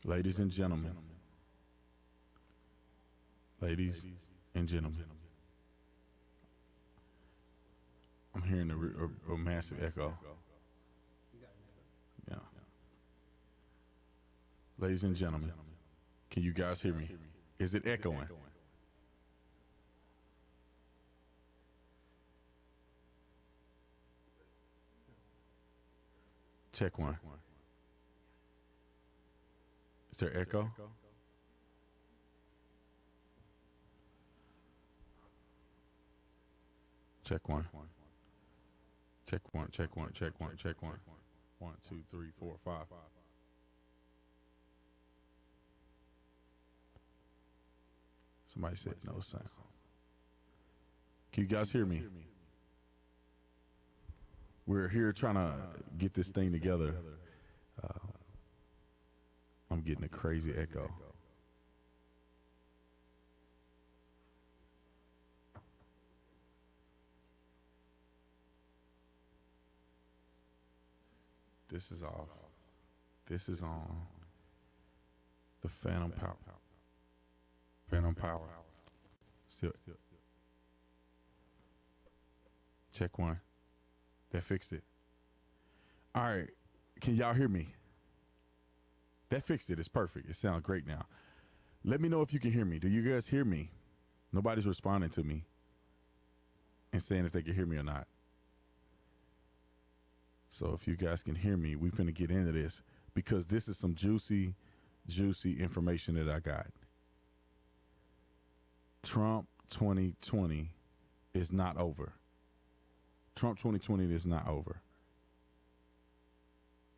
Ladies and gentlemen, ladies and gentlemen, I'm hearing a massive echo. Yeah. Ladies and gentlemen, can you guys hear me? Is it echoing? Check one. Is there echo? Check one. Check one, check one, check one, check one. 1, 2, 3, 4, 5. Somebody said no sound. Can you guys hear me? We're here trying to get this thing together. I'm getting a crazy echo. This is off. This is on. The Phantom Power. Phantom Power. Still. Check one. That fixed it. All right. Can y'all hear me? That fixed it. It's perfect. It sounds great now. Let me know if you can hear me. Do you guys hear me? Nobody's responding to me and saying if they can hear me or not. So if you guys can hear me, we're finna get into this because this is some juicy information that I got. Trump 2020 is not over. Trump 2020 is not over.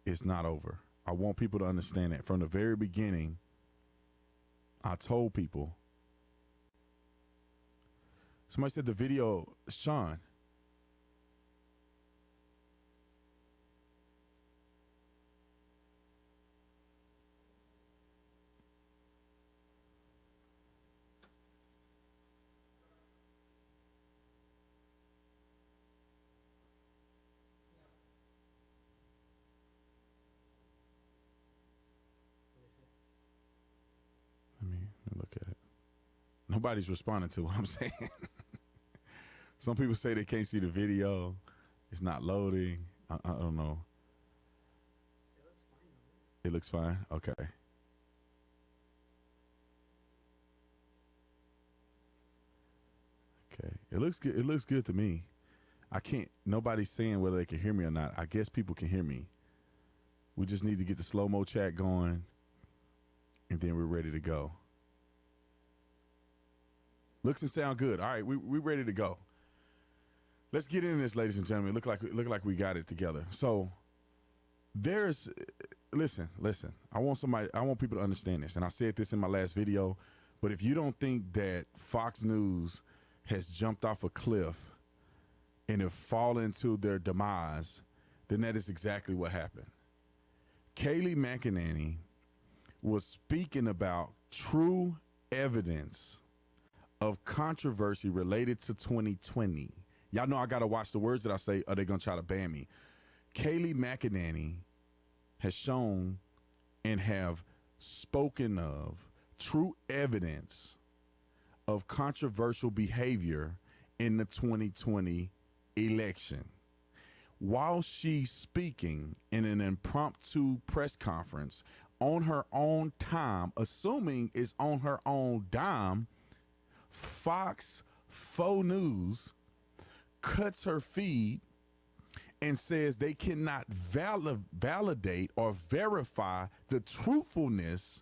It's not over. I want people to understand that. From the very beginning, I told people. Somebody said the video, Sean. Let me look at it. Nobody's responding to what I'm saying. Some people say they can't see the video. It's not loading. I don't know. It looks fine. Okay. Okay. It looks good. It looks good to me. I can't. Nobody's saying whether they can hear me or not. I guess people can hear me. We just need to get the slow-mo chat going, and then we're ready to go. Looks and sound good. All right, we're ready to go. Let's get into this, ladies and gentlemen. Look like we got it together. So there's listen. I want people to understand this, and I said this in my last video. But if you don't think that Fox News has jumped off a cliff and have fallen to their demise, then that is exactly what happened. Kayleigh Mcenany was speaking about true evidence of controversy related to 2020. Y'all know I got to watch the words that I say, or they're going to try to ban me. Kayleigh Mcenany has shown and have spoken of true evidence of controversial behavior in the 2020 election. While she's speaking in an impromptu press conference on her own time, assuming it's on her own dime, Fox Faux News cuts her feed and says they cannot validate or verify the truthfulness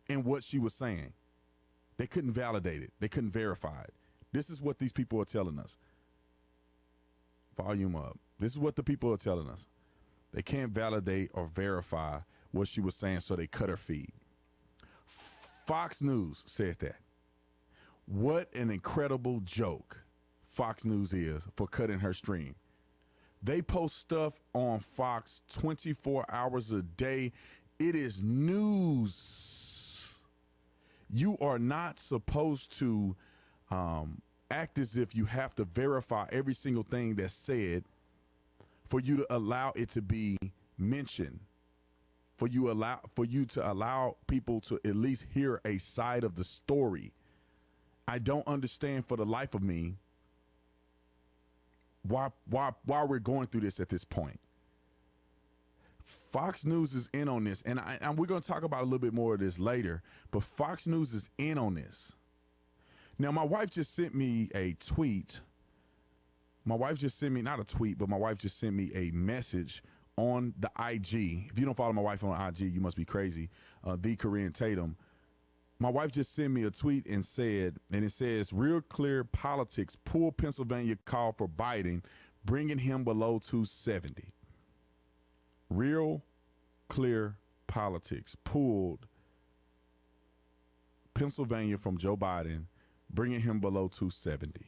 in what she was saying. They couldn't validate it. They couldn't verify it. This is what these people are telling us. Volume up. This is what the people are telling us. They can't validate or verify what she was saying, so they cut her feed. Fox News said that. What an incredible joke Fox News is for cutting her stream. They post stuff on Fox 24 hours a day. It is news. You are not supposed to act as if you have to verify every single thing that's said for you to allow it to be mentioned, for you to allow people to at least hear a side of the story. I don't understand for the life of me why we're going through this at this point. Fox News is in on this, and we're going to talk about a little bit more of this later, but Fox News is in on this. Now, my wife just sent me a tweet. My wife just sent me, not a tweet, but my wife just sent me a message on the IG. If you don't follow my wife on IG, you must be crazy. The Korean Tatum. My wife just sent me a tweet and it says, Real Clear Politics pull Pennsylvania call for Biden, bringing him below 270. Real Clear Politics pulled Pennsylvania from Joe Biden, bringing him below 270.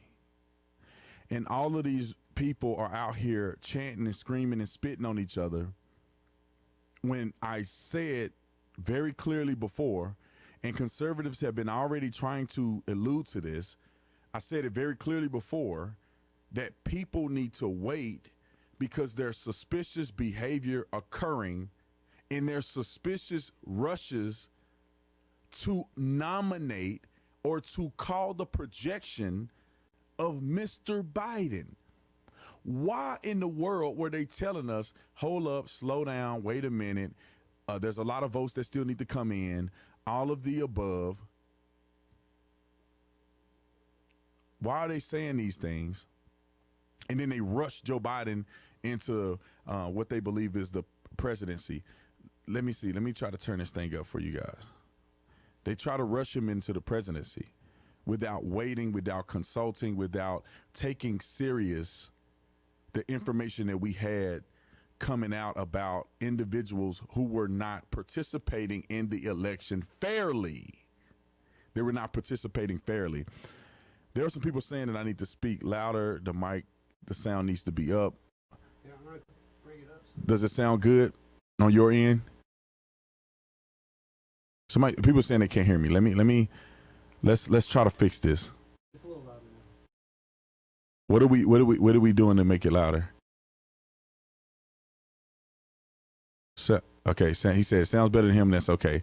And all of these people are out here chanting and screaming and spitting on each other when I said very clearly before, and conservatives have been already trying to allude to this, I said it very clearly before that people need to wait because there's suspicious behavior occurring and there's suspicious rushes to nominate or to call the projection of Mr. Biden. Why in the world were they telling us, hold up, slow down, wait a minute, there's a lot of votes that still need to come in, all of the above? Why are they saying these things? And then they rush Joe Biden into what they believe is the presidency. Let me see. Let me try to turn this thing up for you guys. They try to rush him into the presidency without waiting, without consulting, without taking serious the information that we had coming out about individuals who were not participating in the election fairly. They were not participating fairly. There are some people saying that I need to speak louder. The mic, the sound needs to be up. Yeah, I'm going to bring it up. Does it sound good on your end? People saying they can't hear me. Let's try to fix this. It's a little louder now. What are we doing to make it louder? Okay, he said it sounds better than him. That's okay.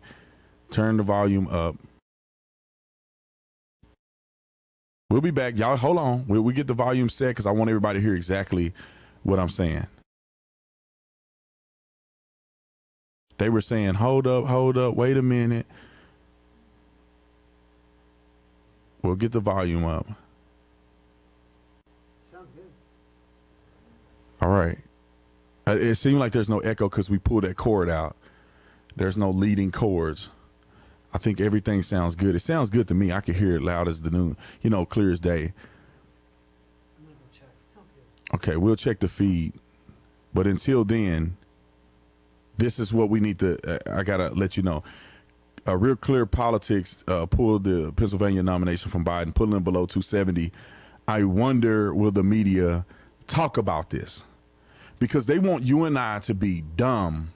Turn the volume up. We'll be back. Y'all, hold on. We get the volume set because I want everybody to hear exactly what I'm saying. They were saying, hold up, wait a minute. We'll get the volume up. Sounds good. All right. It seemed like there's no echo because we pulled that cord out. There's no leading chords. I think everything sounds good. It sounds good to me. I can hear it loud as the noon, clear as day. I'm going to go check. Sounds good. Okay, we'll check the feed. But until then, this is what we need to, I got to let you know. Real Clear Politics pulled the Pennsylvania nomination from Biden, pulling him below 270. I wonder, will the media talk about this? Because they want you and I to be dumb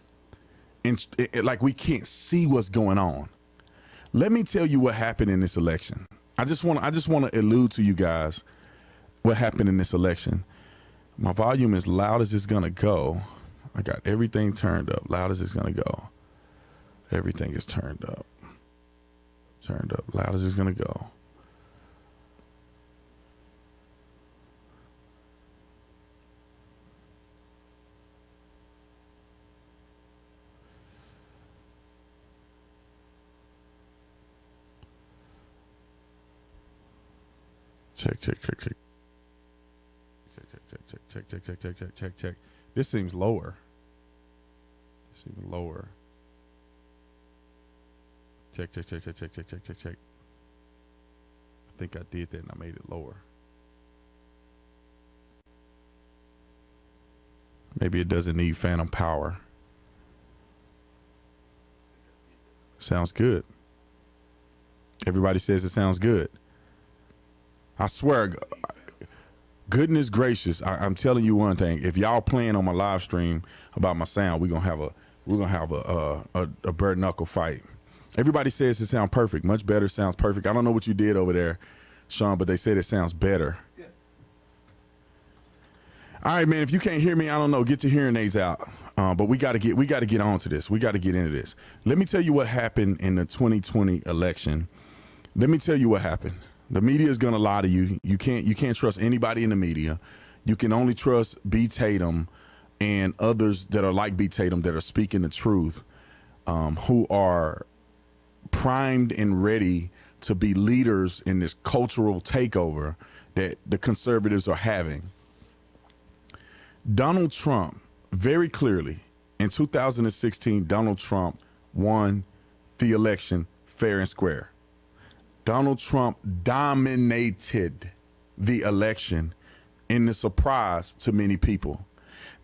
and like we can't see what's going on. Let me tell you what happened in this election. I just want to allude to you guys what happened in this election. My volume is loud as it's gonna go. I got everything turned up, loud as it's gonna go. Everything is turned up, loud as it's gonna go. Check. This seems lower. Check. I think I did that and I made it lower. Maybe it doesn't need phantom power. Sounds good. Everybody says it sounds good. I swear, goodness gracious, I'm telling you one thing. If y'all playing on my live stream about my sound, we're gonna have a bare knuckle fight. Everybody says it sounds perfect, much better, sounds perfect. I don't know what you did over there, Sean, but they said it sounds better. Yeah. All right, man. If you can't hear me, I don't know. Get your hearing aids out. But we got to get on to this. We got to get into this. Let me tell you what happened in the 2020 election. Let me tell you what happened. The media is going to lie to you. You can't trust anybody in the media. You can only trust B. Tatum and others that are like B. Tatum that are speaking the truth, who are primed and ready to be leaders in this cultural takeover that the conservatives are having. Donald Trump, very clearly, in 2016, Donald Trump won the election fair and square. Donald Trump dominated the election in the surprise to many people.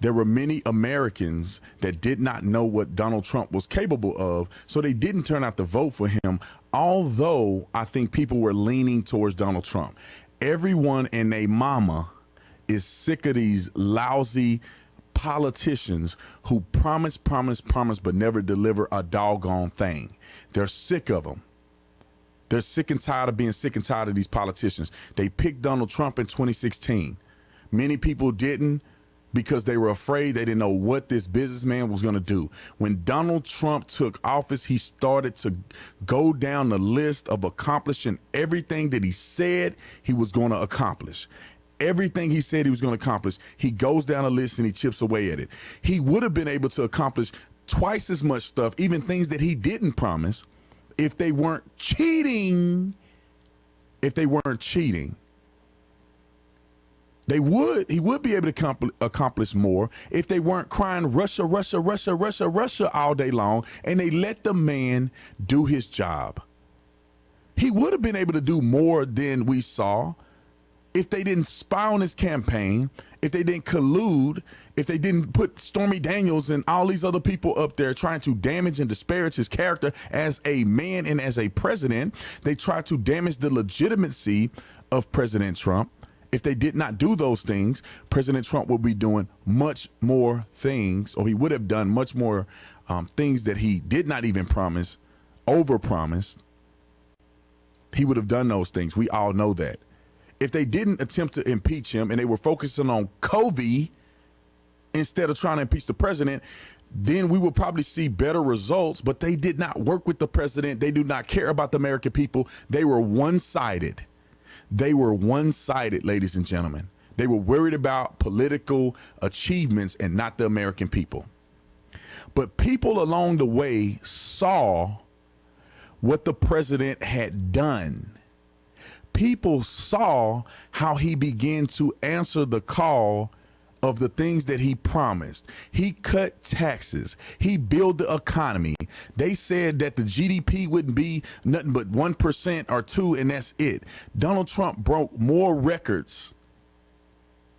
There were many Americans that did not know what Donald Trump was capable of, so they didn't turn out to vote for him, although I think people were leaning towards Donald Trump. Everyone and their mama is sick of these lousy politicians who promise, but never deliver a doggone thing. They're sick of them. They're sick and tired of being sick and tired of these politicians. They picked Donald Trump in 2016. Many people didn't because they were afraid. They didn't know what this businessman was going to do. When Donald Trump took office, he started to go down the list of accomplishing everything that he said he was going to accomplish. Everything he said he was going to accomplish, he goes down a list and he chips away at it. He would have been able to accomplish twice as much stuff, even things that he didn't promise, if they weren't cheating. He would be able to accomplish more if they weren't crying Russia all day long and they let the man do his job. He would have been able to do more than we saw if they didn't spy on his campaign, if they didn't collude, if they didn't put Stormy Daniels and all these other people up there trying to damage and disparage his character as a man and as a president. They tried to damage the legitimacy of President Trump. If they did not do those things, President Trump would be doing much more things, or he would have done much more things that he did not even promise, overpromised. He would have done those things. We all know that. If they didn't attempt to impeach him and they were focusing on COVID instead of trying to impeach the president, then we will probably see better results. But they did not work with the president. They do not care about the American people. They were one-sided. Ladies and gentlemen. They were worried about political achievements and not the American people. But people along the way saw what the president had done. People saw how he began to answer the call of the things that he promised. He cut taxes. He built the economy. They said that the GDP wouldn't be nothing but 1% or 2%, and that's it. Donald Trump broke more records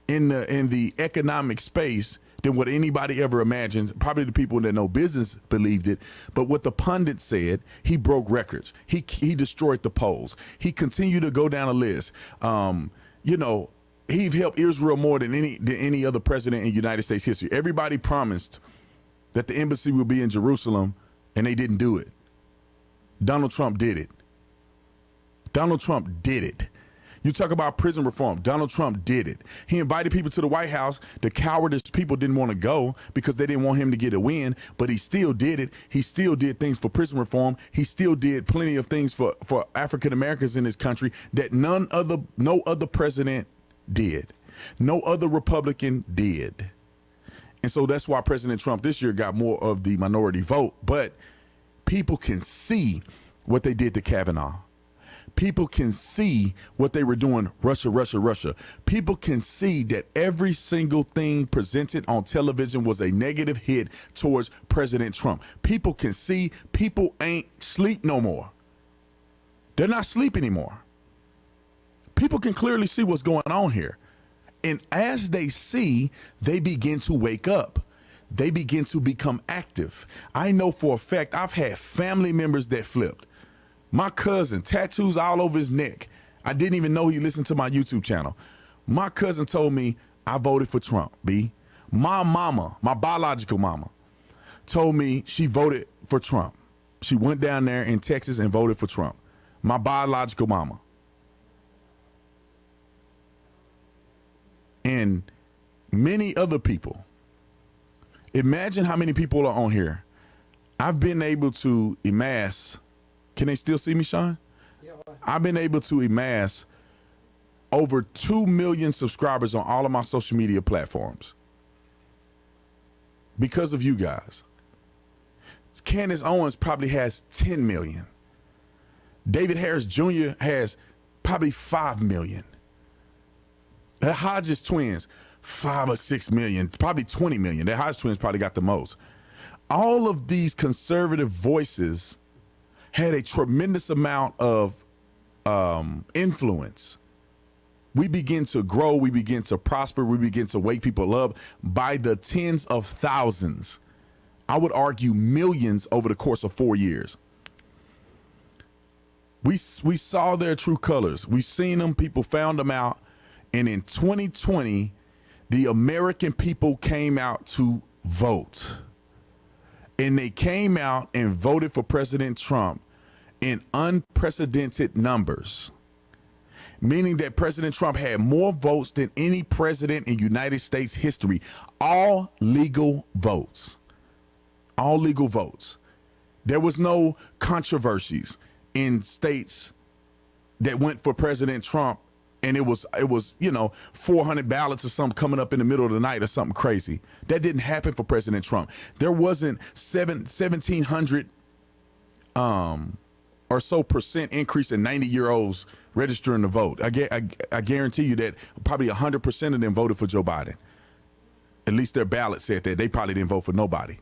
in the economic space than what anybody ever imagined. Probably the people that know business believed it. But what the pundits said, he broke records. He destroyed the polls. He continued to go down a list. He helped Israel more than any other president in United States history. Everybody promised that the embassy would be in Jerusalem, and they didn't do it. Donald Trump did it. You talk about prison reform. Donald Trump did it. He invited people to the White House. The cowardice people didn't want to go because they didn't want him to get a win, but he still did it. He still did things for prison reform. He still did plenty of things for African Americans in this country that no other president did. No other Republican did. And so that's why President Trump this year got more of the minority vote. But people can see what they did to Kavanaugh. People can see what they were doing, Russia. People can see that every single thing presented on television was a negative hit towards President Trump. People can see people ain't sleep no more. They're not sleep anymore. People can clearly see what's going on here. And as they see, they begin to wake up. They begin to become active. I know for a fact I've had family members that flipped. My cousin, tattoos all over his neck. I didn't even know he listened to my YouTube channel. My cousin told me I voted for Trump, B. My mama, my biological mama, told me she voted for Trump. She went down there in Texas and voted for Trump. My biological mama. And many other people. Imagine how many people are on here. I've been able to amass. Can they still see me, Sean? Yeah, well, I've been able to amass over 2 million subscribers on all of my social media platforms because of you guys. Candace Owens probably has 10 million. David Harris Jr. has probably 5 million. The Hodges twins, 5 or 6 million, probably 20 million. The Hodges twins probably got the most. All of these conservative voices had a tremendous amount of influence. We begin to grow, we begin to prosper, we begin to wake people up by the tens of thousands. I would argue millions over the course of 4 years. We saw their true colors. We seen them, people found them out. And in 2020, the American people came out to vote. And they came out and voted for President Trump in unprecedented numbers, meaning that President Trump had more votes than any president in United States history. All legal votes. All legal votes. There was no controversies in states that went for President Trump, and it was 400 ballots or something coming up in the middle of the night or something crazy. That didn't happen for President Trump. There wasn't 1,700 or so percent increase in 90-year-olds registering to vote. I guarantee you that probably 100% of them voted for Joe Biden. At least their ballot said that. They probably didn't vote for nobody.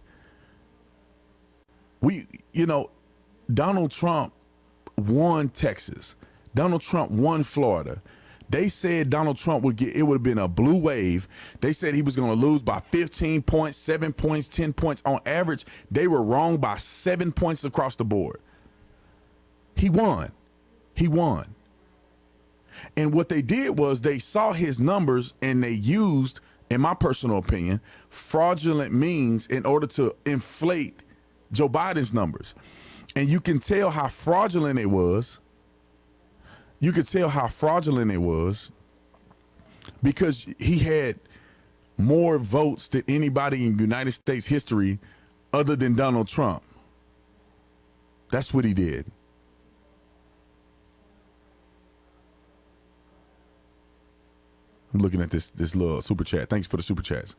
Donald Trump won Texas. Donald Trump won Florida. They said Donald Trump would have been a blue wave. They said he was going to lose by 15 points, 7 points, 10 points. On average, they were wrong by 7 points across the board. He won. He won. And what they did was they saw his numbers and they used, in my personal opinion, fraudulent means in order to inflate Joe Biden's numbers. And you can tell how fraudulent it was. You could tell how fraudulent it was because he had more votes than anybody in United States history other than Donald Trump. That's what he did. I'm looking at this little super chat. Thanks for the super chats.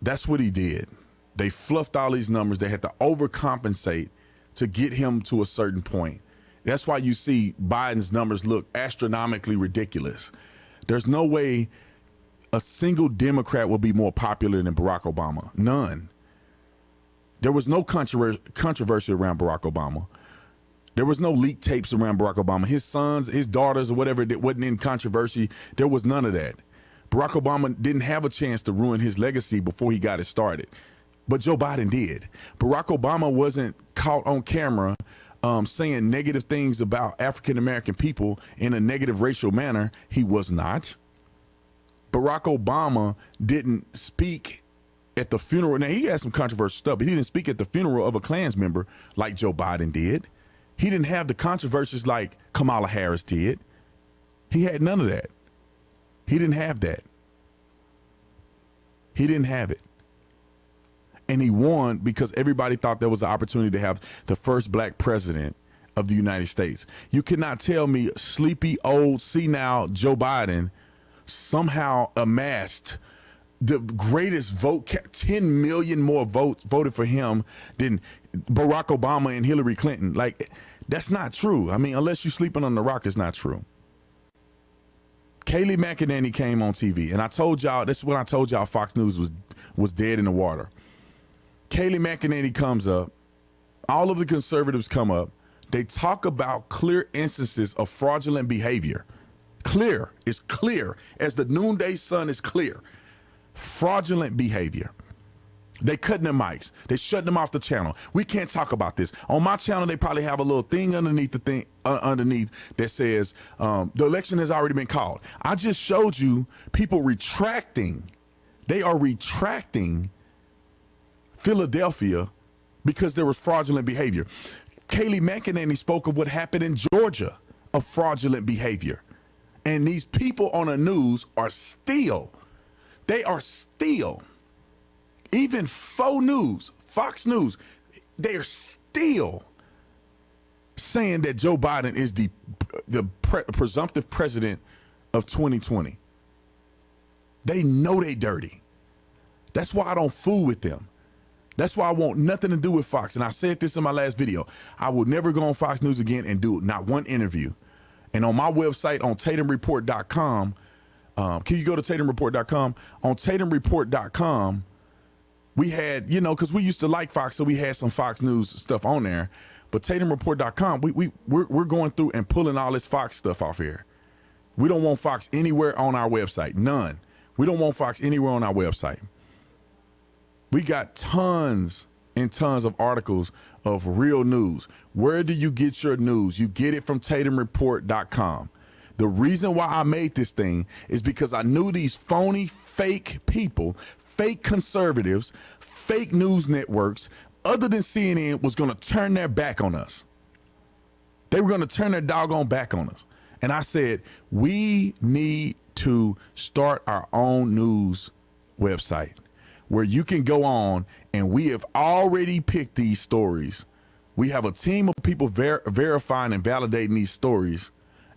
That's what he did. They fluffed all these numbers. They had to overcompensate to get him to a certain point. That's why you see Biden's numbers look astronomically ridiculous. There's no way a single Democrat will be more popular than Barack Obama. None. There was no controversy around Barack Obama. There was no leaked tapes around Barack Obama. His sons, his daughters, or whatever, that wasn't in controversy. There was none of that. Barack Obama didn't have a chance to ruin his legacy before he got it started. But Joe Biden did. Barack Obama wasn't caught on camera saying negative things about African-American people in a negative racial manner. He was not. Barack Obama didn't speak at the funeral. Now, he had some controversial stuff, but he didn't speak at the funeral of a Klans member like Joe Biden did. He didn't have the controversies like Kamala Harris did. He had none of that. He didn't have that. He didn't have it. And he won because everybody thought there was an opportunity to have the first black president of the United States. You cannot tell me sleepy, old, senile Joe Biden somehow amassed the greatest vote, 10 million more votes voted for him than Barack Obama and Hillary Clinton. Like, that's not true. I mean, unless you're sleeping on the rock, it's not true. Kayleigh Mcenany came on TV, and I told y'all, this is when I told y'all Fox News was dead in the water. Kayleigh Mcenany comes up. All of the conservatives come up. They talk about clear instances of fraudulent behavior. Clear. It's clear. As the noonday sun is clear. Fraudulent behavior. They cutting their mics. They shutting them off the channel. We can't talk about this. On my channel, they probably have a little thing underneath the thing underneath that says the election has already been called. I just showed you people retracting. They are retracting Philadelphia because there was fraudulent behavior. Kayleigh Mcenany spoke of what happened in Georgia of fraudulent behavior. And these people on the news are still Even Fox News, they're still saying that Joe Biden is the presumptive president of 2020. They know they dirty. That's why I don't fool with them. That's why I want nothing to do with Fox. And I said this in my last video. I will never go on Fox News again and do not one interview. And on my website, on TatumReport.com, can you go to TatumReport.com? On TatumReport.com, we had, because we used to like Fox, so we had some Fox News stuff on there. But TatumReport.com, we're going through and pulling all this Fox stuff off here. We don't want Fox anywhere on our website. None. We don't want Fox anywhere on our website. We got tons and tons of articles of real news. Where do you get your news? You get it from TatumReport.com. The reason why I made this thing is because I knew these phony, fake people, fake conservatives, fake news networks, other than CNN, was going to turn their back on us. They were going to turn their doggone back on us. And I said, we need to start our own news website where you can go on, and we have already picked these stories. We have a team of people verifying and validating these stories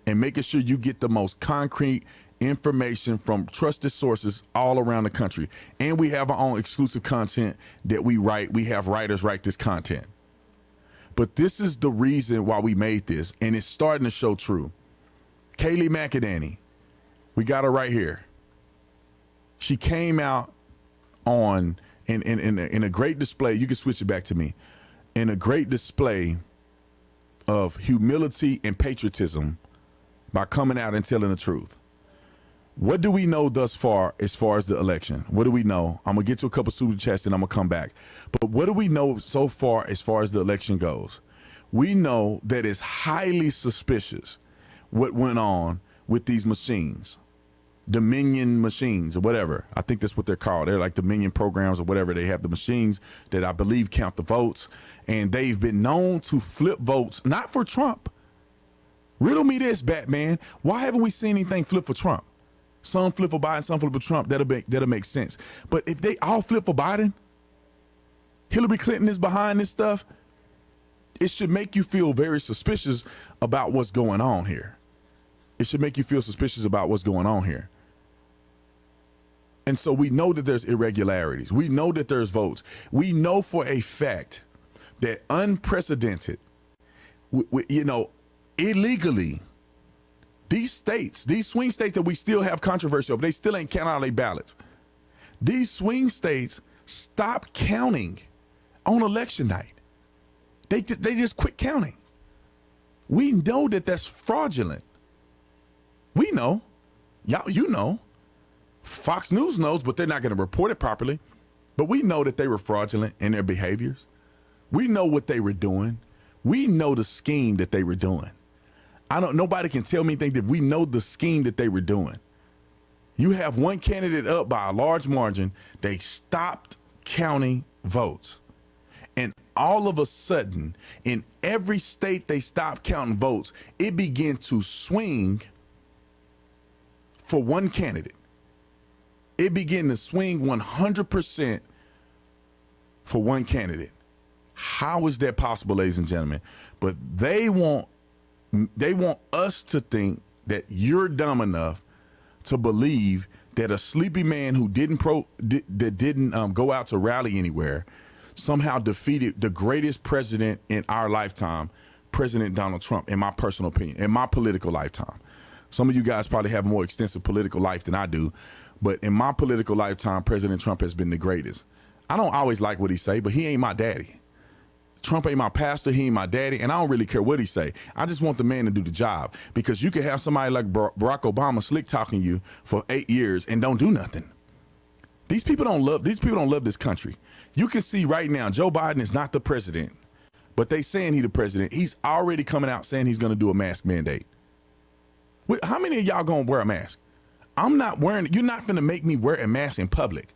and making sure you get the most concrete information from trusted sources all around the country. And we have our own exclusive content that we write. We have writers write this content. But this is the reason why we made this, and it's starting to show true. Kayleigh Mcenany, we got her right here. She came out on in a great display. You can switch it back to me. In a great display of humility and patriotism by coming out and telling the truth. What do we know thus far as the election? What do we know? I'm going to get to a couple super chats and I'm going to come back. But what do we know so far as the election goes? We know that it's highly suspicious what went on with these machines, Dominion machines or whatever. I think that's what they're called. They're like Dominion programs or whatever. They have the machines that I believe count the votes. And they've been known to flip votes, not for Trump. Riddle me this, Batman. Why haven't we seen anything flip for Trump? Some flip for Biden, some flip for Trump. That'll make sense. But if they all flip for Biden, Hillary Clinton is behind this stuff, it should make you feel very suspicious about what's going on here. It should make you feel suspicious about what's going on here. And so we know that there's irregularities. We know that there's votes. We know for a fact that unprecedented, illegally, these states, these swing states that we still have controversy over, they still ain't counting all their ballots. These swing states stopped counting on election night. They just quit counting. We know that that's fraudulent. We know. You know. Fox News knows, but they're not going to report it properly. But we know that they were fraudulent in their behaviors. We know what they were doing. We know the scheme that they were doing. Nobody can tell me anything that we know the scheme that they were doing. You have one candidate up by a large margin. They stopped counting votes. And all of a sudden, in every state they stopped counting votes, it began to swing for one candidate. It began to swing 100% for one candidate. How is that possible, ladies and gentlemen? But they want us to think that you're dumb enough to believe that a sleepy man who didn't go out to rally anywhere somehow defeated the greatest president in our lifetime, President Donald Trump, in my personal opinion, in my political lifetime. Some of you guys probably have a more extensive political life than I do, but in my political lifetime, President Trump has been the greatest. I don't always like what he say, but he ain't my daddy. Trump ain't my pastor, he ain't my daddy, and I don't really care what he say. I just want the man to do the job, because you can have somebody like Barack Obama slick talking you for 8 years and don't do nothing. These people don't love this country. You can see right now, Joe Biden is not the president, but they saying he the president. He's already coming out saying he's going to do a mask mandate. How many of y'all going to wear a mask? I'm not wearing it. You're not going to make me wear a mask in public.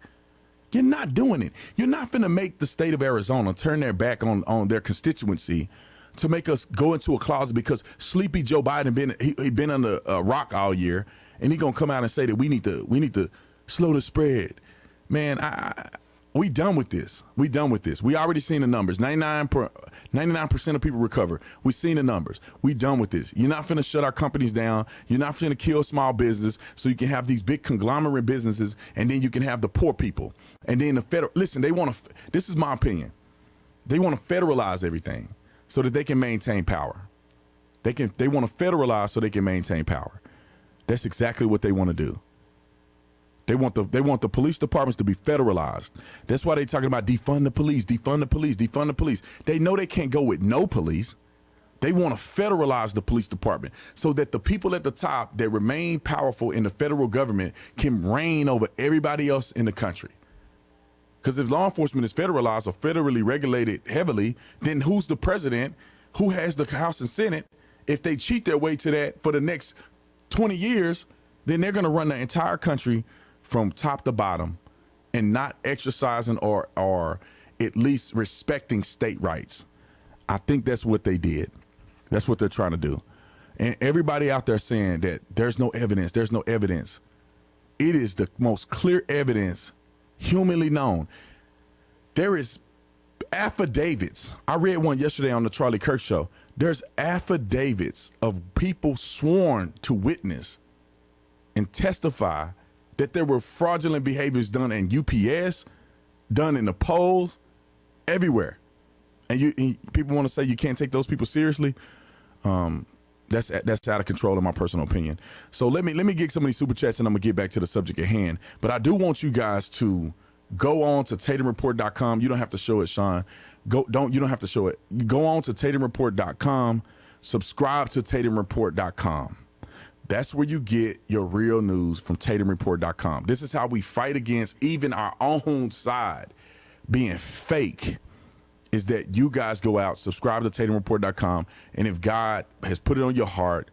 You're not doing it. You're not going to make the state of Arizona turn their back on their constituency to make us go into a closet because sleepy Joe Biden he been under a rock all year, and he going to come out and say that we need to slow the spread. Man, We done with this. We done with this. We already seen the numbers. 99% of people recover. We seen the numbers. We done with this. You're not finna shut our companies down. You're not finna kill small business so you can have these big conglomerate businesses, and then you can have the poor people. And then the federal, listen, they want to, this is my opinion. They want to federalize everything so that they can maintain power. They want to federalize so they can maintain power. That's exactly what they want to do. They want the police departments to be federalized. That's why they're talking about defund the police, defund the police, defund the police. They know they can't go with no police. They want to federalize the police department so that the people at the top that remain powerful in the federal government can reign over everybody else in the country. Because if law enforcement is federalized or federally regulated heavily, then who's the president? Who has the House and Senate? If they cheat their way to that for the next 20 years, then they're going to run the entire country from top to bottom and not exercising or at least respecting state rights. I think that's what they did. That's what they're trying to do. And everybody out there saying that there's no evidence, there's no evidence. It is the most clear evidence humanly known. There is affidavits. I read one yesterday on the Charlie Kirk show. There's affidavits of people sworn to witness and testify that there were fraudulent behaviors done in UPS, done in the polls, everywhere. And people want to say you can't take those people seriously. That's out of control in my personal opinion. So let me get some of these super chats and I'm gonna get back to the subject at hand. But I do want you guys to go on to TatumReport.com. You don't have to show it, Sean. You don't have to show it. Go on to TatumReport.com. Subscribe to TatumReport.com. That's where you get your real news from TatumReport.com. This is how we fight against even our own side being fake, is that you guys go out, subscribe to TatumReport.com, and if God has put it on your heart,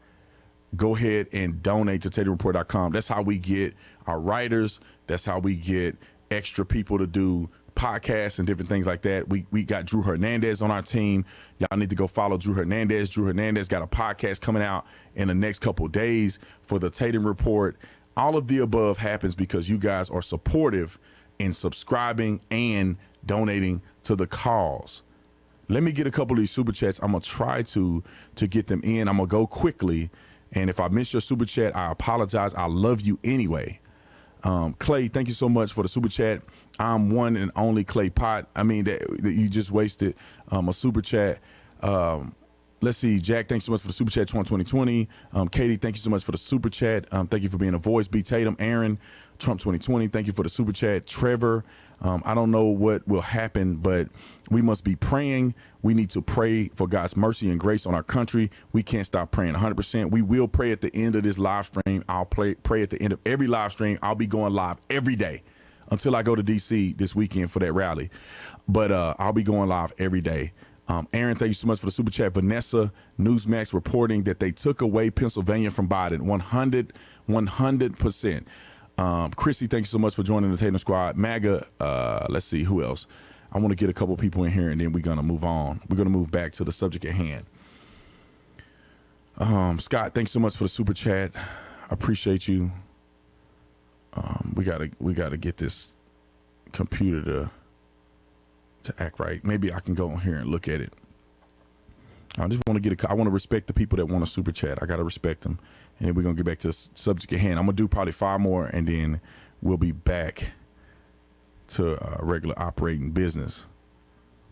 go ahead and donate to TatumReport.com. That's how we get our writers. That's how we get extra people to do podcasts and different things like that. We got Drew Hernandez on our team. Y'all need to go follow Drew Hernandez. Drew Hernandez got a podcast coming out in the next couple of days for the Tatum Report. All of the above happens because you guys are supportive in subscribing and donating to the cause. Let me get a couple of these super chats. I'm gonna try to get them in. I'm gonna go quickly, and if I miss your super chat, I apologize. I love you anyway. Clay, thank you so much for the super chat. I'm one and only Clay Pot. I mean that you just wasted a super chat. Let's see, Jack, thanks so much for the super chat. 2020. Katie, thank you so much for the super chat. Thank you for being a voice. B. Tatum, Aaron, Trump 2020. Thank you for the super chat. Trevor, I don't know what will happen, but we must be praying. We need to pray for God's mercy and grace on our country. We can't stop praying 100%. We will pray at the end of this live stream. I'll pray at the end of every live stream. I'll be going live every day until I go to D.C. this weekend for that rally. But I'll be going live every day. Aaron, thank you so much for the super chat. Vanessa, Newsmax reporting that they took away Pennsylvania from Biden. 100%. Chrissy, thank you so much for joining the Tatum Squad. MAGA, let's see, who else? I want to get a couple people in here, and then we're going to move on. We're going to move back to the subject at hand. Scott, thanks so much for the super chat. I appreciate you. We gotta get this computer to act right. Maybe I can go on here and look at it. I just want to I want to respect the people that want to super chat. I got to respect them. And then we're going to get back to the subject at hand. I'm going to do probably 5 more, and then we'll be back to regular operating business.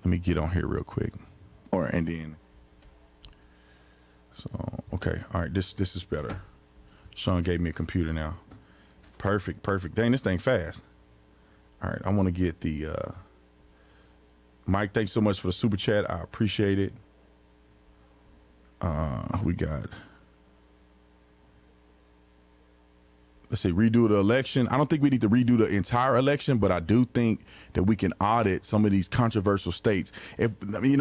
Let me get on here real quick. Okay. All right, this is better. Sean gave me a computer now. Perfect. Dang, this thing fast. All right, I want to get the... Mike, thanks so much for the super chat. I appreciate it. We got... Let's say redo the election. I don't think we need to redo the entire election, but I do think that we can audit some of these controversial states. If we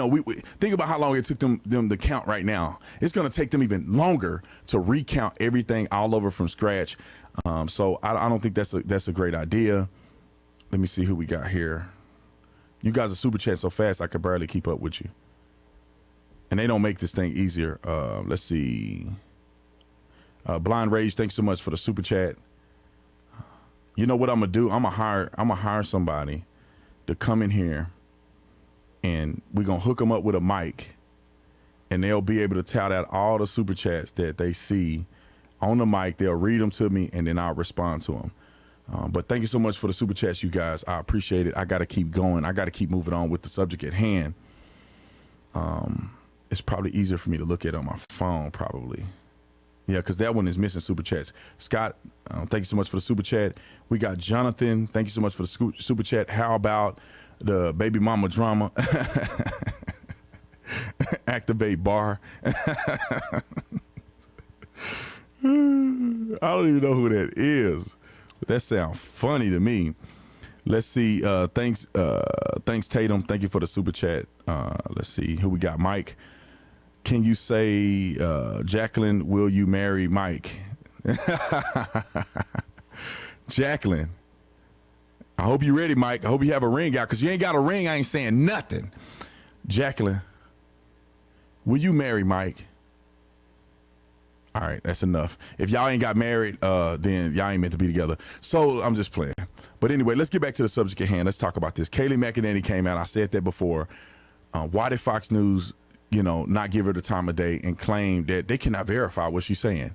think about how long it took them to count right now. It's going to take them even longer to recount everything all over from scratch. So I don't think that's a great idea. Let me see who we got here. You guys are super chatting so fast I could barely keep up with you. And they don't make this thing easier. Let's see. Blind Rage, thanks so much for the super chat. You know what I'm gonna do? I'm gonna hire somebody to come in here and we're going to hook them up with a mic and they'll be able to tout out all the super chats that they see on the mic. They'll read them to me and then I'll respond to them. But thank you so much for the super chats, you guys. I appreciate it. I got to keep going. I got to keep moving on with the subject at hand. It's probably easier for me to look at it on my phone, probably. Yeah, because that one is missing super chats. Scott, thank you so much for the super chat. We got Jonathan. Thank you so much for the super chat. How about the baby mama drama? Activate bar. I don't even know who that is. But that sounds funny to me. Let's see. Thanks, Tatum. Thank you for the super chat. Let's see who we got. Mike, can you say, Jacqueline, will you marry Mike? Jacqueline, I hope you're ready, Mike. I hope you have a ring out, because you ain't got a ring. I ain't saying nothing. Jacqueline, will you marry Mike? All right, that's enough. If y'all ain't got married, then y'all ain't meant to be together. So I'm just playing. But anyway, let's get back to the subject at hand. Let's talk about this. Kayleigh Mcenany came out. I said that before. Why did Fox News, not give her the time of day and claim that they cannot verify what she's saying?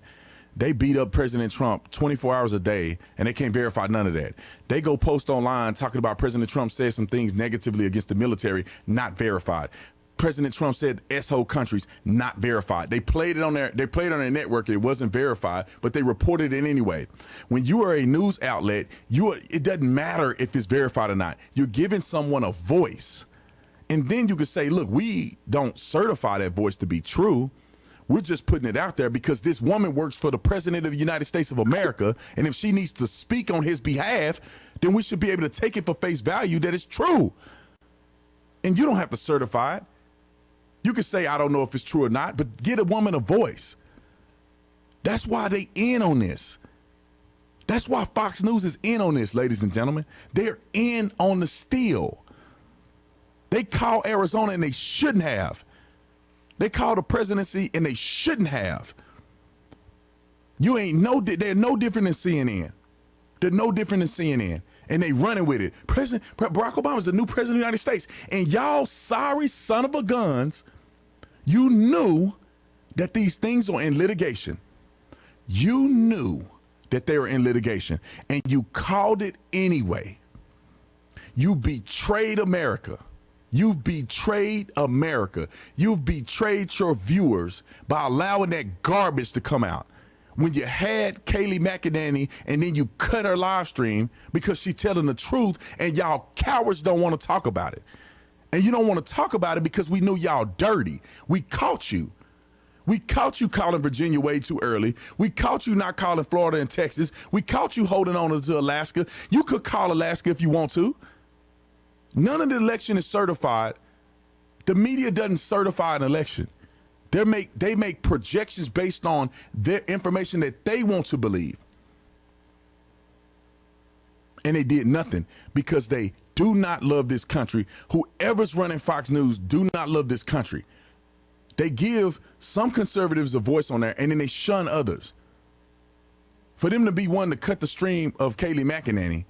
They beat up President Trump 24 hours a day, and they can't verify none of that. They go post online talking about President Trump said some things negatively against the military, not verified. President Trump said S-hole countries, not verified. They played it on their network. It wasn't verified, but they reported it anyway. When you are a news outlet, it doesn't matter if it's verified or not. You're giving someone a voice. And then you could say, look, we don't certify that voice to be true. We're just putting it out there because this woman works for the president of the United States of America. And if she needs to speak on his behalf, then we should be able to take it for face value that it's true. And you don't have to certify it. You could say, I don't know if it's true or not, but get a woman a voice. That's why they in on this. That's why Fox News is in on this, ladies and gentlemen. They're in on the steal. They call Arizona and they shouldn't have. They call the presidency and they shouldn't have. They're no different than CNN. They're no different than CNN. And they running with it. Barack Obama is the new president of the United States. And y'all sorry son of a guns, you knew that these things are in litigation. You knew that they were in litigation. And you called it anyway. You betrayed America. You've betrayed America. You've betrayed your viewers by allowing that garbage to come out. When you had Kayleigh Mcenany and then you cut her live stream because she's telling the truth and y'all cowards don't want to talk about it. And you don't want to talk about it because we knew y'all dirty. We caught you. We caught you calling Virginia way too early. We caught you not calling Florida and Texas. We caught you holding on to Alaska. You could call Alaska if you want to. None of the election is certified. The media doesn't certify an election. They make projections based on their information that they want to believe. And they did nothing because they do not love this country. Whoever's running Fox News do not love this country. They give some conservatives a voice on there and then they shun others. For them to be one to cut the stream of Kayleigh Mcenany,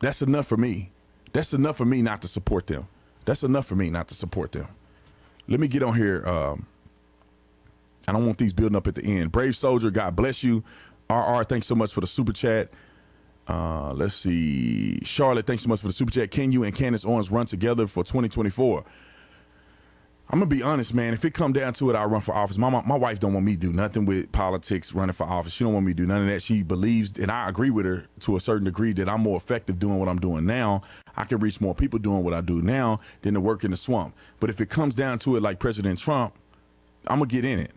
that's enough for me. That's enough for me not to support them. That's enough for me not to support them. Let me get on here. I don't want these building up at the end. Brave Soldier, God bless you. RR, thanks so much for the super chat. Let's see. Charlotte, thanks so much for the super chat. Can you and Candace Owens run together for 2024? I'm going to be honest, man. If it come down to it, I'll run for office. My wife don't want me to do nothing with politics, running for office. She don't want me to do none of that. She believes, and I agree with her to a certain degree, that I'm more effective doing what I'm doing now. I can reach more people doing what I do now than to work in the swamp. But if it comes down to it like President Trump, I'm going to get in it.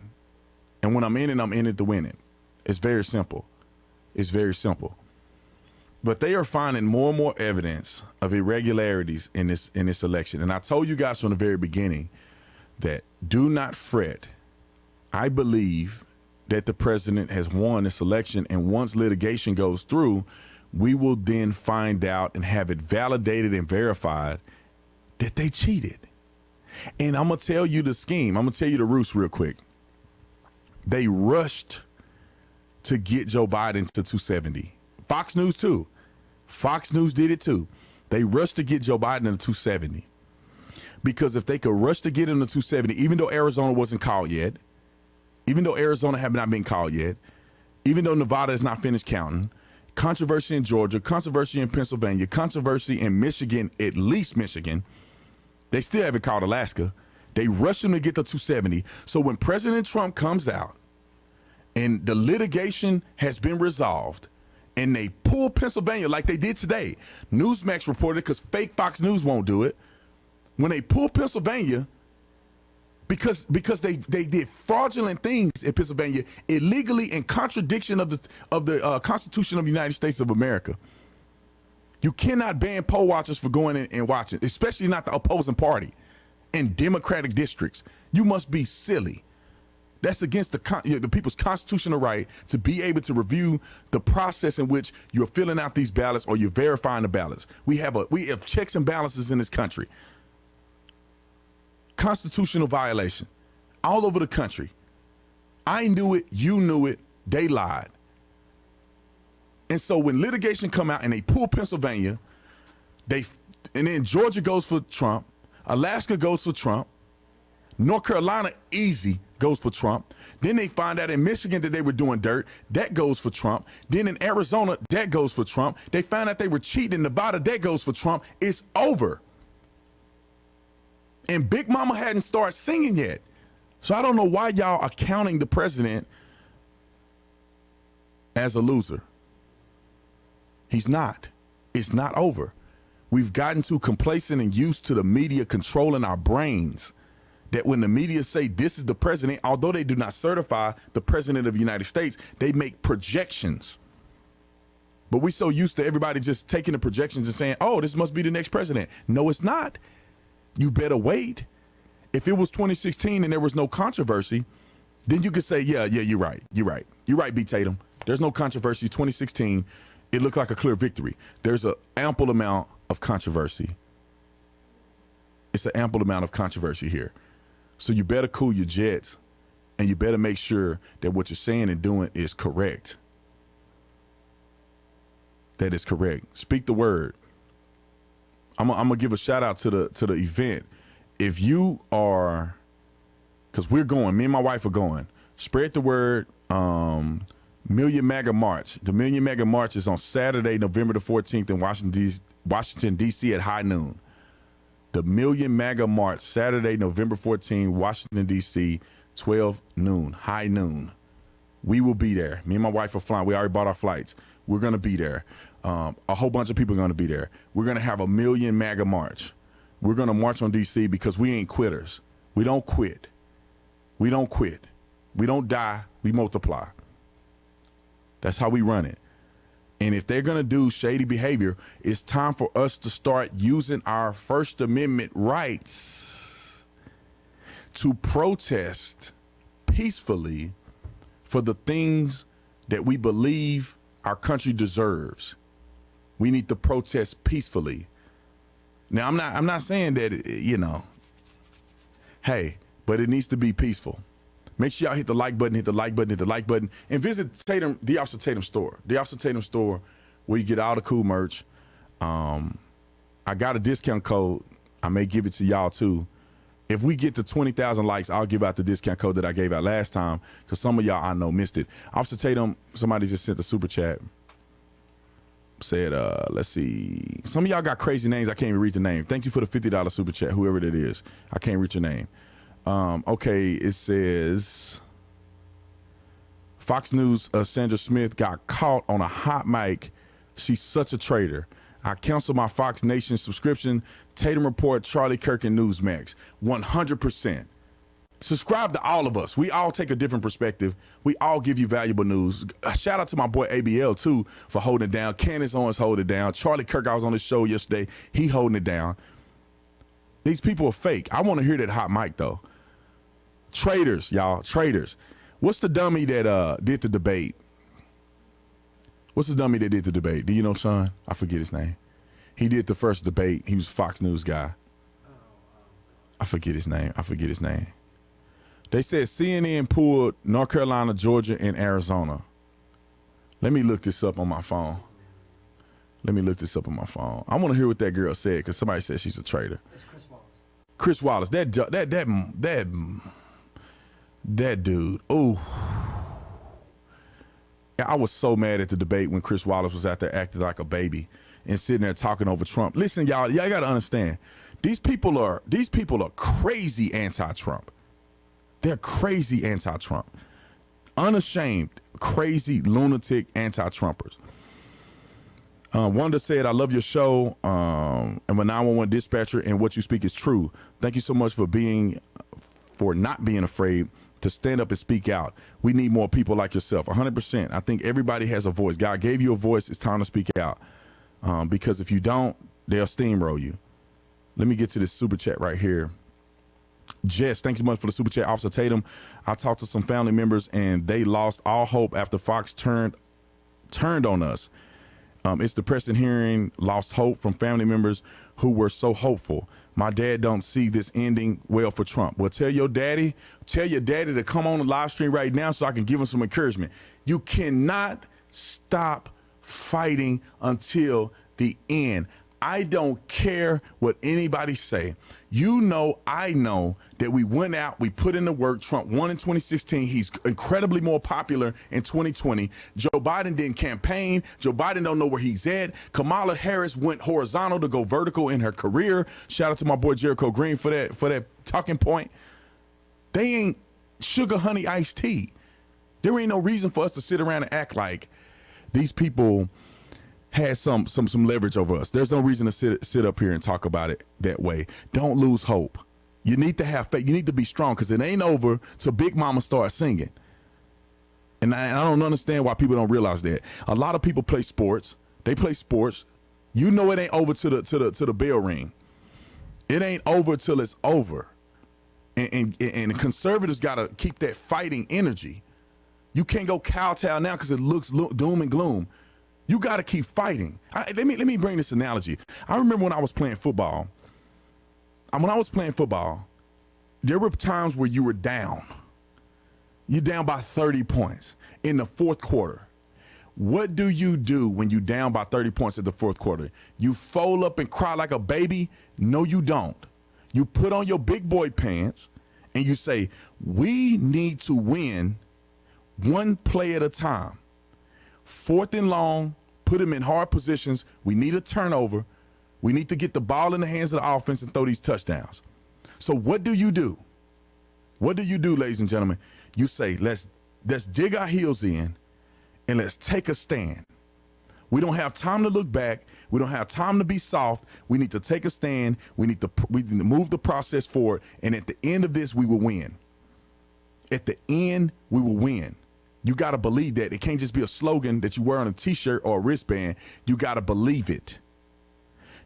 And when I'm in it to win it. It's very simple. It's very simple. But they are finding more and more evidence of irregularities in this election. And I told you guys from the very beginning that do not fret. I believe that the president has won this election, and once litigation goes through, we will then find out and have it validated and verified that they cheated. And I'm going to tell you the scheme. I'm going to tell you the ruse real quick. They rushed to get Joe Biden to 270. Fox News too. Fox News did it too. They rushed to get Joe Biden in the 270. Because if they could rush to get him to 270, even though Arizona wasn't called yet, even though Arizona had not been called yet, even though Nevada has not finished counting, controversy in Georgia, controversy in Pennsylvania, controversy in Michigan, at least Michigan, they still haven't called Alaska. They rushed him to get to 270. So when President Trump comes out and the litigation has been resolved and they pull Pennsylvania like they did today, Newsmax reported because fake Fox News won't do it. When they pull Pennsylvania, because they did fraudulent things in Pennsylvania, illegally in contradiction of the Constitution of the United States of America. You cannot ban poll watchers for going in and watching, especially not the opposing party in Democratic districts. You must be silly. That's against the people's constitutional right to be able to review the process in which you're filling out these ballots or you're verifying the ballots. We have checks and balances in this country. Constitutional violation all over the country. I knew it, you knew it, they lied. And so when litigation come out and they pull Pennsylvania, and then Georgia goes for Trump, Alaska goes for Trump, North Carolina easy goes for Trump. Then they find out in Michigan that they were doing dirt, that goes for Trump. Then in Arizona, that goes for Trump. They found out they were cheating in Nevada, that goes for Trump. It's over. And Big Mama hadn't started singing yet. So I don't know why y'all are counting the president as a loser. He's not. It's not over. We've gotten too complacent and used to the media controlling our brains that when the media say this is the president, although they do not certify the president of the United States, they make projections. But we're so used to everybody just taking the projections and saying, oh, this must be the next president. No, it's not. You better wait. If it was 2016 and there was no controversy, then you could say, yeah, you're right. You're right. You're right, B. Tatum. There's no controversy. 2016, it looked like a clear victory. There's an ample amount of controversy. It's an ample amount of controversy here. So you better cool your jets and you better make sure that what you're saying and doing is correct. That is correct. Speak the word. I'm gonna give a shout out to the event. If you are, because we're going, me and my wife are going. Spread the word. Million MAGA March. The Million MAGA March is on Saturday, November the 14th in Washington D.C. at high noon. The Million MAGA March, Saturday, November 14th, Washington D.C., 12 noon, high noon. We will be there. Me and my wife are flying. We already bought our flights. We're gonna be there. A whole bunch of people are going to be there. We're going to have a Million MAGA March. We're going to march on D.C. because we ain't quitters. We don't quit. We don't quit. We don't die. We multiply. That's how we run it. And if they're going to do shady behavior, it's time for us to start using our First Amendment rights to protest peacefully for the things that we believe our country deserves. We need to protest peacefully. Now, I'm not saying that, hey, but it needs to be peaceful. Make sure y'all hit the like button, and visit Tatum, the Officer Tatum store. The Officer Tatum store, where you get all the cool merch. I got a discount code. I may give it to y'all too. If we get to 20,000 likes, I'll give out the discount code that I gave out last time, because some of y'all I know missed it. Officer Tatum, somebody just sent a super chat. Said, let's see. Some of y'all got crazy names. I can't even read the name. Thank you for the $50 super chat, whoever that is. I can't read your name. Okay, it says Fox News Sandra Smith got caught on a hot mic. She's such a traitor. I cancel my Fox Nation subscription. Tatum Report, Charlie Kirk, and Newsmax. 100%. Subscribe to all of us. We all take a different perspective. We all give you valuable news. Shout out to my boy ABL too for holding it down. Candace Owens holding it down. Charlie Kirk, I was on his show yesterday. He holding it down. These people are fake. I want to hear that hot mic though. Traitors, y'all. Traitors. What's the dummy that did the debate? What's the dummy that did the debate? Do you know, Sean? I forget his name. He did the first debate. He was a Fox News guy. I forget his name. They said CNN pulled North Carolina, Georgia, and Arizona. Let me look this up on my phone. Let me look this up on my phone. I want to hear what that girl said because somebody said she's a traitor. It's Chris Wallace. Chris Wallace, that dude. Oh, I was so mad at the debate when Chris Wallace was out there acting like a baby and sitting there talking over Trump. Listen, y'all got to understand. These people are crazy anti-Trump. They're crazy anti-Trump. Unashamed, crazy, lunatic anti-Trumpers. Wanda said, I love your show. I'm a 911 dispatcher, and what you speak is true. Thank you so much for not being afraid to stand up and speak out. We need more people like yourself. 100%. I think everybody has a voice. God gave you a voice. It's time to speak out. Because if you don't, they'll steamroll you. Let me get to this super chat right here. Jess, thank you so much for the super chat. Officer Tatum, I talked to some family members and they lost all hope after Fox turned on us. It's depressing hearing lost hope from family members who were so hopeful. My dad don't see this ending well for Trump. Well, tell your daddy to come on the live stream right now so I can give him some encouragement. You cannot stop fighting until the end. I don't care what anybody say. I know that we went out, we put in the work. Trump won in 2016. He's incredibly more popular in 2020. Joe Biden didn't campaign. Joe Biden don't know where he's at. Kamala Harris went horizontal to go vertical in her career. Shout out to my boy Jericho Green for that talking point. They ain't sugar, honey, iced tea. There ain't no reason for us to sit around and act like these people had some leverage over us. There's no reason to sit up here and talk about it that way. Don't lose hope. You need to have faith. You need to be strong because it ain't over till Big Mama starts singing. And I don't understand why people don't realize that. A lot of people play sports. They play sports. You know it ain't over to the bell ring. It ain't over till it's over. And conservatives got to keep that fighting energy. You can't go kowtow now because it looks doom and gloom. You got to keep fighting. Let me bring this analogy. I remember when I was playing football. There were times where you were down. You're down by 30 points in the fourth quarter. What do you do when you're down by 30 points in the fourth quarter? You fold up and cry like a baby? No, you don't. You put on your big boy pants and you say, we need to win one play at a time. Fourth and long, put them in hard positions. We need a turnover. We need to get the ball in the hands of the offense and throw these touchdowns. So what do you do? What do you do, ladies and gentlemen? You say, let's dig our heels in and let's take a stand. We don't have time to look back. We don't have time to be soft. We need to take a stand. We need to move the process forward. And at the end of this, we will win. At the end, we will win. You got to believe that. It can't just be a slogan that you wear on a T-shirt or a wristband. You got to believe it.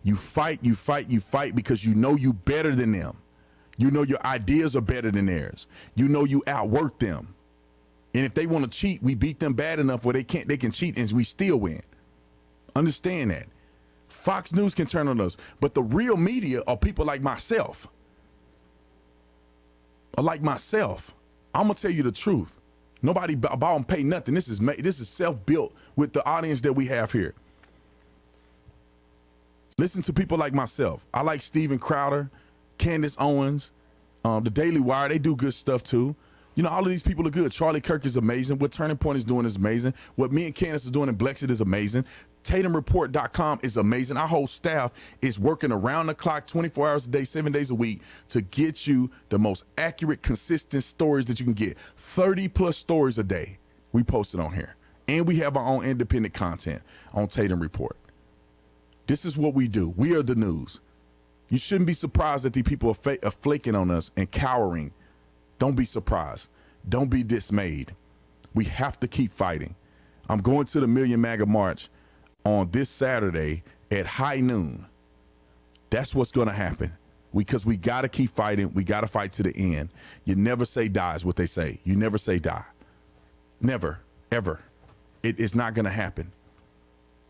You fight because you know you better than them. You know your ideas are better than theirs. You know you outwork them. And if they want to cheat, we beat them bad enough where they can cheat and we still win. Understand that. Fox News can turn on us, but the real media are people like myself. I'm going to tell you the truth. Nobody bought and paid nothing. This is self-built with the audience that we have here. Listen to people like myself. I like Steven Crowder, Candace Owens, the Daily Wire. They do good stuff too. You know, all of these people are good. Charlie Kirk is amazing. What Turning Point is doing is amazing. What me and Candace is doing in Blexit is amazing. TatumReport.com is amazing. Our whole staff is working around the clock, 24 hours a day, 7 days a week to get you the most accurate, consistent stories that you can get. 30 plus stories a day we posted on here. And we have our own independent content on Tatum Report. This is what we do. We are the news. You shouldn't be surprised that these people are flaking on us and cowering. Don't be surprised. Don't be dismayed. We have to keep fighting. I'm going to the Million MAGA March on this Saturday at high noon. That's what's going to happen because we got to keep fighting. We got to fight to the end. You never say die is what they say. You never say die. Never, ever. It is not going to happen.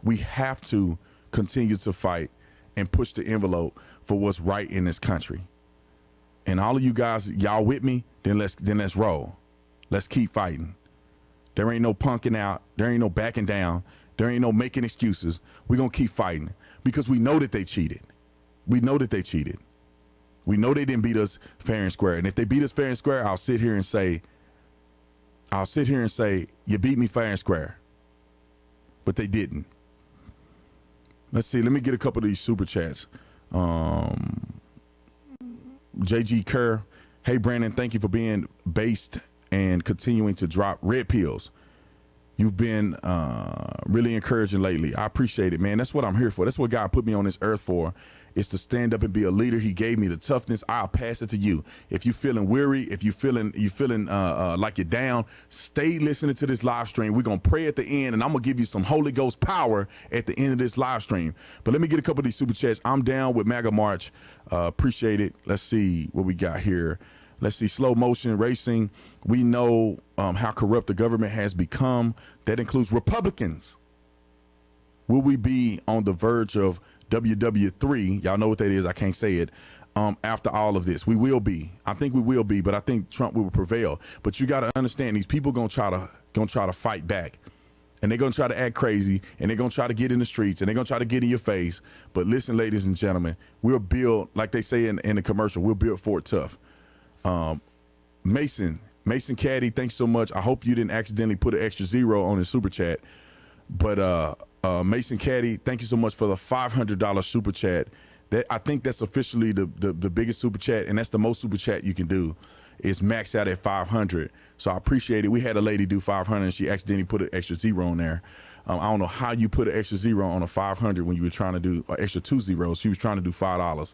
We have to continue to fight and push the envelope for what's right in this country. And all of you guys, y'all with me? Then let's roll. Let's keep fighting. There ain't no punking out. There ain't no backing down. There ain't no making excuses. We're going to keep fighting because we know that they cheated. We know that they cheated. We know they didn't beat us fair and square. And if they beat us fair and square, I'll sit here and say, you beat me fair and square. But they didn't. Let's see. Let me get a couple of these super chats. JG Kerr. Hey, Brandon, thank you for being based and continuing to drop red pills. You've been really encouraging lately. I appreciate it, man. That's what I'm here for. That's what God put me on this earth for, is to stand up and be a leader. He gave me the toughness. I'll pass it to you. If you're feeling weary, if you're feeling like you're down, stay listening to this live stream. We're going to pray at the end, and I'm going to give you some Holy Ghost power at the end of this live stream. But let me get a couple of these super chats. I'm down with MAGA March. Appreciate it. Let's see what we got here. Let's see, slow motion racing. We know how corrupt the government has become. That includes Republicans. Will we be on the verge of WW3? Y'all know what that is. I can't say it. After all of this, we will be. I think we will be, but I think Trump will prevail. But you got to understand, these people gonna try to fight back, and they're gonna try to act crazy, and they're gonna try to get in the streets, and they're gonna try to get in your face. But listen, ladies and gentlemen, we'll build, like they say in the commercial, we'll build Fort Tough. Mason Caddy, thanks so much. I hope you didn't accidentally put an extra 0 on his super chat. But Mason Caddy, thank you so much for the $500 super chat. That, I think that's officially the biggest super chat, and that's the most super chat you can do. It's maxed out at 500. So I appreciate it. We had a lady do 500, and she accidentally put an extra 0 on there. I don't know how you put an extra 0 on a 500 when you were trying to do an extra 2 zeros. She was trying to do $5.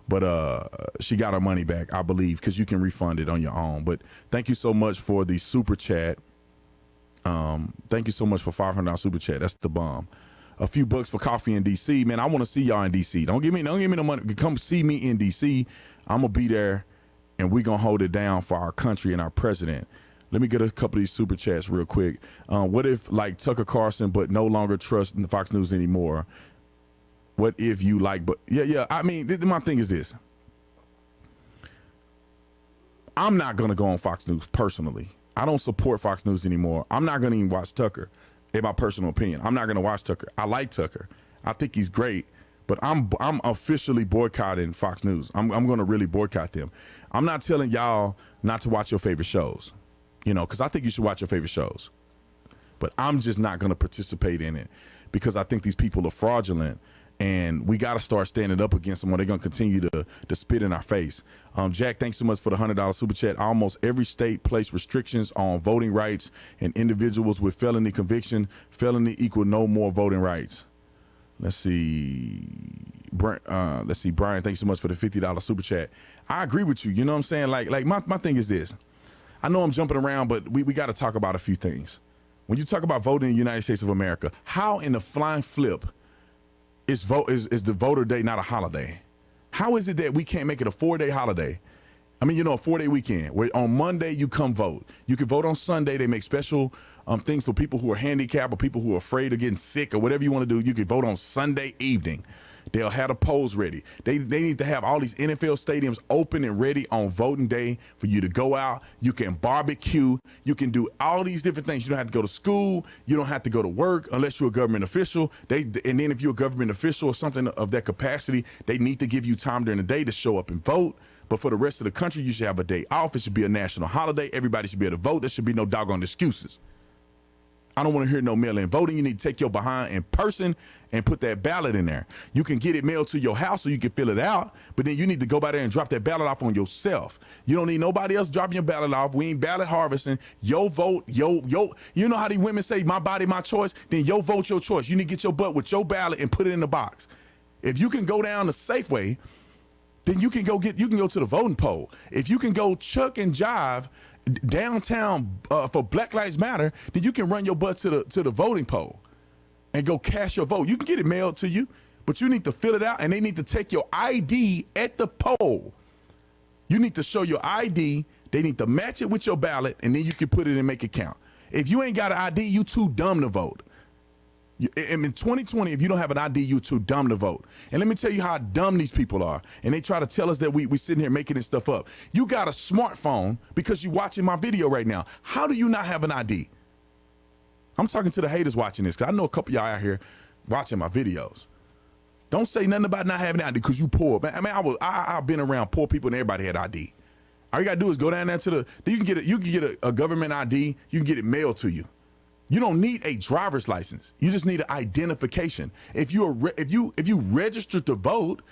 But she got her money back, I believe, because you can refund it on your own. But thank you so much for the super chat. Thank you so much for $500 super chat. That's the bomb. A few bucks for coffee in D.C. Man, I want to see y'all in D.C. Don't give me no money. Come see me in D.C. I'm going to be there, and we're going to hold it down for our country and our president. Let me get a couple of these super chats real quick. What if, like Tucker Carlson, but no longer trust the Fox News anymore? What if you like, but yeah. I mean, my thing is this. I'm not going to go on Fox News personally. I don't support Fox News anymore. I'm not going to even watch Tucker, in my personal opinion. I'm not going to watch Tucker. I like Tucker. I think he's great, but I'm officially boycotting Fox News. I'm going to really boycott them. I'm not telling y'all not to watch your favorite shows, because I think you should watch your favorite shows. But I'm just not going to participate in it because I think these people are fraudulent. And we got to start standing up against them, or they're going to continue to spit in our face. Jack, thanks so much for the $100 super chat. Almost every state placed restrictions on voting rights, and individuals with felony conviction. Felony equal no more voting rights. Let's see. Brian, thanks so much for the $50 super chat. I agree with you. You know what I'm saying? Like my thing is this. I know I'm jumping around, but we got to talk about a few things. When you talk about voting in the United States of America, how in the flying flip is the voter day not a holiday? How is it that we can't make it a 4-day holiday? I mean, a 4-day weekend where on Monday you come vote. You can vote on Sunday. They make special things for people who are handicapped or people who are afraid of getting sick or whatever you want to do. You can vote on Sunday evening. They'll have the polls ready. They need to have all these NFL stadiums open and ready on voting day for you to go out. You can barbecue. You can do all these different things. You don't have to go to school. You don't have to go to work unless you're a government official. And then if you're a government official or something of that capacity, they need to give you time during the day to show up and vote. But for the rest of the country, you should have a day off. It should be a national holiday. Everybody should be able to vote. There should be no doggone excuses. I don't want to hear no mail-in voting. You need to take your behind in person and put that ballot in there. You can get it mailed to your house so you can fill it out, but then you need to go by there and drop that ballot off on yourself. You don't need nobody else dropping your ballot off. We ain't ballot harvesting. Your vote, you know how these women say, my body, my choice? Then your vote, your choice. You need to get your butt with your ballot and put it in the box. If you can go down the Safeway, then you can go to the voting poll. If you can go chuck and jive downtown for Black Lives Matter, then you can run your butt to the voting poll and go cast your vote. You can get it mailed to you, but you need to fill it out, and they need to take your ID at the poll. You need to show your ID. They need to match it with your ballot, and then you can put it and make it count. If you ain't got an ID, you too dumb to vote. In 2020, if you don't have an ID, you're too dumb to vote. And let me tell you how dumb these people are. And they try to tell us that we sitting here making this stuff up. You got a smartphone because you're watching my video right now. How do you not have an ID? I'm talking to the haters watching this, because I know a couple of y'all out here watching my videos. Don't say nothing about not having ID because you poor. Man, I mean, I've been around poor people and everybody had ID. All you gotta do is go down there to you can get a government ID. You can get it mailed to you. You don't need a driver's license. You just need an identification. If you registered to vote,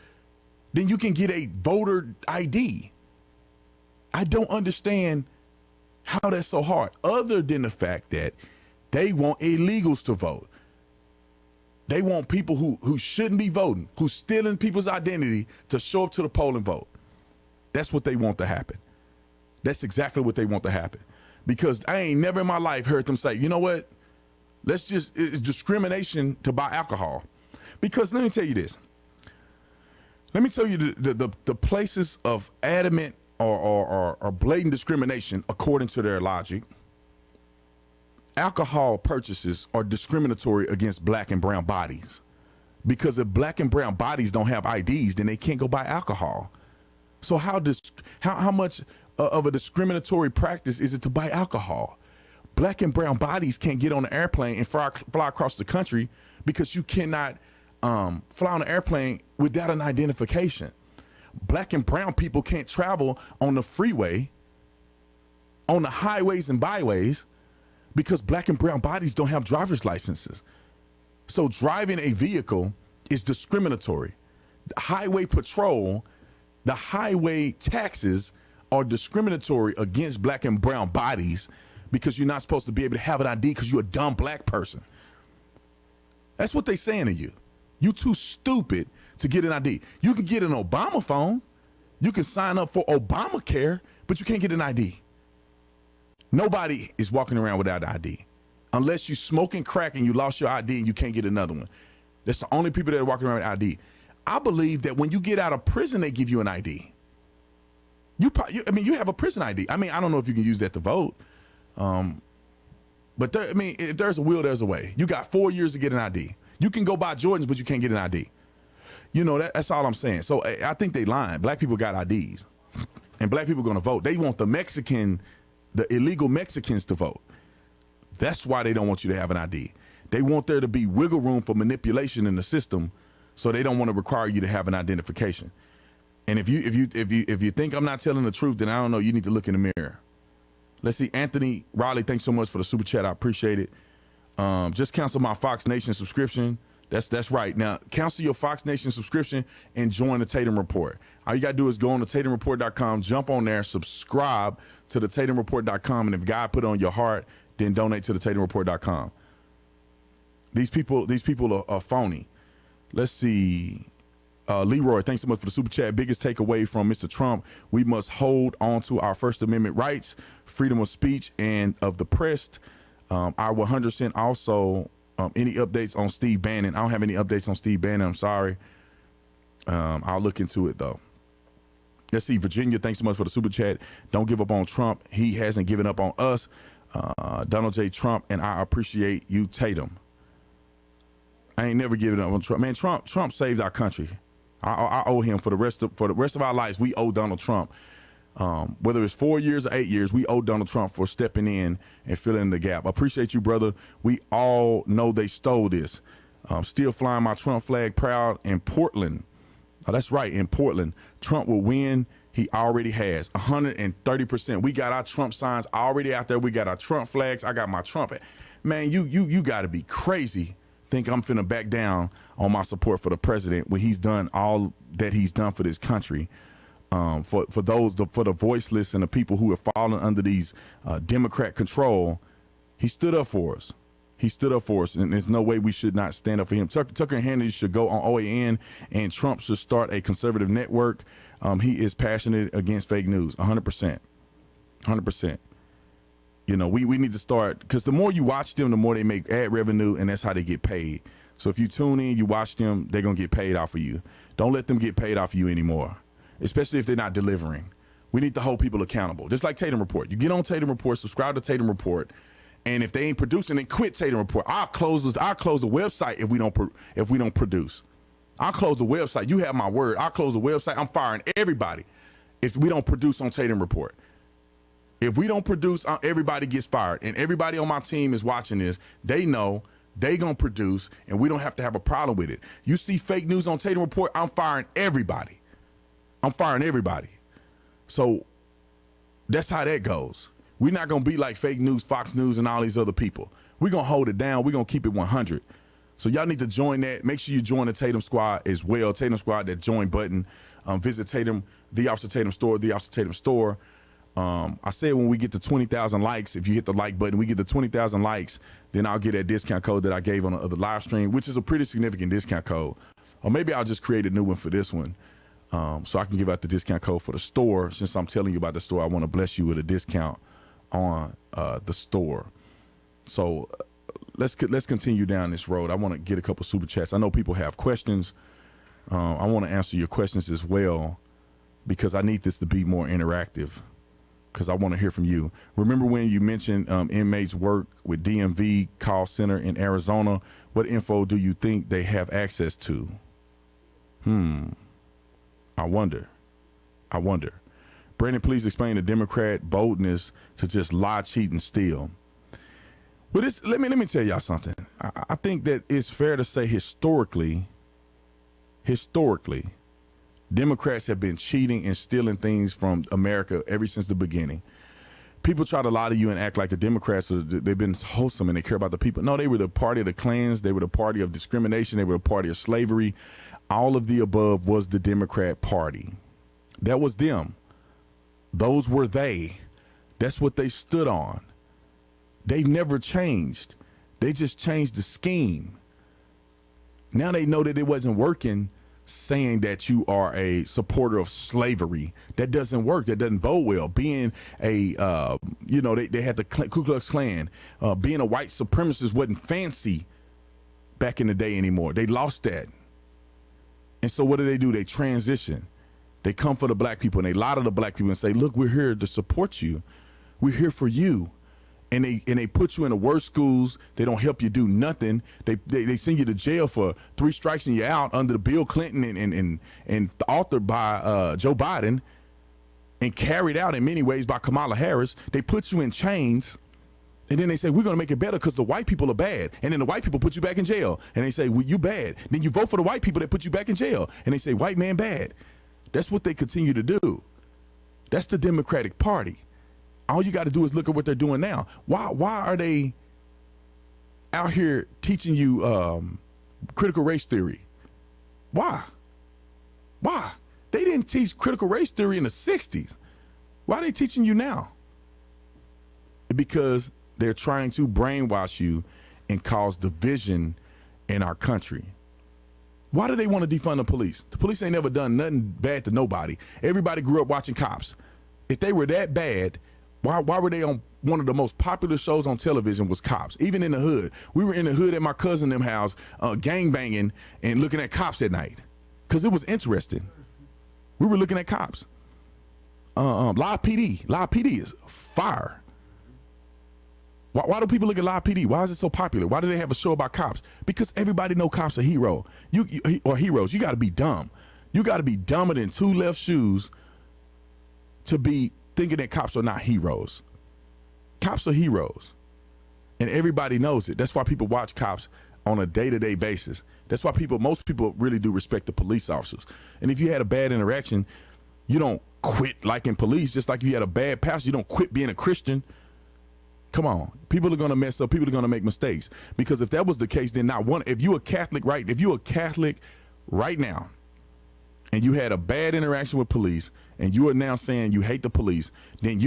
then you can get a voter ID. I don't understand how that's so hard, other than the fact that they want illegals to vote. They want people who shouldn't be voting, who's stealing people's identity, to show up to the poll and vote. That's what they want to happen. That's exactly what they want to happen. Because I ain't never in my life heard them say, you know what? It's discrimination to buy alcohol. Because let me tell you this. Let me tell you the places of adamant or blatant discrimination, according to their logic. Alcohol purchases are discriminatory against black and brown bodies. Because if black and brown bodies don't have IDs, then they can't go buy alcohol. So how much of a discriminatory practice is it to buy alcohol? Black and brown bodies can't get on an airplane and fly across the country because you cannot fly on an airplane without an identification. Black and brown people can't travel on the freeway, on the highways and byways, because black and brown bodies don't have driver's licenses. So driving a vehicle is discriminatory. Highway patrol, the highway taxes are discriminatory against black and brown bodies because you're not supposed to be able to have an ID because you're a dumb black person. That's what they're saying to you. You too stupid to get an ID. You can get an Obama phone. You can sign up for Obamacare, but you can't get an ID. Nobody is walking around without an ID. Unless you're smoking crack and you lost your ID and you can't get another one. That's the only people that are walking around with ID. I believe that when you get out of prison, they give you an ID. You have a prison ID. I mean, I don't know if you can use that to vote. But if there's a will, there's a way. You got 4 years to get an ID. You can go buy Jordans, but you can't get an ID. You know, that's all I'm saying. So I think they lying. Black people got IDs. And black people are going to vote. They want the illegal Mexicans to vote. That's why they don't want you to have an ID. They want there to be wiggle room for manipulation in the system, so they don't want to require you to have an identification. And if you think I'm not telling the truth, then I don't know. You need to look in the mirror. Let's see. Anthony Riley, thanks so much for the super chat. I appreciate it. Just cancel my Fox Nation subscription. That's right. Now, cancel your Fox Nation subscription and join the Tatum Report. All you got to do is go on to TatumReport.com, jump on there, subscribe to the TatumReport.com, and if God put it on your heart, then donate to the TatumReport.com. These people are phony. Let's see. Leroy, thanks so much for the super chat. Biggest takeaway from Mr. Trump: we must hold on to our First Amendment rights, freedom of speech, and of the press. I 100% also. Any updates on Steve Bannon? I don't have any updates on Steve Bannon. I'm sorry. I'll look into it, though. Let's see. Virginia, thanks so much for the super chat. Don't give up on Trump. He hasn't given up on us. Donald J. Trump, and I appreciate you, Tatum. I ain't never given up on Trump. Man, Trump saved our country. I owe him for the rest of our lives. We owe Donald Trump. Whether it's 4 years or 8 years, we owe Donald Trump for stepping in and filling in the gap. I appreciate you, brother. We all know they stole this. Still flying my Trump flag proud in Portland. Oh, that's right, in Portland. Trump will win. He already has 130%. We got our Trump signs already out there. We got our Trump flags. I got my Trump. Man, you got to be crazy. Think I'm finna back down on my support for the president when he's done all that he's done for this country. For the voiceless and the people who are falling under these Democrat control, he stood up for us. He stood up for us, and there's no way we should not stand up for him. Tucker and Hannity should go on OAN, and Trump should start a conservative network. He is passionate against fake news, 100%. 100%. You know, we need to start, because the more you watch them, the more they make ad revenue, and that's how they get paid. So if you tune in, you watch them, they're going to get paid off of you. Don't let them get paid off of you anymore, especially if they're not delivering. We need to hold people accountable, just like Tatum Report. You get on Tatum Report, subscribe to Tatum Report, and if they ain't producing, then quit Tatum Report. I'll close the website if we don't produce. I'll close the website. You have my word. I'll close the website. I'm firing everybody if we don't produce on Tatum Report. If we don't produce, everybody gets fired. And everybody on my team is watching this. They know they going to produce, and we don't have to have a problem with it. You see fake news on Tatum Report, I'm firing everybody. So that's how that goes. We're not going to be like fake news, Fox News, and all these other people. We're going to hold it down. We're going to keep it 100. So y'all need to join that. Make sure you join the Tatum Squad as well. Tatum Squad, that join button. Visit Tatum, the Officer Tatum store, the Officer Tatum store. I said when we get to 20,000 likes, if you hit the like button, we get to 20,000 likes, then I'll get that discount code that I gave on the other live stream, which is a pretty significant discount code. Or maybe I'll just create a new one for this one, so I can give out the discount code for the store. Since I'm telling you about the store, I want to bless you with a discount on the store. So let's continue down this road. I want to get a couple super chats. I know people have questions. I want to answer your questions as well, because I need this to be more interactive, because I want to hear from you. Remember when you mentioned inmates work with DMV call center in Arizona? What info do you think they have access to? I wonder. Brandon, please explain the Democrat boldness to just lie, cheat, and steal. Well, let me tell y'all something. I think that it's fair to say historically, Democrats have been cheating and stealing things from America ever since the beginning. People try to lie to you and act like the Democrats, they've been wholesome and they care about the people. No, they were the party of the Klans. They were the party of discrimination. They were the party of slavery. All of the above was the Democrat Party. That was them. Those were they. That's what they stood on. They never changed. They just changed the scheme. Now they know that it wasn't working, saying that you are a supporter of slavery. That doesn't work. That doesn't bode well. Being a, they had the Ku Klux Klan. Being a white supremacist wasn't fancy back in the day anymore. They lost that. And so what do? They transition. They come for the black people, and they lie to the black people and say, look, we're here to support you. We're here for you. And they put you in the worst schools. They don't help you do nothing. They send you to jail for 3 strikes and you're out, under the Bill Clinton and authored by Joe Biden and carried out in many ways by Kamala Harris. They put you in chains, and then they say, we're going to make it better because the white people are bad. And then the white people put you back in jail. And they say, well, you bad. Then you vote for the white people that put you back in jail. And they say, white man bad. That's what they continue to do. That's the Democratic Party. All you got to do is look at what they're doing now. Why are they out here teaching you critical race theory? Why? They didn't teach critical race theory in the 60s. Why are they teaching you now? Because they're trying to brainwash you and cause division in our country. Why do they want to defund the police? The police ain't never done nothing bad to nobody. Everybody grew up watching Cops. If they were that bad, why were they on one of the most popular shows on television was Cops, even in the hood? We were in the hood at my cousin them house, gang banging and looking at Cops at night because it was interesting. We were looking at Cops. Live PD is fire. Why do people look at Live PD? Why is it so popular? Why do they have a show about cops? Because everybody know cops are heroes. You got to be dumb. You got to be dumber than 2 left shoes to be thinking that cops are not heroes. Cops are heroes, and everybody knows it. That's why people watch Cops on a day-to-day basis. That's why most people really do respect the police officers. And if you had a bad interaction, you don't quit liking police. Just like if you had a bad pastor, you don't quit being a Christian. Come on, people are going to mess up. People are going to make mistakes. Because if that was the case, then if you're a Catholic right now, and you had a bad interaction with police, and you are now saying you hate the police, then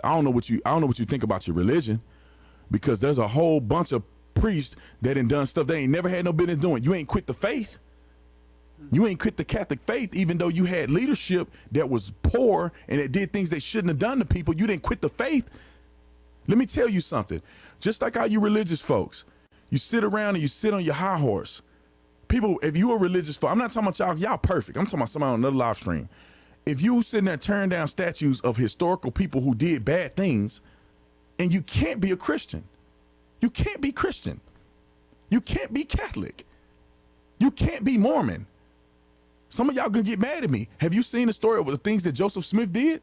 I don't know what you think about your religion, because there's a whole bunch of priests that done stuff they ain't never had no business doing. You ain't quit the faith. You ain't quit the Catholic faith, even though you had leadership that was poor and that did things they shouldn't have done to people. You didn't quit the faith. Let me tell you something. Just like how you religious folks, you sit around and you sit on your high horse. People, if you a religious folk, I'm not talking about y'all perfect. I'm talking about somebody on another live stream. If you sitting there tearing down statues of historical people who did bad things, and you can't be a Christian. You can't be Christian. You can't be Catholic. You can't be Mormon. Some of y'all gonna get mad at me. Have you seen the story of the things that Joseph Smith did?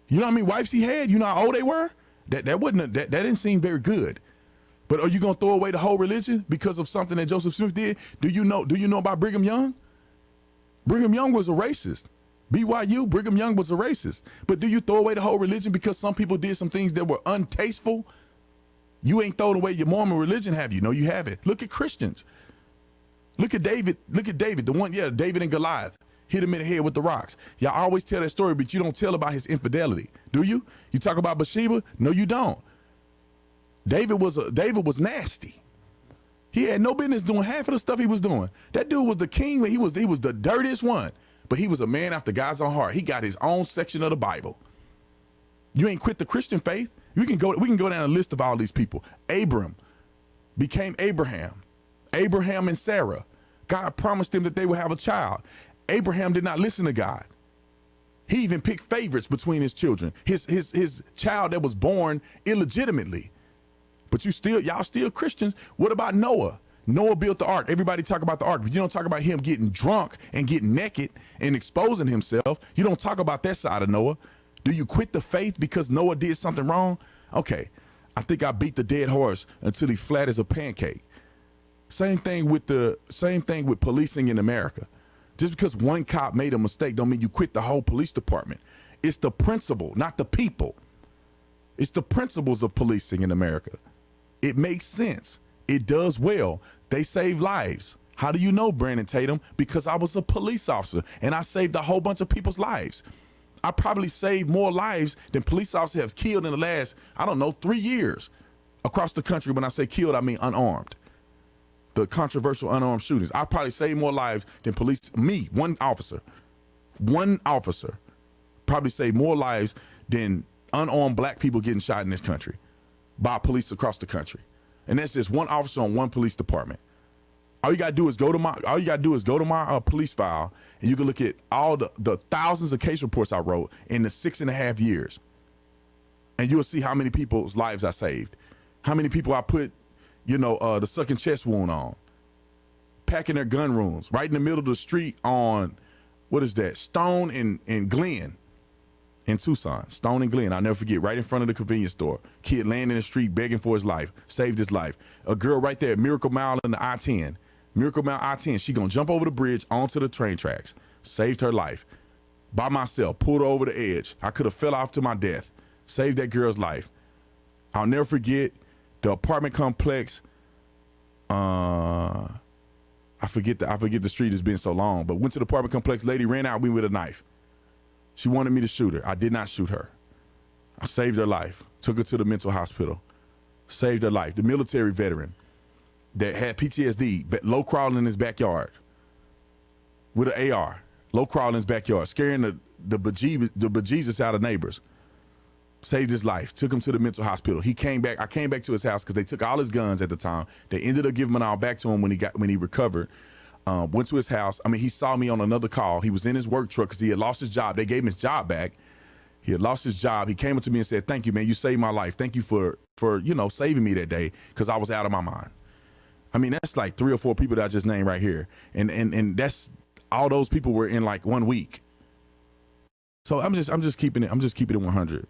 You know how many wives he had? You know how old they were? That didn't seem very good. But are you gonna throw away the whole religion because of something that Joseph Smith did? Do you know about Brigham Young? Brigham Young was a racist. BYU, Brigham Young was a racist. But do you throw away the whole religion because some people did some things that were untasteful? You ain't thrown away your Mormon religion, have you? No, you haven't. Look at Christians. Look at David. The one, David and Goliath. Hit him in the head with the rocks. Y'all always tell that story, but you don't tell about his infidelity, do you? You talk about Bathsheba? No, you don't. David was nasty. He had no business doing half of the stuff he was doing. That dude was the king. He was the dirtiest one, but he was a man after God's own heart. He got his own section of the Bible. You ain't quit the Christian faith. We can go down a list of all these people. Abram became Abraham. Abraham and Sarah. God promised them that they would have a child. Abraham did not listen to God. He even picked favorites between his children. His child that was born illegitimately. But y'all still Christians. What about Noah? Noah built the ark. Everybody talk about the ark, but you don't talk about him getting drunk and getting naked and exposing himself. You don't talk about that side of Noah. Do you quit the faith because Noah did something wrong? Okay, I think I beat the dead horse until he flat as a pancake. Same thing with policing in America. Just because one cop made a mistake don't mean you quit the whole police department. It's the principle, not the people. It's the principles of policing in America. It makes sense. It does well. They save lives. How do you know, Brandon Tatum? Because I was a police officer and I saved a whole bunch of people's lives. I probably saved more lives than police officers have killed in the last, 3 years across the country. When I say killed, I mean unarmed. The controversial unarmed shootings. I probably saved more lives than police. Me, one officer, probably saved more lives than unarmed black people getting shot in this country by police across the country. And that's just one officer on one police department. All you gotta do is go to my police file, and you can look at all the thousands of case reports I wrote in the 6.5 years, and you'll see how many people's lives I saved, how many people I put, the sucking chest wound on, packing their gun wounds right in the middle of the street on, what is that, Stone and Glen in Tucson. Stone and Glen, I'll never forget, right in front of the convenience store. Kid laying in the street begging for his life, saved his life. A girl right there, Miracle Mile in the I-10. Miracle Mile I-10, she gonna jump over the bridge onto the train tracks. Saved her life. By myself, pulled her over the edge. I could have fell off to my death. Saved that girl's life. I'll never forget the apartment complex. I forget the street, has been so long, but went to the apartment complex. Lady ran out me with a knife. She wanted me to shoot her. I did not shoot her. I saved her life. Took her to the mental hospital. Saved her life. The military veteran that had PTSD, low crawling in his backyard with an AR, low crawling in his backyard, scaring the bejesus out of neighbors. Saved his life. Took him to the mental hospital. He came back. I came back to his house because they took all his guns at the time. They ended up giving them all back to him when he recovered. Went to his house. He saw me on another call. He was in his work truck because he had lost his job. They gave him his job back. He had lost his job. He came up to me and said, "Thank you, man. You saved my life. Thank you for saving me that day because I was out of my mind." That's like 3 or 4 people that I just named right here. And that's all those people were in like 1 week. So I'm just keeping it 100.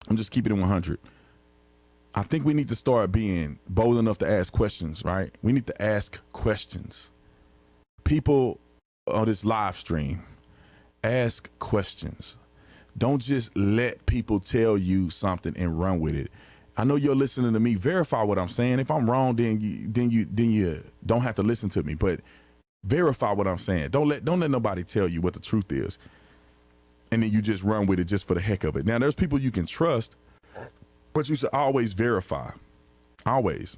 I'm just keeping it 100. I think we need to start being bold enough to ask questions, right? We need to ask questions. People on this live stream, ask questions. Don't just let people tell you something and run with it. I know you're listening to me. Verify what I'm saying. If I'm wrong, then you don't have to listen to me. But verify what I'm saying. Don't let nobody tell you what the truth is, and then you just run with it just for the heck of it. Now, there's people you can trust, but you should always verify. Always.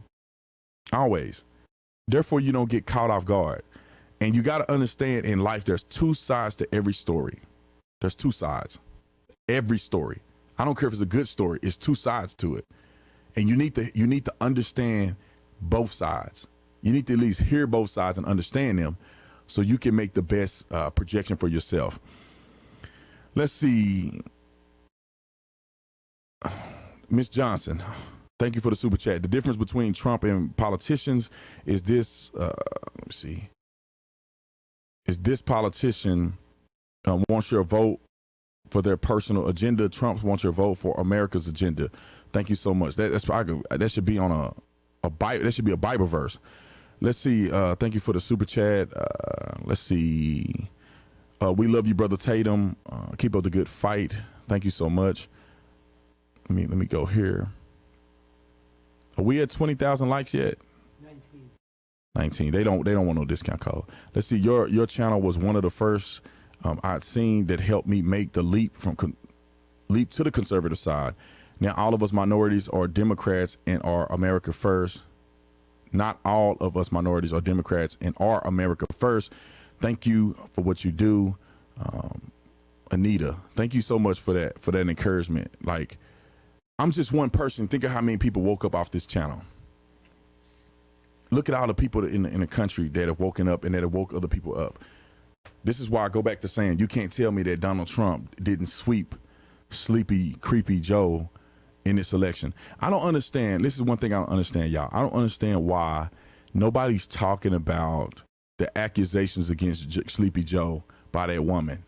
Therefore, you don't get caught off guard. And you got to understand in life, there's 2 sides to every story. There's 2 sides. Every story. I don't care if it's a good story. It's 2 sides to it. And you need to understand both sides. You need to at least hear both sides and understand them so you can make the best projection for yourself. Let's see. Miss Johnson, thank you for the super chat. The difference between Trump and politicians is this, let me see. Is this politician wants your vote for their personal agenda. Trump wants your vote for America's agenda. Thank you so much. That should be on a Bible. That should be a Bible verse. Let's see. Thank you for the super chat. Let's see. We love you, brother Tatum. Keep up the good fight. Thank you so much. Let me go here. Are we at 20,000 likes yet? 19. They don't want no discount code. Let's see. Your channel was one of the first I'd seen that helped me make the leap to the conservative side. Now all of us minorities are Democrats and are America first. Not all of us minorities are Democrats and are America first. Thank you for what you do, Anita. Thank you so much for that encouragement. Like, I'm just one person. Think of how many people woke up off this channel. Look at all the people in the country that have woken up and that have woke other people up. This is why I go back to saying you can't tell me that Donald Trump didn't sweep Sleepy, Creepy Joe in this election. I don't understand. This is one thing I don't understand, y'all. I don't understand why nobody's talking about the accusations against Sleepy Joe by that woman.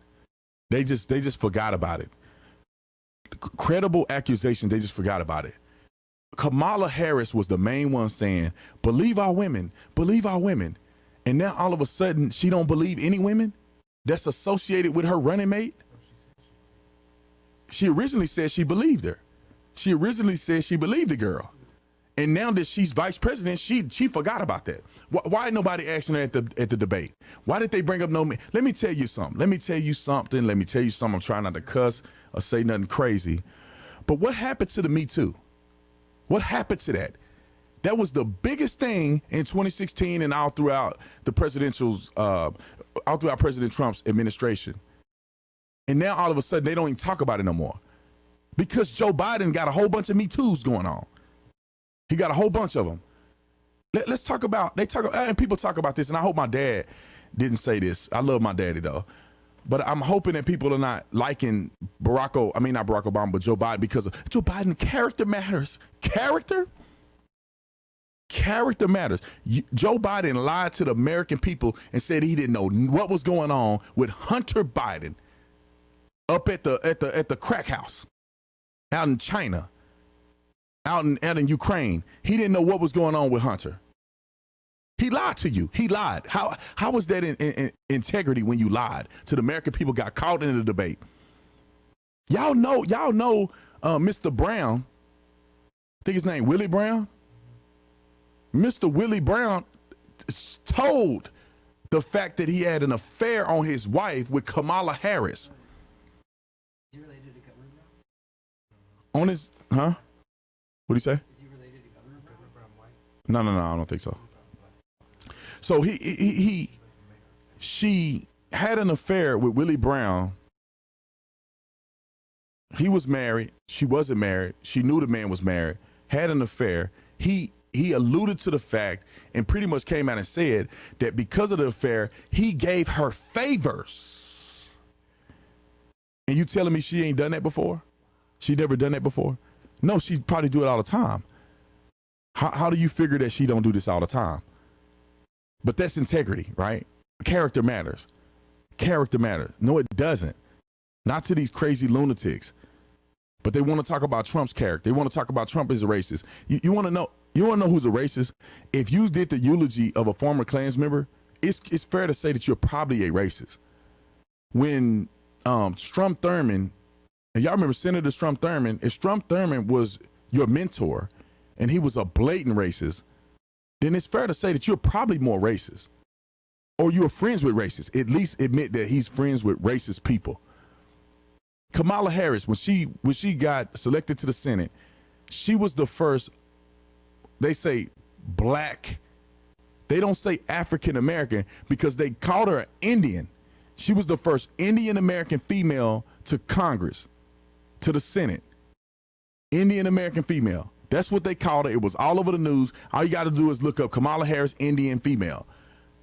They just forgot about it. Credible accusation, they just forgot about it. Kamala Harris was the main one saying, believe our women, believe our women. And now all of a sudden she don't believe any women that's associated with her running mate. She originally said she believed her. She originally said she believed the girl. And now that she's vice president, she forgot about that. Why ain't nobody asking her at the debate? Why did they bring up no? Let me tell you something. I'm trying not to cuss or say nothing crazy. But what happened to the Me Too? What happened to that? That was the biggest thing in 2016 and all throughout President Trump's administration. And now all of a sudden they don't even talk about it no more. Because Joe Biden got a whole bunch of Me Too's going on. He got a whole bunch of them. Let's talk about, and people talk about this, and I hope my dad didn't say this. I love my daddy though. But I'm hoping that people are not liking not Barack Obama, but Joe Biden, because of Joe Biden. Character matters. Character matters. Joe Biden lied to the American people and said he didn't know what was going on with Hunter Biden up at the crack house out in China, out in Ukraine. He didn't know what was going on with Hunter. He lied to you. He lied. How was that in integrity when you lied to the American people? Got caught in the debate. Y'all know Mr. Brown. I think his name Willie Brown. Mr. Willie Brown told the fact that he had an affair on his wife with Kamala Harris. Is he related to Governor Brown? On his, huh? What'd he say? Is he related to Governor Brown? No, I don't think so. So she had an affair with Willie Brown. He was married. She wasn't married. She knew the man was married, had an affair. He alluded to the fact and pretty much came out and said that because of the affair, he gave her favors. And you telling me she ain't done that before? She never done that before? No, she probably do it all the time. How do you figure that she don't do this all the time? But that's integrity, right? Character matters. Character matters. No, it doesn't. Not to these crazy lunatics. But they want to talk about Trump's character. They want to talk about Trump as a racist. You want to know who's a racist? If you did the eulogy of a former Klans member, it's fair to say that you're probably a racist. When Strom Thurmond, and y'all remember Senator Strom Thurmond, if Strom Thurmond was your mentor and he was a blatant racist, then it's fair to say that you're probably more racist. Or you're friends with racists. At least admit that he's friends with racist people. Kamala Harris, when she got selected to the Senate, she was the first, they say black, they don't say African American because they called her Indian. She was the first Indian American female to Congress, to the Senate. Indian American female. That's what they called her. It was all over the news. All you got to do is look up Kamala Harris, Indian female.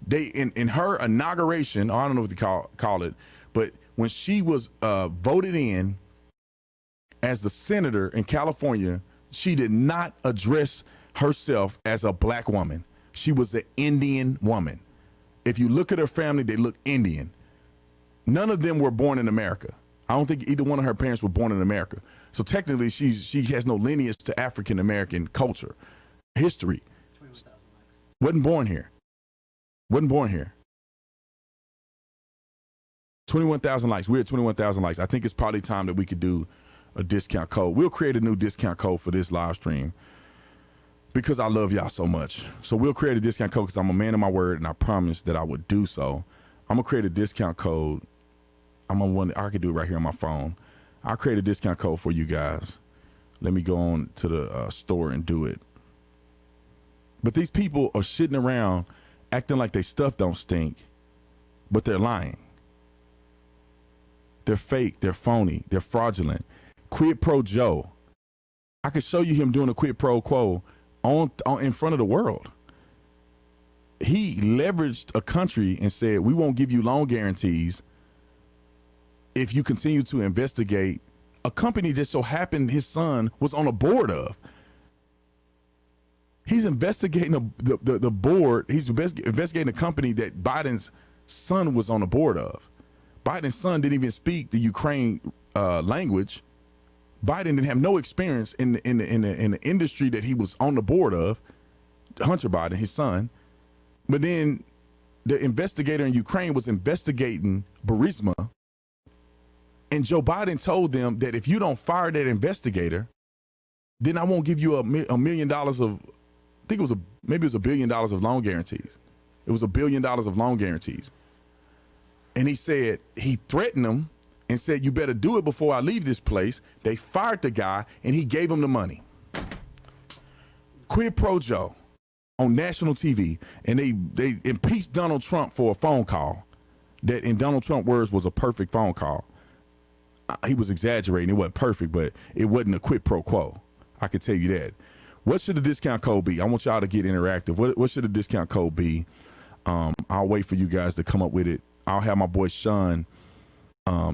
They in her inauguration, or I don't know what they call it, but when she was voted in as the senator in California, she did not address herself as a black woman. She was an Indian woman. If you look at her family, they look Indian. None of them were born in America. I don't think either one of her parents were born in America. So technically, she has no lineage to African American culture, history. 21,000 likes. Wasn't born here. Wasn't born here. 21,000 likes. We're at 21,000 likes. I think it's probably time that we could do a discount code. We'll create a new discount code for this live stream because I love y'all so much. So we'll create a discount code because I'm a man of my word and I promised that I would do so. I'm going to create a discount code. I could do it right here on my phone. I'll create a discount code for you guys. Let me go on to the store and do it. But these people are sitting around acting like they stuff don't stink, but they're lying. They're fake. They're phony. They're fraudulent. Quid pro Joe. I could show you him doing a quid pro quo on in front of the world. He leveraged a country and said, we won't give you loan guarantees if you continue to investigate a company that so happened his son was on a board of. He's investigating the board. He's investigating a company that Biden's son was on the board of. Biden's son didn't even speak the Ukraine language. Biden didn't have no experience in the industry that he was on the board of. Hunter Biden, his son. But then the investigator in Ukraine was investigating Burisma. And Joe Biden told them that if you don't fire that investigator, then I won't give you $1 million of, I think it was maybe it was $1 billion of loan guarantees. It was $1 billion of loan guarantees. And he said, he threatened them and said, you better do it before I leave this place. They fired the guy and he gave him the money. Quid pro Joe on national TV. And they impeached Donald Trump for a phone call that in Donald Trump's words was a perfect phone call. He was exaggerating. It wasn't perfect, but it wasn't a quid pro quo. I can tell you that. What should the discount code be? I want y'all to get interactive. What should the discount code be? I'll wait for you guys to come up with it. I'll have my boy Sean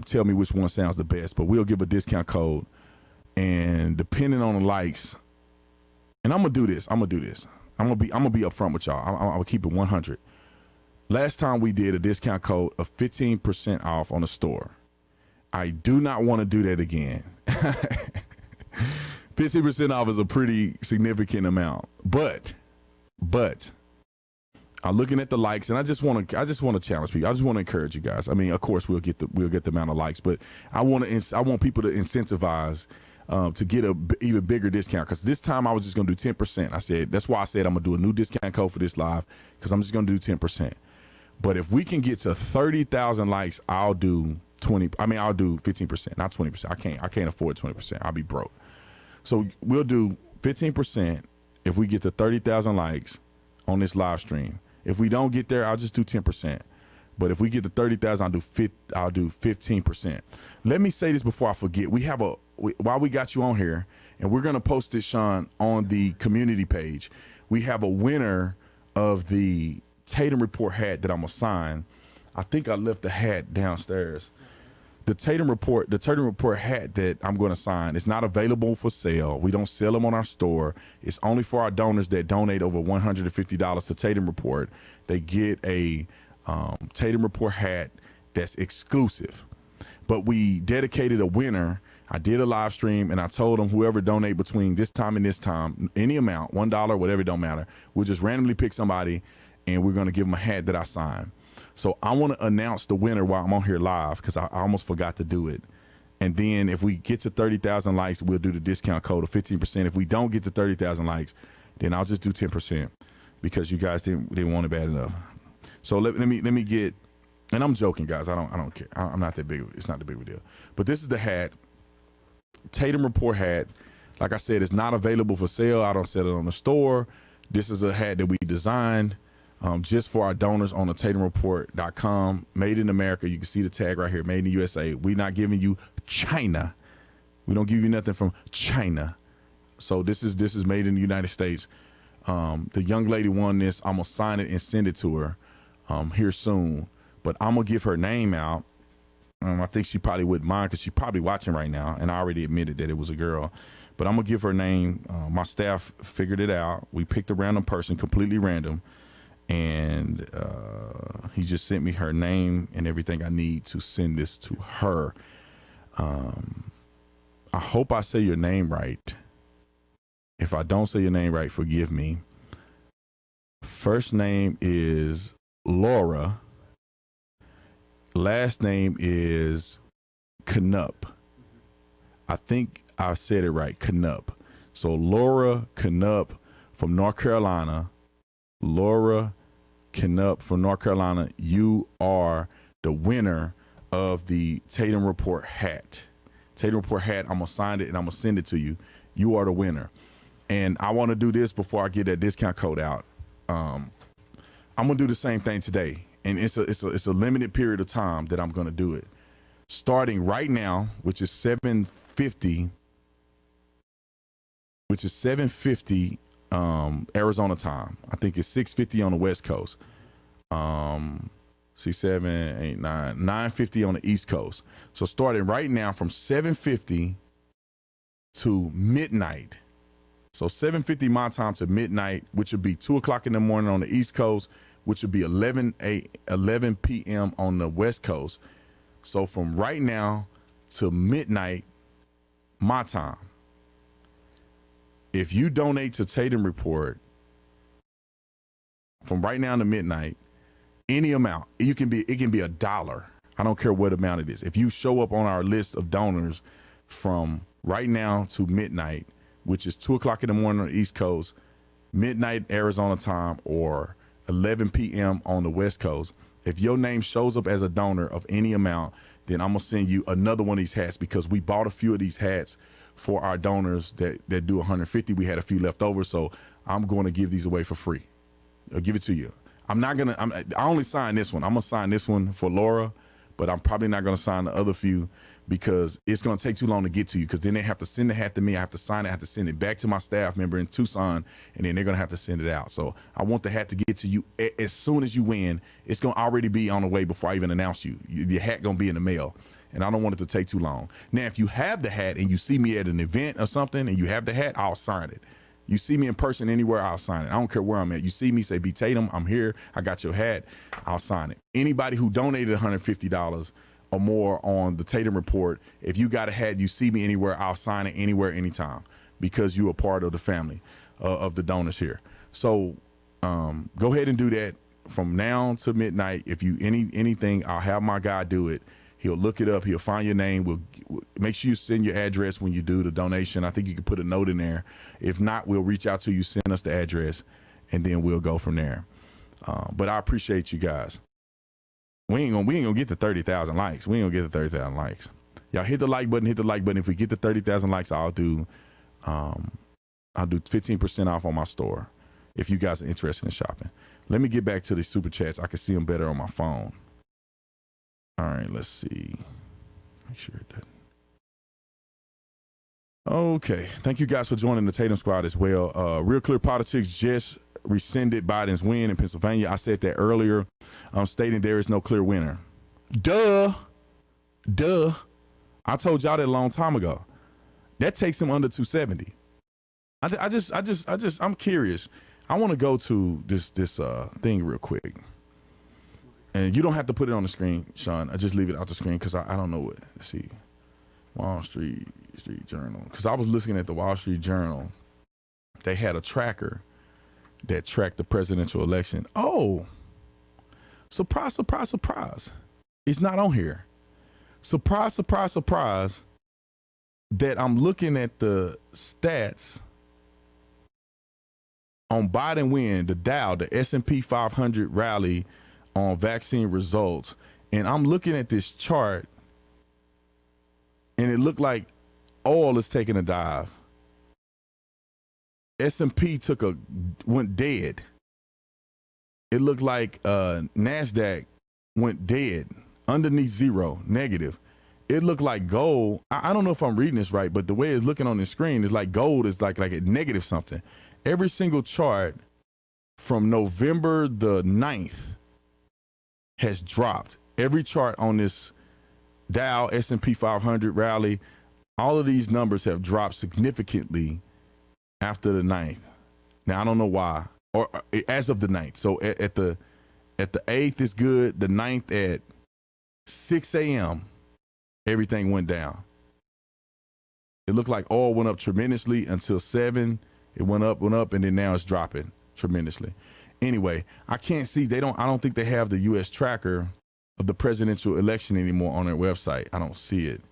tell me which one sounds the best, but we'll give a discount code. And depending on the likes, and I'm gonna do this. I'm gonna be upfront with y'all. I'm gonna keep it 100. Last time we did a discount code of 15% off on the store. I do not want to do that again. 50% off is a pretty significant amount, but I'm looking at the likes, and I just want to challenge people. I just want to encourage you guys. I mean, of course, we'll get the amount of likes, but I want people to incentivize to get a even bigger discount. Because this time I was just going to do 10%. That's why I said I'm going to do a new discount code for this live, because I'm just going to do 10%. But if we can get to 30,000 likes, I'll do 15%, not 20%. I can't afford 20%. I'll be broke. So we'll do 15% if we get to 30,000 likes on this live stream. If we don't get there, I'll just do 10%. But if we get to 30,000, I'll do 15%. Let me say this before I forget. While we got you on here, and we're gonna post this, Sean, on the community page. We have a winner of the Tatum Report hat that I'm gonna sign. I think I left the hat downstairs. The Tatum Report hat that I'm going to sign is not available for sale. We don't sell them on our store. It's only for our donors that donate over $150 to Tatum Report. They get a Tatum Report hat that's exclusive. But we dedicated a winner. I did a live stream, and I told them whoever donate between this time and this time, any amount, $1, whatever, it don't matter. We'll just randomly pick somebody, and we're going to give them a hat that I signed. So I want to announce the winner while I'm on here live, because I almost forgot to do it. And then if we get to 30,000 likes, we'll do the discount code of 15%. If we don't get to 30,000 likes, then I'll just do 10% because you guys didn't want it bad enough. So let me get, and I'm joking, guys. I don't care. I'm not that big. It's not that big of a deal. But this is the hat, Tatum Report hat. Like I said, it's not available for sale. I don't sell it on the store. This is a hat that we designed just for our donors on the TatumReport.com. Made in America. You can see the tag right here, made in the USA. We're not giving you China. We don't give you nothing from China. So this is made in the United States. The young lady won this. I'm going to sign it and send it to her here soon. But I'm going to give her name out. I think she probably wouldn't mind because she's probably watching right now. And I already admitted that it was a girl. But I'm going to give her name. My staff figured it out. We picked a random person, completely random. And he just sent me her name and everything I need to send this to her. I hope I say your name right. If I don't say your name right, forgive me. First name is Laura. Last name is Knupp. I think I said it right, Knupp. So Laura Knupp from North Carolina. Laura Knupp from North Carolina, you are the winner of the Tatum Report hat. Tatum Report hat, I'm going to sign it and I'm going to send it to you. You are the winner. And I want to do this before I get that discount code out. I'm going to do the same thing today. And it's a limited period of time that I'm going to do it. Starting right now, which is 7:50 Arizona time. I think it's 6:50 on the West Coast. 7, 8, 9, 9:50 on the East Coast. So starting right now from 7:50 to midnight. So 7:50 my time to midnight, which would be 2 o'clock in the morning on the East Coast, which would be 11 p.m. on the West Coast. So from right now to midnight my time, if you donate to Tatum Report from right now to midnight, any amount, it can be $1. I don't care what amount it is. If you show up on our list of donors from right now to midnight, which is 2 o'clock in the morning on the East Coast, midnight Arizona time, or 11 p.m. on the West Coast, if your name shows up as a donor of any amount, then I'm going to send you another one of these hats, because we bought a few of these hats for our donors that do 150. We had a few left over, so I'm going to give these away for free. I'll give it to you. I only signed this one. I'm going to sign this one for Laura, but I'm probably not going to sign the other few because it's going to take too long to get to you, because then they have to send the hat to me. I have to sign it. I have to send it back to my staff member in Tucson, and then they're going to have to send it out. So I want the hat to get to you as soon as you win. It's going to already be on the way before I even announce you. Your hat going to be in the mail, and I don't want it to take too long. Now, if you have the hat and you see me at an event or something and you have the hat, I'll sign it. You see me in person anywhere, I'll sign it. I don't care where I'm at. You see me, say, B. Tatum, I'm here. I got your hat. I'll sign it. Anybody who donated $150 or more on the Tatum Report, if you got a hat, you see me anywhere, I'll sign it anywhere, anytime, because you are part of the family of the donors here. So go ahead and do that from now to midnight. If you anything, I'll have my guy do it. He'll look it up. He'll find your name. We'll make sure you send your address when you do the donation. I think you can put a note in there. If not, we'll reach out to you, send us the address, and then we'll go from there. But I appreciate you guys. We ain't gonna get to 30,000 likes. We ain't gonna get to 30,000 likes. Y'all hit the like button. Hit the like button. If we get to 30,000 likes, I'll do 15% off on my store. If you guys are interested in shopping. Let me get back to the super chats. I can see them better on my phone. All right, let's see. Make sure it doesn't. Okay, thank you guys for joining the Tatum Squad as well. Real Clear Politics just rescinded Biden's win in Pennsylvania. I said that earlier, stating there is no clear winner. Duh. I told y'all that a long time ago. That takes him under 270. I'm curious. I want to go to this thing real quick. And you don't have to put it on the screen, Sean. I just leave it out the screen because I don't know what. Let's see. Wall Street Journal. Because I was looking at the Wall Street Journal. They had a tracker that tracked the presidential election. Oh, surprise, surprise, surprise. It's not on here. Surprise, surprise, surprise that I'm looking at the stats on Biden win, the Dow, the S&P 500 rally on vaccine results, and I'm looking at this chart, and it looked like oil is taking a dive. S&P went dead. It looked like NASDAQ went dead, underneath zero, negative. It looked like gold. I don't know if I'm reading this right, but the way it's looking on the screen is like gold is like a negative something. Every single chart from November the 9th has dropped. Every chart on this Dow, S&P 500 rally, all of these numbers have dropped significantly after the 9th. Now, I don't know why, or as of the 9th. So at the 8th is good. The 9th at 6 a.m., everything went down. It looked like oil went up tremendously until 7. It went up, and then now it's dropping tremendously. Anyway, I can't see. I don't think they have the U.S. tracker of the presidential election anymore on their website. I don't see it.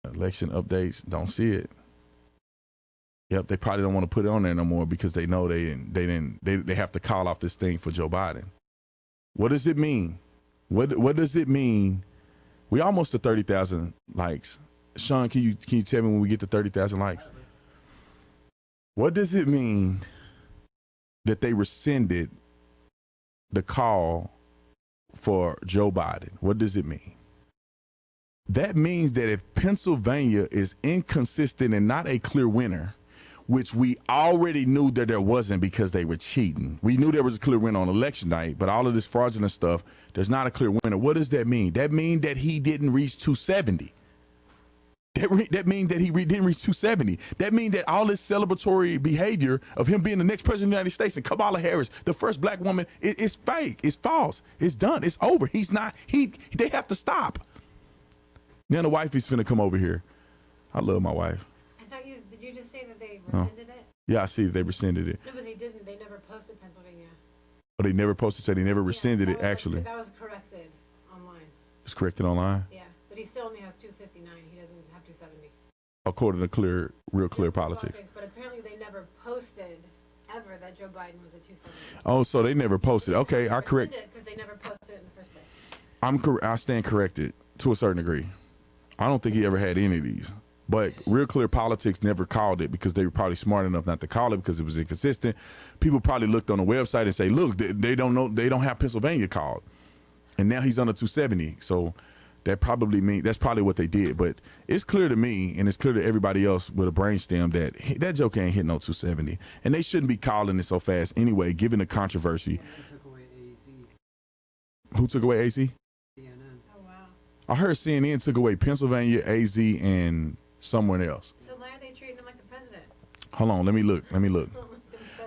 Election updates, don't see it. Yep, they probably don't want to put it on there no more because they know they have to call off this thing for Joe Biden. What does it mean? What does it mean? We almost to 30,000 likes. Sean, can you tell me when we get to 30,000 likes? What does it mean that they rescinded the call for Joe Biden? What does it mean? That means that if Pennsylvania is inconsistent and not a clear winner, which we already knew that there wasn't because they were cheating. We knew there was a clear winner on election night, but all of this fraudulent stuff, there's not a clear winner. What does that mean? That means that he didn't reach 270. That means that he didn't reach 270. That means that all this celebratory behavior of him being the next president of the United States and Kamala Harris, the first black woman, it's fake. It's false. It's done. It's over. They have to stop. Now the wifey's finna come over here. I love my wife. Did you just say that they rescinded it? Yeah, I see they rescinded it. No, but they didn't. They never posted Pennsylvania. Oh, they never posted, so they never rescinded it, actually. That was corrected online. It's corrected online? Yeah, but he still only has 259. He doesn't have 270. According to real clear politics. But apparently they never posted ever that Joe Biden was at 270. Oh, so they never posted. Okay, I correct. Because they never posted it in the first place. I stand corrected to a certain degree. I don't think he ever had any of these. But Real Clear Politics never called it because they were probably smart enough not to call it because it was inconsistent. People probably looked on the website and say, look, they don't know, they don't have Pennsylvania called. And now he's under 270. So that's probably what they did. But it's clear to me, and it's clear to everybody else with a brainstem that joke ain't hitting no 270. And they shouldn't be calling it so fast anyway, given the controversy. Took away AZ. Who took away AZ? CNN. Oh, wow. I heard CNN took away Pennsylvania, AZ, and somewhere else. So why are they treating him like the president? Hold on, let me look.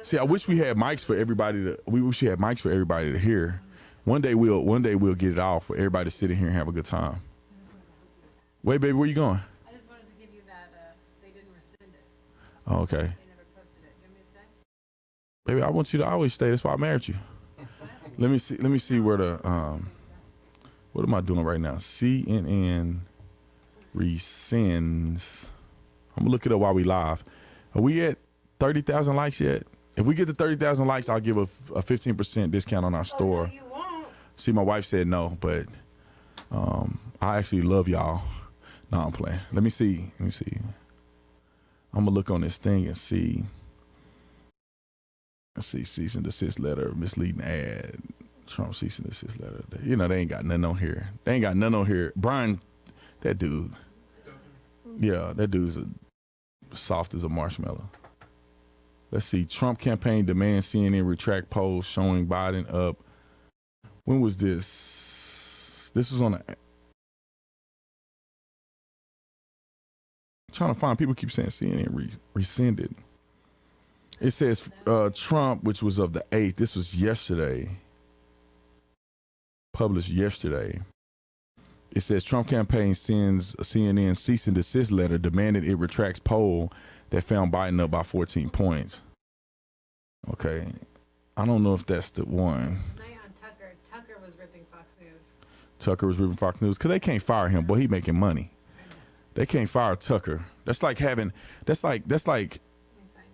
See, I wish we had mics for everybody to hear. One day we'll get it all for everybody to sit in here and have a good time. Wait, baby, where you going? I just wanted to give you that they didn't rescind it. Oh, okay. They never posted it. You want me to stay? Baby, I want you to always stay. That's why I married you. Let me see where the what am I doing right now? CNN rescinds. I'm gonna look it up while we live. Are we at 30,000 likes yet? If we get to 30,000 likes, I'll give a 15% discount on our store. No, you won't. See, my wife said no, but I actually love y'all. No, I'm playing. Let me see. I'm gonna look on this thing and see. Let's see, cease and desist letter, misleading ad, Trump cease and desist letter. You know, they ain't got nothing on here. Brian, that dude. Yeah, that dude's soft as a marshmallow. Let's see. Trump campaign demands CNN retract polls showing Biden up. When was this? This was on a. Trying to find. People keep saying CNN rescinded. It says Trump, which was of the 8th. This was yesterday. Published yesterday. It says Trump campaign sends a CNN cease and desist letter demanding it retracts poll that found Biden up by 14 points. Okay. I don't know if that's the one. Tonight on Tucker. Tucker was ripping Fox News because they can't fire him. Boy, he making money. They can't fire Tucker. That's like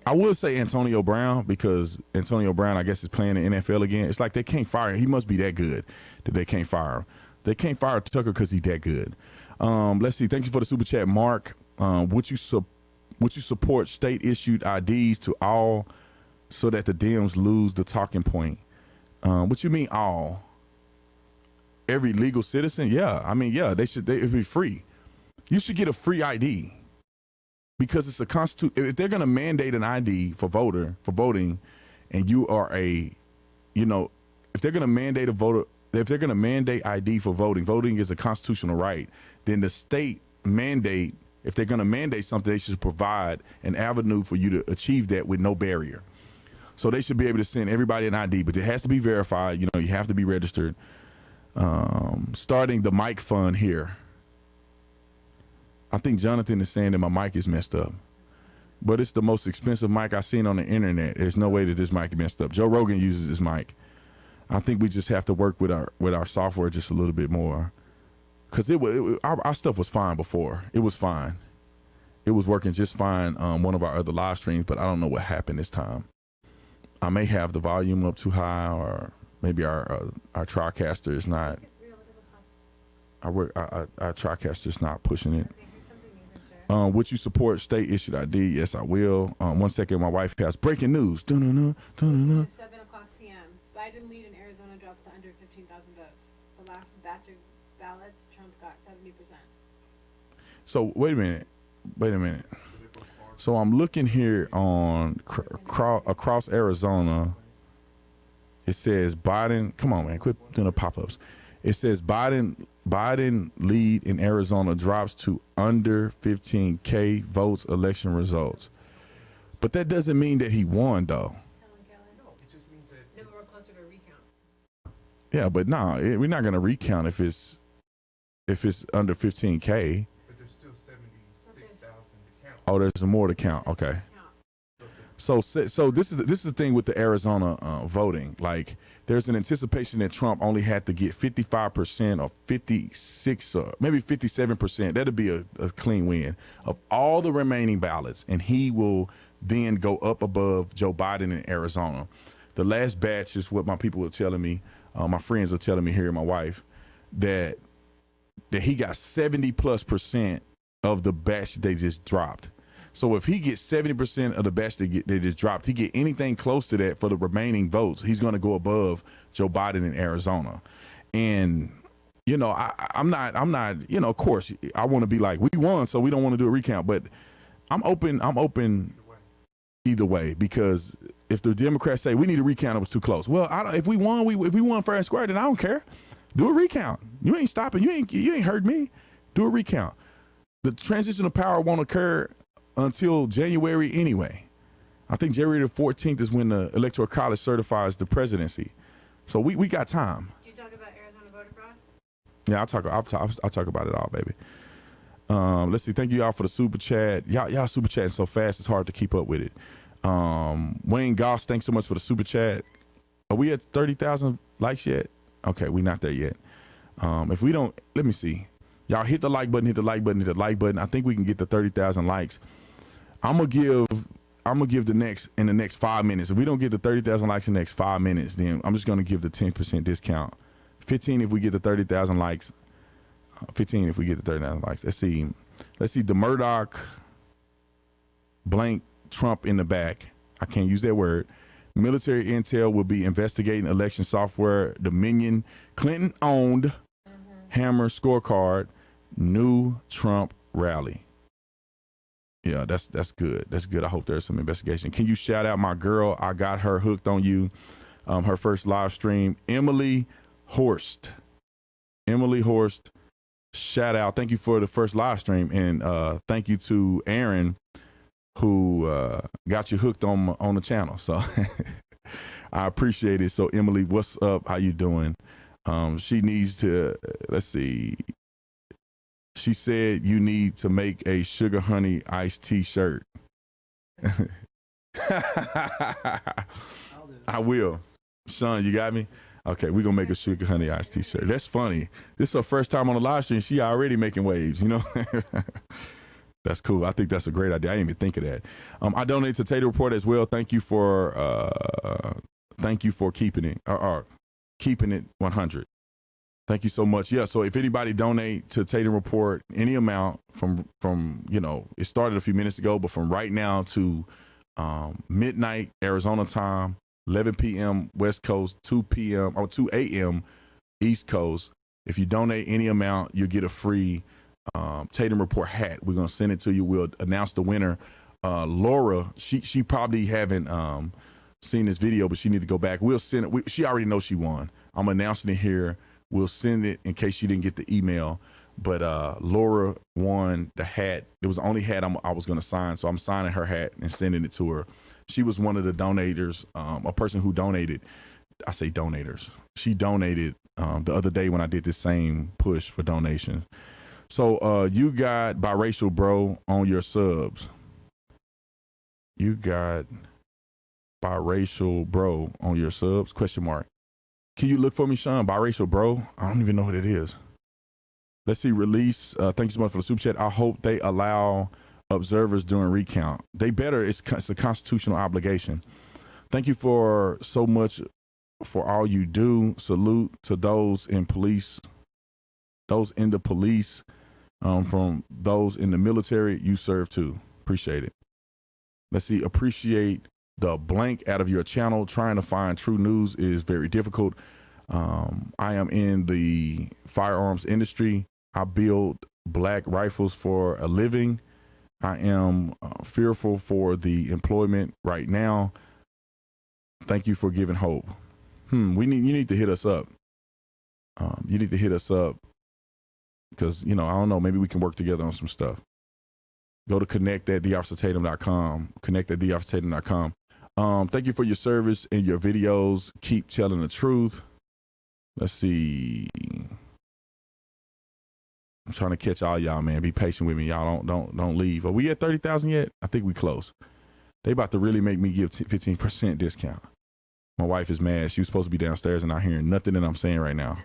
I would say Antonio Brown because Antonio Brown, I guess, is playing the NFL again. It's like they can't fire him. He must be that good that they can't fire him. They can't fire Tucker because he's that good. Let's see. Thank you for the super chat, Mark. Would you support state-issued IDs to all so that the Dems lose the talking point? What you mean all? Every legal citizen? Yeah. I mean, yeah, it'd be free. You should get a free ID because it's a constitution. If they're going to mandate an ID for voting, and you are if they're going to mandate if they're going to mandate ID for voting is a constitutional right, then the state mandate, if they're going to mandate something, they should provide an avenue for you to achieve that with no barrier. So they should be able to send everybody an ID, but it has to be verified. You have to be registered. Starting the Mike Fund here. I think Jonathan is saying that my mic is messed up. But it's the most expensive mic I've seen on the internet. There's no way that this mic is messed up. Joe Rogan uses this mic. I think we just have to work with our software just a little bit more. Because our stuff was fine before. It was fine. It was working just fine on one of our other live streams, but I don't know what happened this time. I may have the volume up too high, or maybe our TriCaster is not. Our TriCaster is not pushing it. Would you support state-issued ID? Yes, I will. 1 second, my wife has breaking news. 7 o'clock p.m. Biden lead in Arizona drops to under 15,000 votes. The last batch of ballots, Trump got 70%. So wait a minute. So I'm looking here on across Arizona. It says Biden. Come on, man, quit doing the pop-ups. It says Biden lead in Arizona drops to under 15K votes election results. But that doesn't mean that he won, though. No, it just means that No, we're closer to a recount. Yeah, but no, we're not going to recount if it's under 15K. but there's still 76,000 to count. Oh, there's more to count. Okay. So this is the thing with the Arizona voting. Like, there's an anticipation that Trump only had to get 55% or 56 or maybe 57%. That'd be a clean win of all the remaining ballots, and he will then go up above Joe Biden in Arizona. The last batch is what my people were telling me. My friends are telling me here, my wife, that he got 70+% of the batch they just dropped. So if he gets 70% of the batch they just dropped, he get anything close to that for the remaining votes, he's going to go above Joe Biden in Arizona. And, you know, I'm not, you know, of course, I want to be like, we won, so we don't want to do a recount. But I'm open either way, because if the Democrats say we need a recount, it was too close. Well, if we won fair and square, then I don't care. Do a recount. You ain't stopping. You ain't hurt me. Do a recount. The transition of power won't occur until January anyway. I think January the 14th is when the Electoral College certifies the presidency. So we got time. Did you talk about Arizona voter fraud? Yeah, I'll talk about it all, baby. Let's see. Thank you y'all for the super chat. Y'all super chatting so fast it's hard to keep up with it. Wayne Goss, thanks so much for the super chat. Are we at 30,000 likes yet? Okay, we're not there yet. If we don't, let me see. Y'all hit the like button, hit the like button, hit the like button. I think we can get to 30,000 likes. I'm gonna give in the next 5 minutes. If we don't get to 30,000 likes in the next 5 minutes, then I'm just gonna give the 10% discount. 15 if we get to 30,000 likes. 15 if we get to 30,000 likes. Let's see. The Murdoch blank Trump in the back. I can't use that word. Military intel will be investigating election software Dominion Clinton owned Hammer scorecard new Trump rally. Yeah, that's good. That's good. I hope there's some investigation. Can you shout out my girl? I got her hooked on you. Her first live stream, Emily Horst. Emily Horst, shout out. Thank you for the first live stream, and thank you to Aaron who got you hooked on the channel. So I appreciate it. So Emily, what's up? How you doing? She needs to, let's see. She said you need to make a sugar honey iced tea shirt. I will. Son, you got me? Okay, we're going to make a sugar honey iced tea shirt. That's funny. This is her first time on the live stream. She already making waves, you know? That's cool. I think that's a great idea. I didn't even think of that. I donate to Tatum Report as well. Thank you for keeping it 100. Thank you so much. Yeah, so if anybody donate to Tatum Report, any amount from you know, it started a few minutes ago, but from right now to midnight Arizona time, 11 p.m. West Coast, 2 a.m. East Coast, if you donate any amount, you'll get a free Tatum Report hat. We're going to send it to you. We'll announce the winner. Laura, she probably haven't seen this video, but she need to go back. We'll send it. She already knows she won. I'm announcing it here. We'll send it in case she didn't get the email. But Laura won the hat. It was the only hat I was going to sign, so I'm signing her hat and sending it to her. She was one of the donators, a person who donated. I say donators. She donated the other day when I did the same push for donations. So you got biracial bro on your subs. You got biracial bro on your subs? Question mark. Can you look for me, Sean? Biracial bro? I don't even know what it is. Let's see. Release. Thank you so much for the super chat. I hope they allow observers during recount. They better. It's a constitutional obligation. Thank you for so much for all you do. Salute to those in police, those in the police, from those in the military. You serve too. Appreciate it. Let's see. Appreciate the blank out of your channel. Trying to find true news is very difficult. I am in the firearms industry. I build black rifles for a living. I am fearful for the employment right now. Thank you for giving hope. You need to hit us up. You need to hit us up because, I don't know, maybe we can work together on some stuff. Go to connect@theofficertatum.com, connect@theofficertatum.com. Thank you for your service and your videos. Keep telling the truth. Let's see. I'm trying to catch all y'all, man. Be patient with me. Y'all don't leave. Are we at 30,000 yet? I think we close. They about to really make me give 15% discount. My wife is mad. She was supposed to be downstairs and not hearing nothing that I'm saying right now.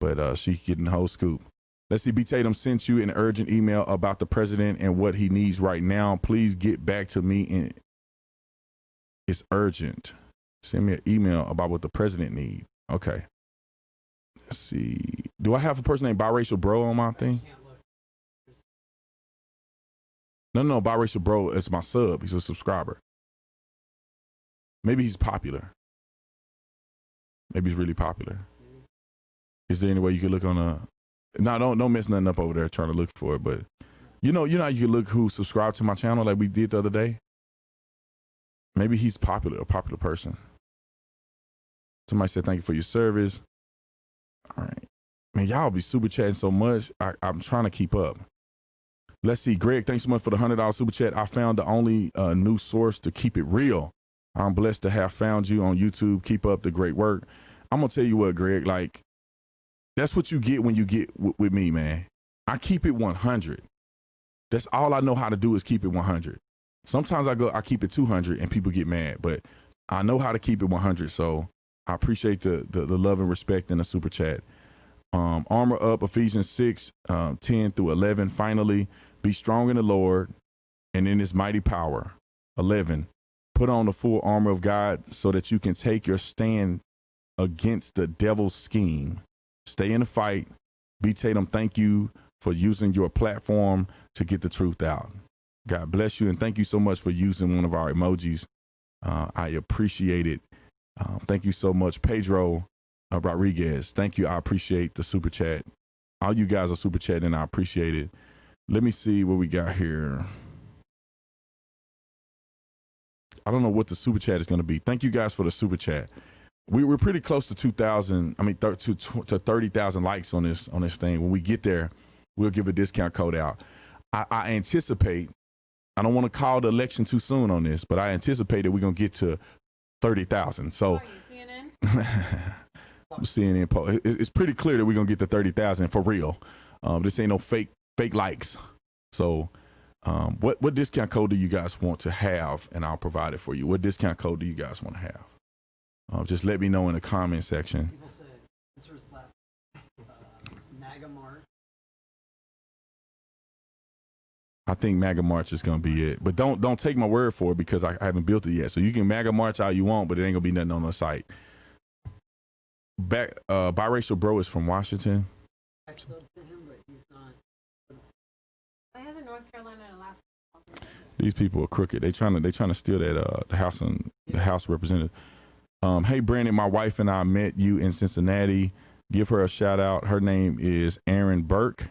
But she getting the whole scoop. Let's see. B. Tatum sent you an urgent email about the president and what he needs right now. Please get back to me. It's urgent. Send me an email about what the president needs. Okay. Let's see. Do I have a person named Biracial Bro on my thing? No. Biracial Bro is my sub. He's a subscriber. Maybe he's popular. Maybe he's really popular. Is there any way you could look on a... No, don't mess nothing up over there trying to look for it. But you know how you can look who subscribed to my channel like we did the other day? Maybe he's popular, a popular person. Somebody said, thank you for your service. All right. Man, y'all be super chatting so much. I'm trying to keep up. Let's see. Greg, thanks so much for the $100 super chat. I found the only new source to keep it real. I'm blessed to have found you on YouTube. Keep up the great work. I'm going to tell you what, Greg, like, that's what you get when you get with me, man. I keep it 100. That's all I know how to do is keep it 100. Sometimes I keep it 200 and people get mad, but I know how to keep it 100. So I appreciate the love and respect in the super chat. Armor up, Ephesians 6, 10 through 11. Finally, be strong in the Lord and in his mighty power. 11, put on the full armor of God so that you can take your stand against the devil's scheme. Stay in the fight. B. Tatum, thank you for using your platform to get the truth out. God bless you, and thank you so much for using one of our emojis. I appreciate it. Thank you so much, Pedro Rodriguez. Thank you. I appreciate the super chat. All you guys are super chatting. I appreciate it. Let me see what we got here. I don't know what the super chat is going to be. Thank you guys for the super chat. We're pretty close to 2,000. I mean, to 30,000 likes on this thing. When we get there, we'll give a discount code out. I anticipate. I don't want to call the election too soon on this, but I anticipate that we're gonna get to 30,000. So, CNN post. It's pretty clear that we're gonna get to 30,000 for real. This ain't no fake likes. So, what discount code do you guys want to have, and I'll provide it for you. What discount code do you guys want to have? Just let me know in the comment section. People said, answers left. MAGA March. I think MAGA March is gonna be it, but don't take my word for it because I haven't built it yet. So you can MAGA March all you want, but it ain't gonna be nothing on the site. Biracial Bro is from Washington. I subbed to him, but he's not. I have the North Carolina and Alaska. These people are crooked. They trying to steal that the House representative. Hey Brandon, my wife and I met you in Cincinnati. Give her a shout out. Her name is Aaron Burke.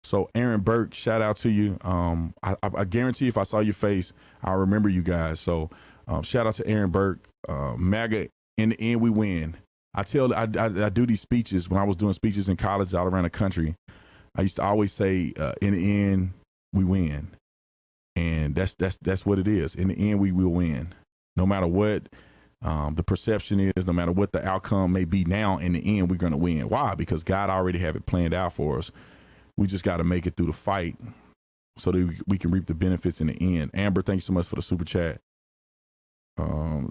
So Aaron Burke, shout out to you. I guarantee if I saw your face, I'll remember you guys. So shout out to Aaron Burke. MAGA, in the end, we win. I do these speeches when I was doing speeches in college all around the country. I used to always say, in the end, we win. And that's what it is. In the end, we will win. No matter what the perception is, no matter what the outcome may be now, in the end, we're going to win. Why? Because God already have it planned out for us. We just got to make it through the fight so that we can reap the benefits in the end. Amber, thank you so much for the super chat.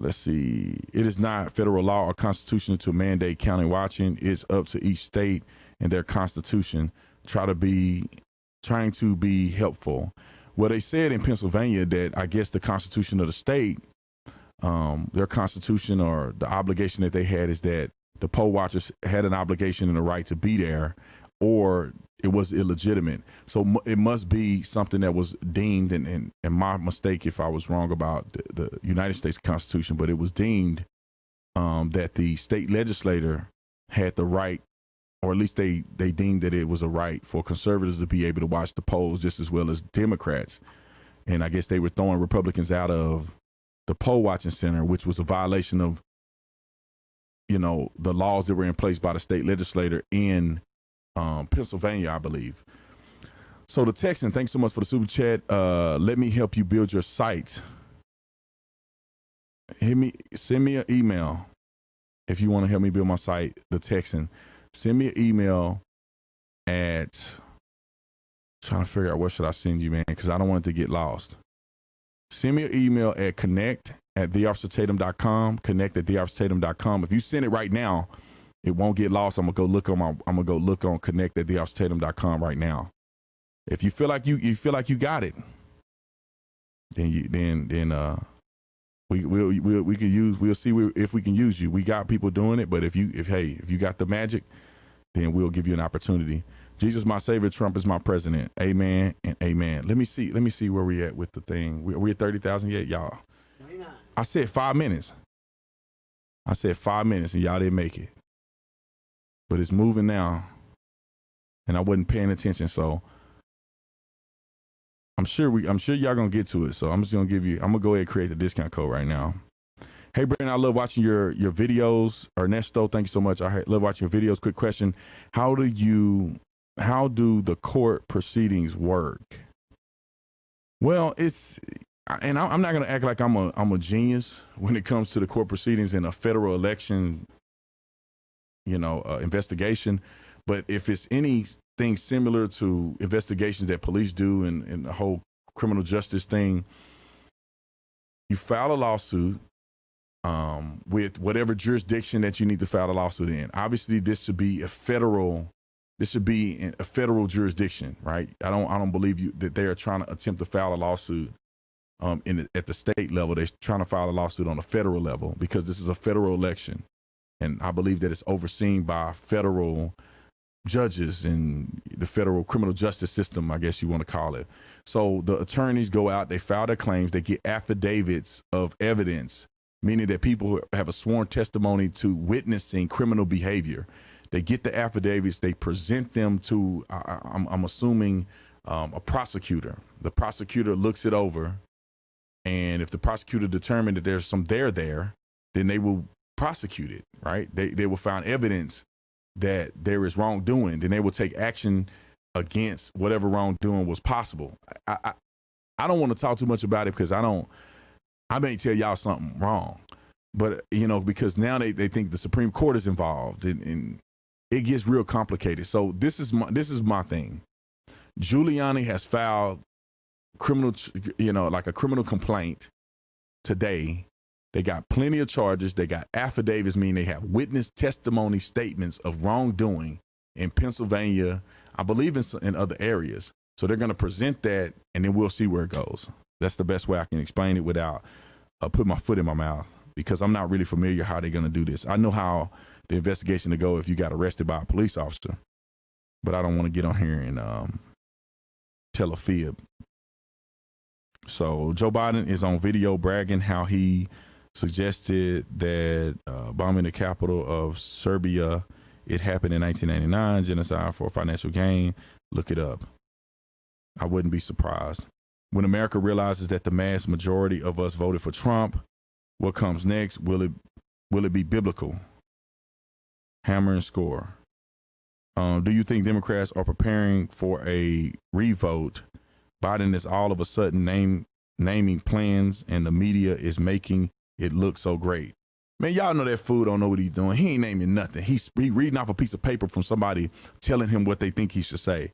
Let's see. It is not federal law or constitution to mandate county watching. It's up to each state and their constitution trying to be helpful. Well, they said in Pennsylvania that I guess the constitution of the state, their constitution or the obligation that they had is that the poll watchers had an obligation and a right to be there, or it was illegitimate. So it must be something that was deemed, and my mistake if I was wrong about the United States Constitution, but it was deemed that the state legislator had the right, or at least they deemed that it was a right for conservatives to be able to watch the polls just as well as Democrats. And I guess they were throwing Republicans out of the poll watching center, which was a violation of, the laws that were in place by the state legislator in Pennsylvania, I believe. So the Texan, thanks so much for the super chat. Let me help you build your site. Send me an email if you want to help me build my site. The Texan, send me an email at, trying to figure out what should I send you, man, because I don't want it to get lost. Send me an email at connect@theofficertatum.com, connect@theofficertatum.com. If you send it right now, it won't get lost. I'm gonna go look on connect@theofficertatum.com right now. If you feel like you got it, then we'll see if we can use you. We got people doing it, but if you got the magic, then we'll give you an opportunity. Jesus, my Savior, Trump is my president. Amen and amen. Let me see where we at with the thing. We at 30,000 yet, y'all? 29. I said 5 minutes. And y'all didn't make it. But it's moving now. And I wasn't paying attention, so I'm sure y'all gonna get to it. So I'm gonna go ahead and create the discount code right now. Hey, Brandon, I love watching your videos. Ernesto, thank you so much. I love watching your videos. Quick question. How do the court proceedings work? Well, I'm not going to act like I'm a genius when it comes to the court proceedings in a federal election, investigation. But if it's anything similar to investigations that police do and the whole criminal justice thing, you file a lawsuit with whatever jurisdiction that you need to file a lawsuit in. Obviously, this should be a federal jurisdiction, right? I don't believe that they are trying to attempt to file a lawsuit at the state level. They're trying to file a lawsuit on a federal level because this is a federal election, and I believe that it's overseen by federal judges in the federal criminal justice system, I guess you want to call it. So the attorneys go out, they file their claims, they get affidavits of evidence, meaning that people have a sworn testimony to witnessing criminal behavior. They get the affidavits, they present them to, I'm assuming, a prosecutor. The prosecutor looks it over, and if the prosecutor determined that there's some there, then they will prosecute it, right? They will find evidence that there is wrongdoing, then they will take action against whatever wrongdoing was possible. I don't want to talk too much about it because I may tell y'all something wrong, but because now they think the Supreme Court is involved and it gets real complicated. So this is my thing. Giuliani has filed like a criminal complaint today. They got plenty of charges. They got affidavits, meaning they have witness testimony statements of wrongdoing in Pennsylvania, I believe in other areas. So they're going to present that, and then we'll see where it goes. That's the best way I can explain it without putting my foot in my mouth, because I'm not really familiar how they're going to do this. I know how the investigation to go if you got arrested by a police officer, but I don't want to get on here and tell a fib. So Joe Biden is on video bragging how he suggested that bombing the capital of Serbia, it happened in 1999, genocide for financial gain. Look it up. I wouldn't be surprised. When America realizes that the mass majority of us voted for Trump, what comes next? Will it be biblical? Hammer and score. Do you think Democrats are preparing for a revote? Biden is all of a sudden naming plans, and the media is making it look so great. Man, y'all know that fool don't know what he's doing. He ain't naming nothing. He reading off a piece of paper from somebody telling him what they think he should say.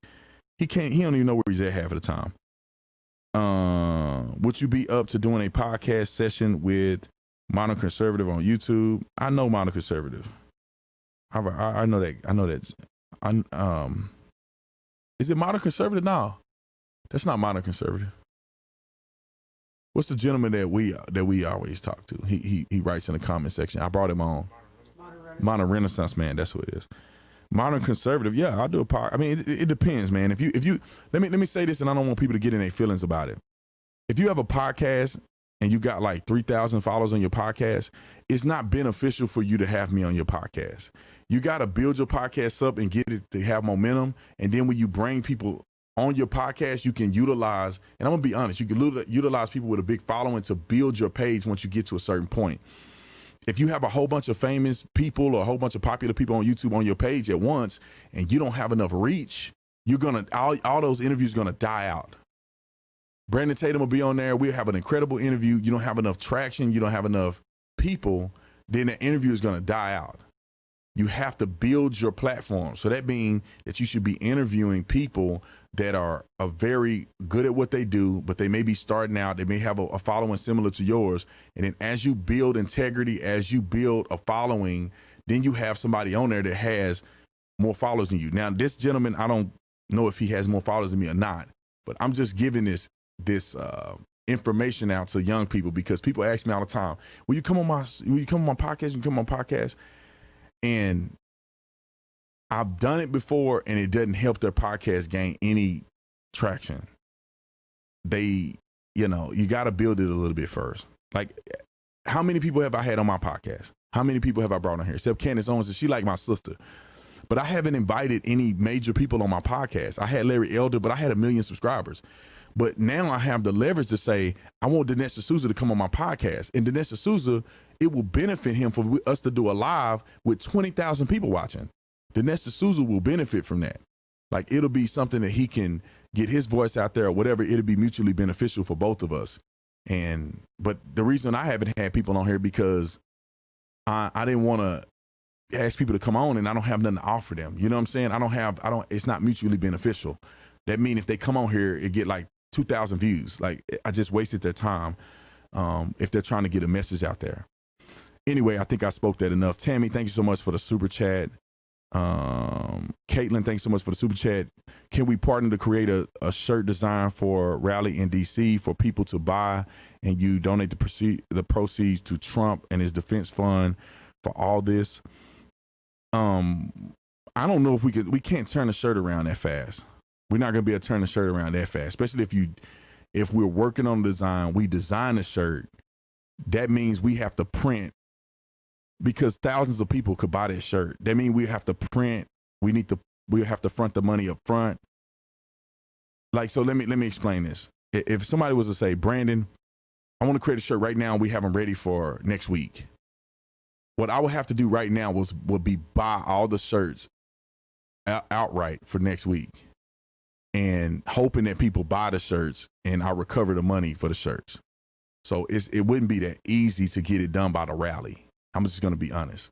He can't. He don't even know where he's at half of the time. Would you be up to doing a podcast session with Modern Conservative on YouTube? I know Modern Conservative. I know that. I know that. Is it Modern Conservative? No, that's not Modern Conservative. What's the gentleman that we always talk to? He writes in the comment section. I brought him on. Modern Renaissance Man. That's who it is. Modern Conservative. Yeah, I'll do a podcast. I mean, it depends, man. If you let me say this, and I don't want people to get in their feelings about it. If you have a podcast and you got like 3,000 followers on your podcast, it's not beneficial for you to have me on your podcast. You got to build your podcast up and get it to have momentum. And then when you bring people on your podcast, you can utilize, and I'm going to be honest, you can utilize people with a big following to build your page once you get to a certain point. If you have a whole bunch of famous people or a whole bunch of popular people on YouTube on your page at once, and you don't have enough reach, you're going to, all those interviews are going to die out. Brandon Tatum will be on there. We'll have an incredible interview. You don't have enough traction. You don't have enough people. Then the interview is going to die out. You have to build your platform. So that means that you should be interviewing people that are very good at what they do, but they may be starting out. They may have a following similar to yours. And then as you build integrity, as you build a following, then you have somebody on there that has more followers than you. Now, this gentleman, I don't know if he has more followers than me or not, but I'm just giving this information out to young people, because people ask me all the time, will you come on my podcast? Will you come on my podcast? And I've done it before, and it doesn't help their podcast gain any traction. You got to build it a little bit first. Like, how many people have I had on my podcast? How many people have I brought on here? Except Candace Owens, and she like my sister. But I haven't invited any major people on my podcast. I had Larry Elder, but I had 1 million subscribers. But now I have the leverage to say, I want Dinesh D'Souza to come on my podcast. And Dinesh D'Souza, it will benefit him for us to do a live with 20,000 people watching. Dinesh D'Souza will benefit from that. Like, it'll be something that he can get his voice out there or whatever. It'll be mutually beneficial for both of us. But the reason I haven't had people on here, because I didn't want to ask people to come on and I don't have nothing to offer them. You know what I'm saying? It's not mutually beneficial. That means if they come on here, it get like 2,000 views. Like, I just wasted their time if they're trying to get a message out there. Anyway, I think I spoke that enough. Tammy, thank you so much for the super chat. Caitlin, thanks so much for the super chat. Can we partner to create a shirt design for rally in DC for people to buy, and you donate the proceeds to Trump and his defense fund for all this? I don't know if we can't turn the shirt around that fast. We're not going to be able to turn the shirt around that fast, especially if we're working on the design, we design a shirt. That means we have to print, because thousands of people could buy that shirt. That means we have to print. We have to front the money up front. Like, so let me explain this. If somebody was to say, Brandon, I want to create a shirt right now, we have them ready for next week. What I would have to do right now would be buy all the shirts outright for next week, and hoping that people buy the shirts and I recover the money for the shirts. So it wouldn't be that easy to get it done by the rally. I'm just going to be honest.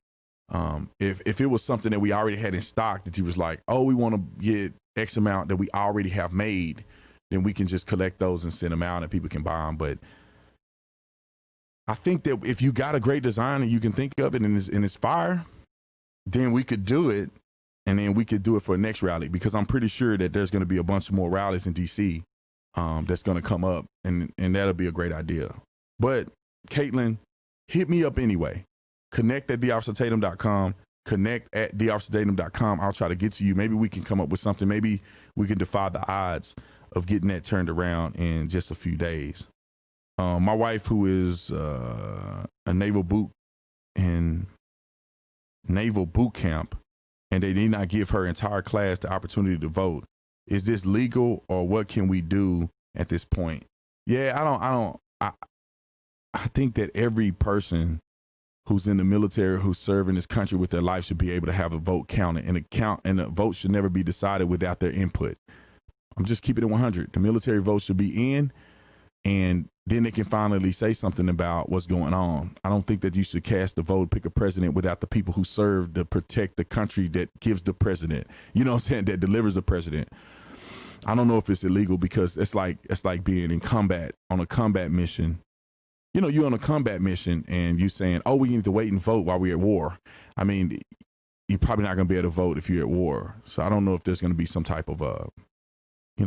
If it was something that we already had in stock, that he was like, oh, we want to get X amount that we already have made, then we can just collect those and send them out and people can buy them. But I think that if you got a great design and you can think of it and it's fire, then we could do it. And then we could do it for the next rally, because I'm pretty sure that there's going to be a bunch more rallies in DC that's going to come up, and that'll be a great idea. But Caitlin, hit me up anyway. Connect@theofficertatum.com. Connect@theofficertatum.com. I'll try to get to you. Maybe we can come up with something. Maybe we can defy the odds of getting that turned around in just a few days. My wife, who is a naval boot camp, and they did not give her entire class the opportunity to vote. Is this legal, or what can we do at this point? Yeah, I think that every person who's in the military, who's serving this country with their life, should be able to have a vote counted, and a vote should never be decided without their input. I'm just keeping it 100. The military vote should be in, and then they can finally say something about what's going on. I don't think that you should cast the vote, pick a president without the people who serve to protect the country that gives the president, you know what I'm saying, that delivers the president. I don't know if it's illegal because it's like being in combat on a combat mission. You know, you're on a combat mission and you saying, "Oh, we need to wait and vote while we're at war." I mean, you're probably not going to be able to vote if you're at war. So I don't know if there's going to be some type of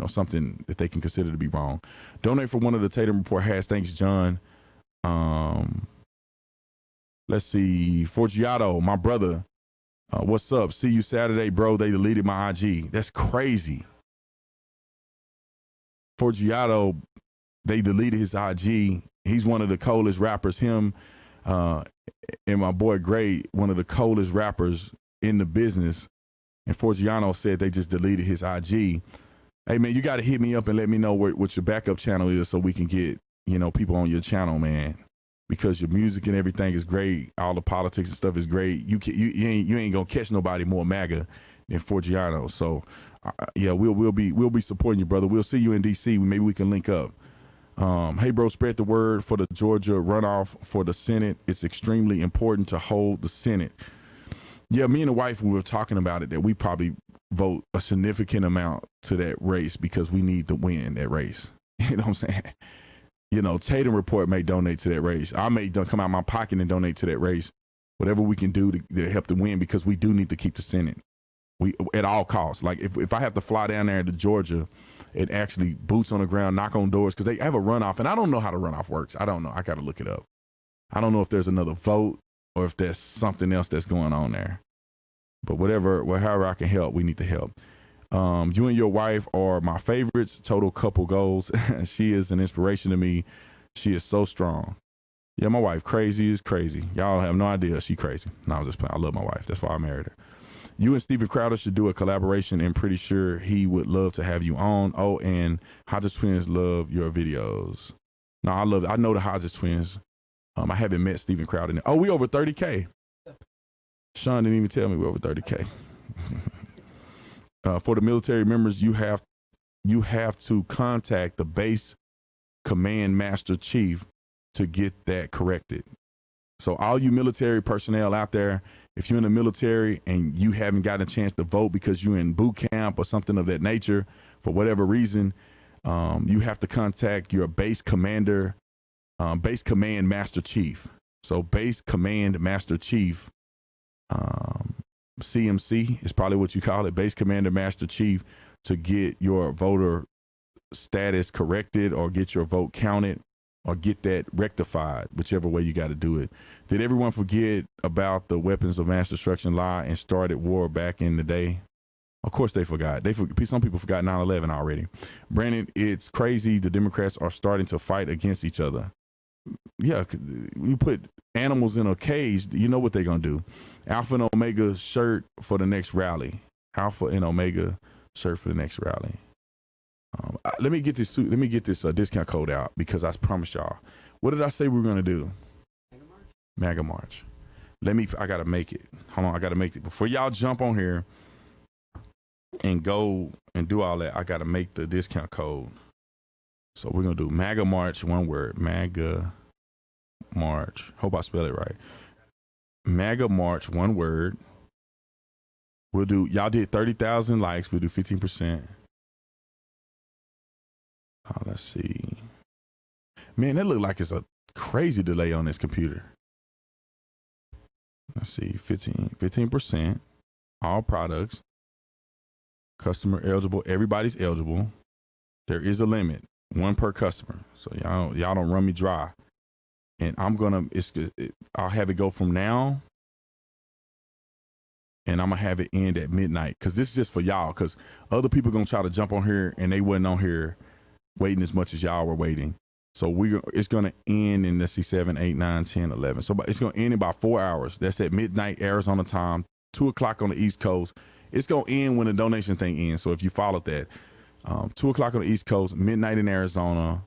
something that they can consider to be wrong. Donate for one of the Tatum Report hashtags. Thanks, John. Let's see, Forgiato, my brother. What's up? See you Saturday, bro. They deleted my IG. That's crazy. Forgiato, they deleted his IG. He's one of the coldest rappers. Him and my boy Gray, one of the coldest rappers in the business. And Forgiano said they just deleted his IG. Hey, man, you got to hit me up and let me know what your backup channel is so we can get, people on your channel, man. Because your music and everything is great. All the politics and stuff is great. You ain't going to catch nobody more MAGA than Forgiano. So, yeah, we'll be supporting you, brother. We'll see you in D.C. Maybe we can link up. Hey, bro, spread the word for the Georgia runoff for the Senate. It's extremely important to hold the Senate. Yeah, me and the wife, we were talking about it, that we probably vote a significant amount to that race because we need to win that race. You know what I'm saying? Tatum Report may donate to that race. I may come out of my pocket and donate to that race. Whatever we can do to help to win, because we do need to keep the Senate. We at all costs. Like if I have to fly down there to Georgia and actually boots on the ground, knock on doors, because they have a runoff, and I don't know how the runoff works. I don't know. I got to look it up. I don't know if there's another vote or if there's something else that's going on there. But however I can help, we need to help. You and your wife are my favorites. Total couple goals. She is an inspiration to me. She is so strong. Yeah, my wife crazy is crazy. Y'all have no idea. She crazy. No, I'm just playing. I love my wife. That's why I married her. You and Steven Crowder should do a collaboration, and pretty sure he would love to have you on. Oh, and Hodges Twins love your videos. No, I know the Hodges Twins. I haven't met Steven Crowder. Oh, we over 30K. Sean didn't even tell me we're over 30K. For the military members, you have to contact the base command master chief to get that corrected. So all you military personnel out there, if you're in the military and you haven't gotten a chance to vote because you're in boot camp or something of that nature, for whatever reason, you have to contact your base command master chief. So base command master chief, CMC is probably what you call it, base commander master chief, to get your voter status corrected or get your vote counted or get that rectified, whichever way you got to do it. Did everyone forget about the weapons of mass destruction law and started war back in the day? Of course they forgot. Some people forgot 9/11 already. Brandon, it's crazy. The Democrats are starting to fight against each other. Yeah, you put animals in a cage, you know what they're going to do. Alpha and Omega shirt for the next rally. Alpha and Omega shirt for the next rally. Let me get this discount code out, because I promised y'all. What did I say we were going to do? MAGA March. I got to make it. Hold on, I got to make it. Before y'all jump on here and go and do all that, I got to make the discount code. So we're going to do MAGA March, one word. MAGA March. Hope I spell it right. MAGA March, one word. Y'all did 30,000 likes. We'll do 15%. Let's see. Man, that look like it's a crazy delay on this computer. Let's see, 15%. All products. Customer eligible. Everybody's eligible. There is a limit. One per customer. So y'all don't run me dry. And I'll have it go from now, and I'm gonna have it end at midnight, because this is just for y'all, because other people gonna try to jump on here and they wasn't on here waiting as much as y'all were waiting. So it's gonna end in, let's see, 7, 8, 9, 10, 11. So it's gonna end in about 4 hours. That's at midnight Arizona time, 2:00 on the East Coast. It's gonna end when the donation thing ends. So if you followed that, 2:00 on the East Coast, midnight in Arizona,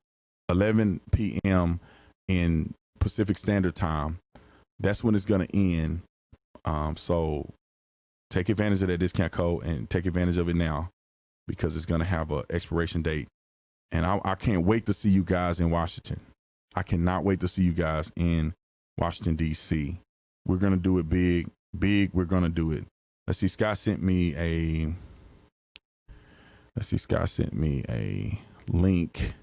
11 p.m. in Pacific Standard Time. That's when it's going to end. So take advantage of that discount code and take advantage of it now, because it's going to have an expiration date. And I can't wait to see you guys in Washington. I cannot wait to see you guys in Washington, D.C. We're going to do it big. Big, we're going to do it. Let's see, Scott sent me Let's see. Scott sent me a link.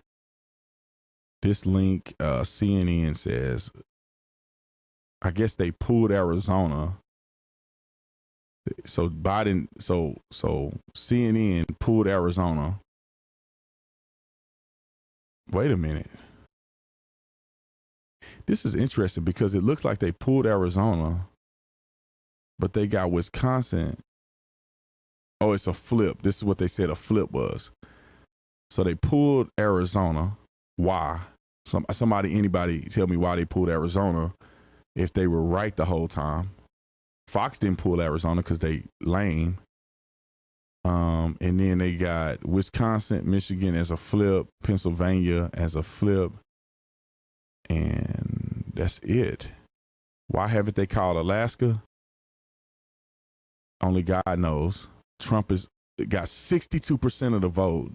This link, CNN says, I guess they pulled Arizona. So Biden, so CNN pulled Arizona. Wait a minute. This is interesting because it looks like they pulled Arizona, but they got Wisconsin. Oh, it's a flip. This is what they said a flip was. So they pulled Arizona. Why? Anybody tell me why they pulled Arizona if they were right the whole time? Fox didn't pull Arizona because they lame. And then they got Wisconsin, Michigan as a flip, Pennsylvania as a flip, and that's it. Why haven't they called Alaska? Only God knows. Trump got 62% of the vote,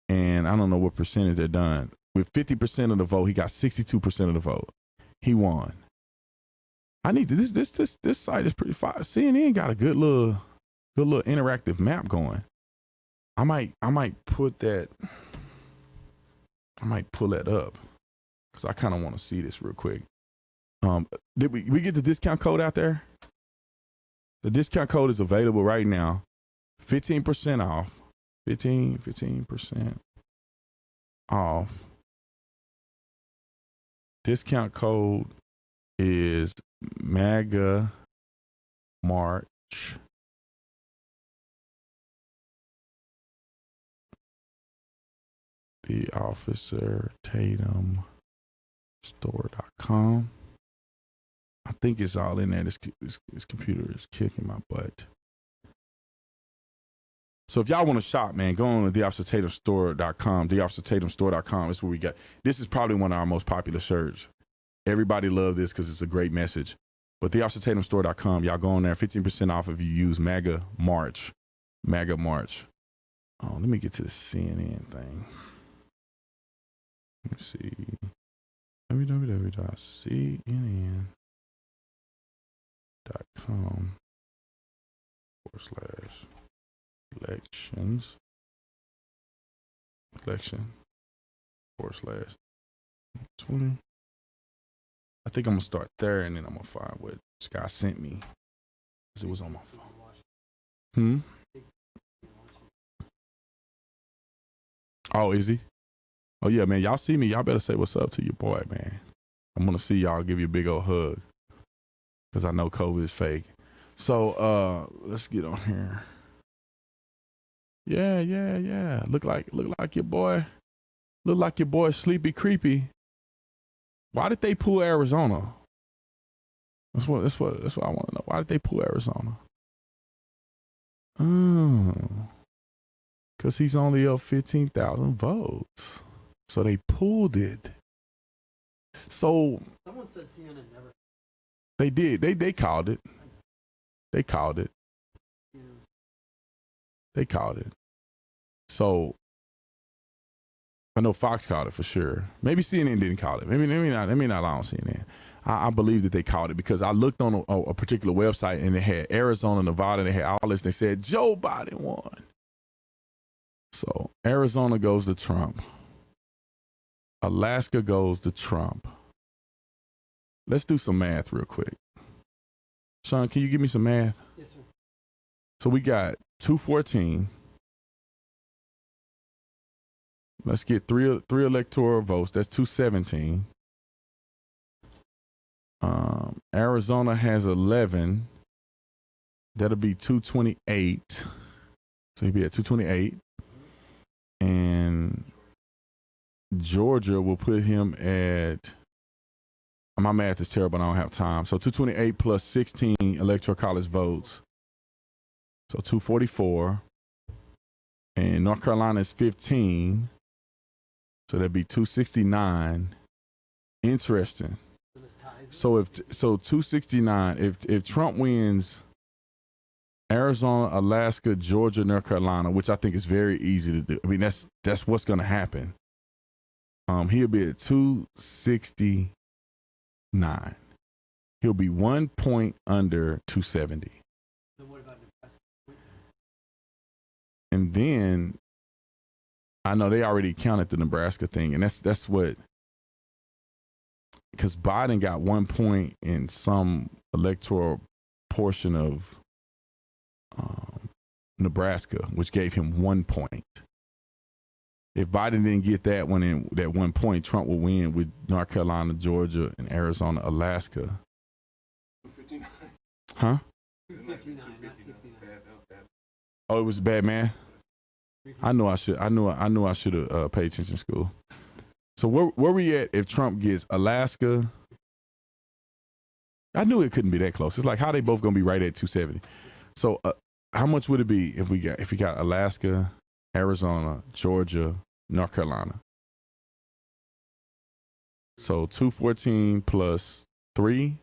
and I don't know what percentage they're done. With 50% of the vote, he got 62% of the vote. He won. I need to, this site is pretty fire. CNN got a good little interactive map going. I might put that. I might pull that up because I kind of want to see this real quick. Did we get the discount code out there? The discount code is available right now. 15% off. 15% off. Discount code is MAGA March. The officer Tatum store.com. I think it's all in there. This computer is kicking my butt. So if y'all want to shop, man, go on to theofficertatumstore.com. Theofficertatumstore.com is where we got. This is probably one of our most popular shirts. Everybody love this because it's a great message. But theofficertatumstore.com, y'all go on there, 15% off if you use MAGA March. MAGA March. Oh, let me get to the CNN thing. Let's see. www.cnn.com/elections. Election/20. I think I'm going to start there and then I'm going to find what Scott sent me. Because it was on my phone. Oh, is he? Oh, yeah, man. Y'all see me. Y'all better say what's up to your boy, man. I'm going to see y'all, give you a big old hug. Because I know COVID is fake. So, let's get on here. Yeah. Look like your boy. Look like your boy Sleepy Creepy. Why did they pull Arizona? That's what I want to know. Why did they pull Arizona? Oh. Because he's only up 15,000 votes. So they pulled it. So Someone said CNN never. they did. They called it. They called it. Yeah. They called it. So I know Fox called it for sure. Maybe CNN didn't call it. Maybe not on CNN. I believe that they called it because I looked on a particular website and they had Arizona, Nevada, and they had all this. They said Joe Biden won. So Arizona goes to Trump. Alaska goes to Trump. Let's do some math real quick. Sean, can you give me some math? Yes, sir. So we got 214. Let's get three electoral votes. That's 217. Arizona has 11. That'll be 228. So he'll be at 228. And Georgia will put him at, my math is terrible, I don't have time. So 228 plus 16 electoral college votes. So 244. And North Carolina is 15. So that'd be 269. Interesting. So 269, if Trump wins Arizona, Alaska, Georgia, North Carolina, which I think is very easy to do. I mean, that's what's going to happen. He'll be at 269. He'll be 1 point under 270. So what about Nebraska? And then I know they already counted the Nebraska thing, and that's what, because Biden got 1 point in some electoral portion of Nebraska, which gave him 1 point. If Biden didn't get that one in that 1 point, Trump will win with North Carolina, Georgia, and Arizona, Alaska. 259. Huh? 259, not 69. Oh, it was bad, man. I knew I should have paid attention in school. So where we at if Trump gets Alaska? I knew it couldn't be that close. It's like how they both gonna be right at 270. So how much would it be if we got Alaska, Arizona, Georgia, North Carolina? So 214 plus 3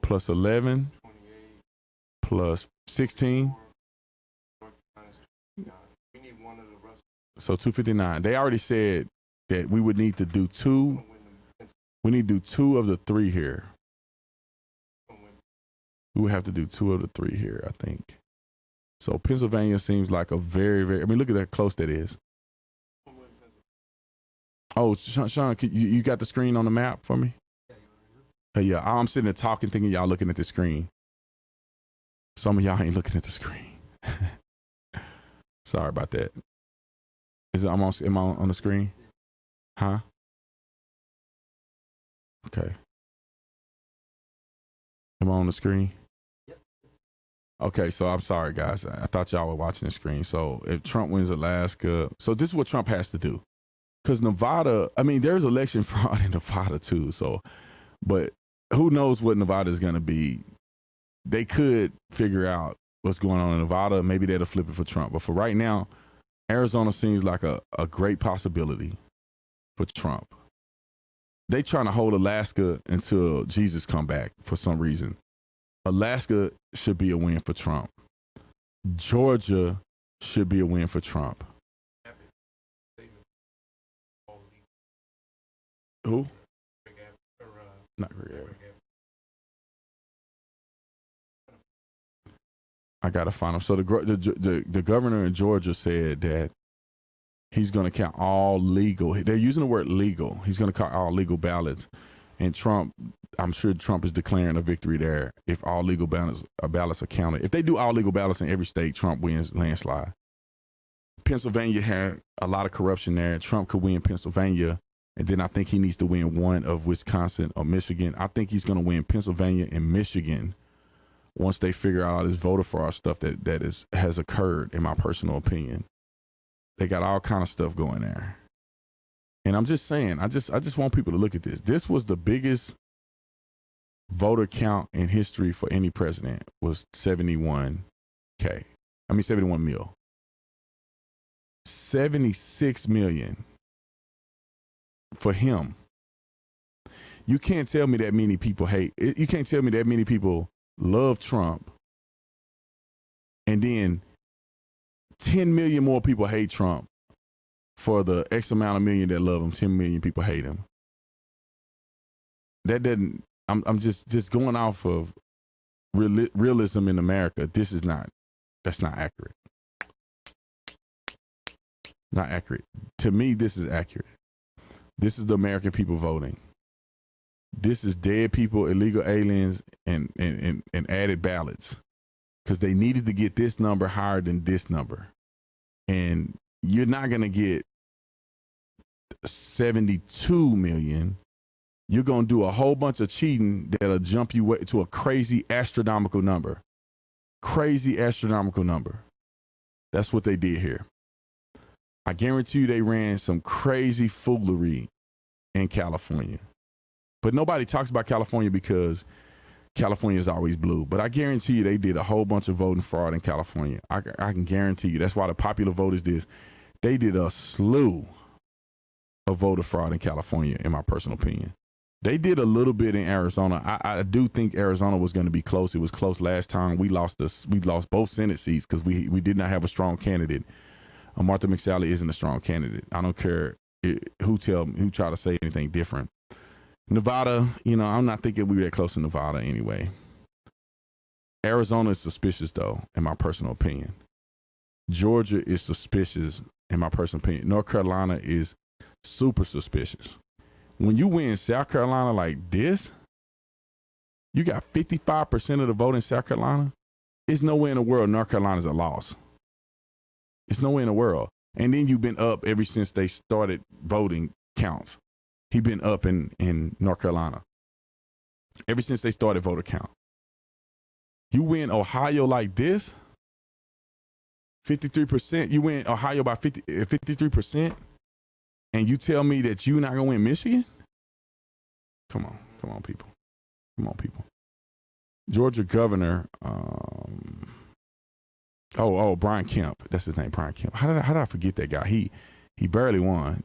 plus 11 plus 16. So 259. They already said that we would need to do two. We need to do 2 of the 3 here. We would have to do 2 of the 3 here, I think. So Pennsylvania seems like a very, very. I mean, look at how close that is. Oh, Sean, you got the screen on the map for me? Yeah, I'm sitting there talking, thinking y'all looking at the screen. Some of y'all ain't looking at the screen. Sorry about that. Am I on the screen? Huh? Okay. Am I on the screen? Okay, so I'm sorry, guys. I thought y'all were watching the screen. So if Trump wins Alaska, so this is what Trump has to do. Because Nevada, I mean, there's election fraud in Nevada too. So, but who knows what Nevada is going to be? They could figure out what's going on in Nevada. Maybe that'll flip it for Trump. But for right now, Arizona seems like a great possibility for Trump. They trying to hold Alaska until Jesus come back for some reason. Alaska should be a win for Trump. Georgia should be a win for Trump. Who? Not Greg Abbott. I gotta find him. So the governor in Georgia said that he's going to count all legal. They're using the word legal. He's going to count all legal ballots. And Trump, I'm sure Trump is declaring a victory there if all legal ballots are counted. If they do all legal ballots in every state, Trump wins landslide. Pennsylvania had a lot of corruption there. Trump could win Pennsylvania. And then I think he needs to win one of Wisconsin or Michigan. I think he's going to win Pennsylvania and Michigan once they figure out all this voter fraud stuff that has occurred, in my personal opinion. They got all kind of stuff going there. And I'm just saying, I just want people to look at this. This was the biggest voter count in history for any president, was 71 mil. 76 million for him. You can't tell me that many people you can't tell me that many people love Trump, and then 10 million more people hate Trump for the X amount of million that love him. 10 million people hate him. That doesn't, I'm just going off of realism in America. That's not accurate. Not accurate. To me, this is accurate. This is the American people voting. This is dead people, illegal aliens, and added ballots, because they needed to get this number higher than this number. And you're not going to get 72 million. You're going to do a whole bunch of cheating that'll jump you to a crazy astronomical number. Crazy astronomical number. That's what they did here. I guarantee you they ran some crazy foolery in California. But nobody talks about California because California is always blue. But I guarantee you they did a whole bunch of voting fraud in California. I can guarantee you. That's why the popular vote is this. They did a slew of voter fraud in California, in my personal opinion. They did a little bit in Arizona. I do think Arizona was going to be close. It was close last time. We lost both Senate seats because we did not have a strong candidate. Martha McSally isn't a strong candidate. I don't care who try to say anything different. Nevada, I'm not thinking we were that close to Nevada anyway. Arizona is suspicious, though, in my personal opinion. Georgia is suspicious, in my personal opinion. North Carolina is super suspicious. When you win South Carolina like this, you got 55% of the vote in South Carolina. It's nowhere in the world North Carolina's a loss. It's nowhere in the world. And then you've been up ever since they started voting counts. He's been up in North Carolina ever since they started voter count. You win Ohio like this, 53%. You win Ohio by 53%, and you tell me that you're not going to win Michigan? Come on, people. Georgia governor, Brian Kemp. That's his name, Brian Kemp. How did I forget that guy? He barely won.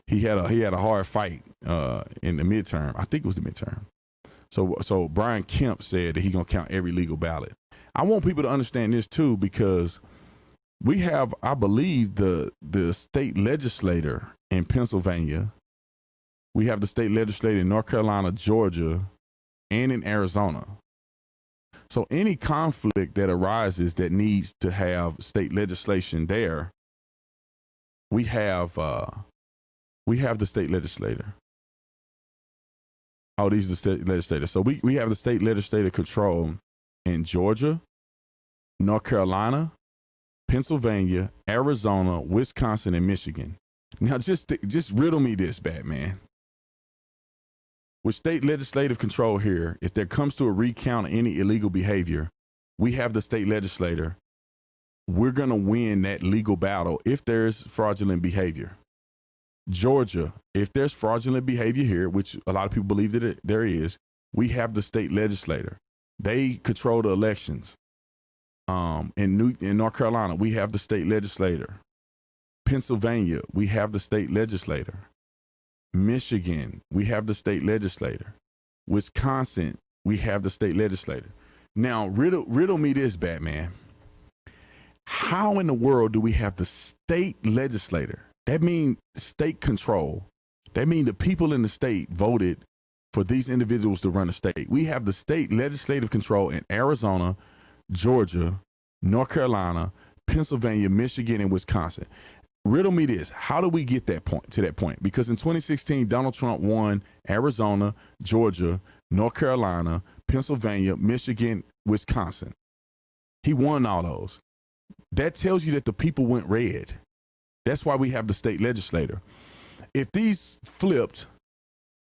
He had a hard fight in the midterm. I think it was the midterm. So Brian Kemp said that he's gonna count every legal ballot. I want people to understand this too, because we have, I believe, the state legislator in Pennsylvania. We have the state legislator in North Carolina, Georgia, and in Arizona. So any conflict that arises that needs to have state legislation there, we have the state legislator. Oh, these are the state legislators. So we have the state legislative control in Georgia, North Carolina, Pennsylvania, Arizona, Wisconsin, and Michigan. Now, just riddle me this, Batman. With state legislative control here, if there comes to a recount of any illegal behavior, we have the state legislator. We're going to win that legal battle if there's fraudulent behavior. Georgia, if there's fraudulent behavior here, which a lot of people believe that there is, we have the state legislator. They control the elections. In North Carolina, we have the state legislator. Pennsylvania, we have the state legislator. Michigan, we have the state legislator. Wisconsin, we have the state legislator. Now, riddle me this, Batman. How in the world do we have the state legislator? That means state control. That means the people in the state voted for these individuals to run the state. We have the state legislative control in Arizona, Georgia, North Carolina, Pennsylvania, Michigan, and Wisconsin. Riddle me this. How do we get to that point? Because in 2016, Donald Trump won Arizona, Georgia, North Carolina, Pennsylvania, Michigan, Wisconsin. He won all those. That tells you that the people went red. That's why we have the state legislator. If these flipped,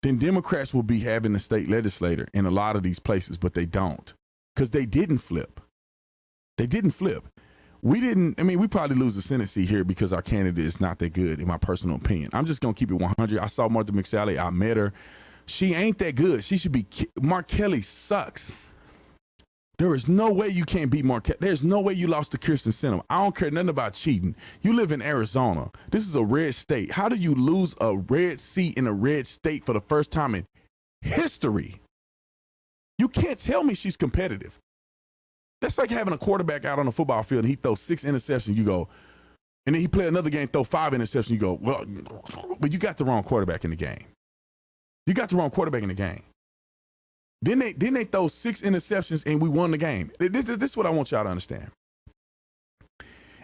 then Democrats will be having the state legislator in a lot of these places, but they don't, because they didn't flip. We probably lose the Senate seat here because our candidate is not that good, in my personal opinion. I'm just going to keep it 100. I saw Martha McSally. I met her. She ain't that good. She should be. Mark Kelly sucks. There is no way you can't beat Mark Kelly. There's no way you lost to Kirsten Sinema. I don't care nothing about cheating. You live in Arizona. This is a red state. How do you lose a red seat in a red state for the first time in history? You can't tell me she's competitive. That's like having a quarterback out on the football field and he throws 6 interceptions, you go, and then he play another game, throw 5 interceptions, you go, well, but you got the wrong quarterback in the game. Then they throw 6 interceptions and we won the game. This is what I want y'all to understand.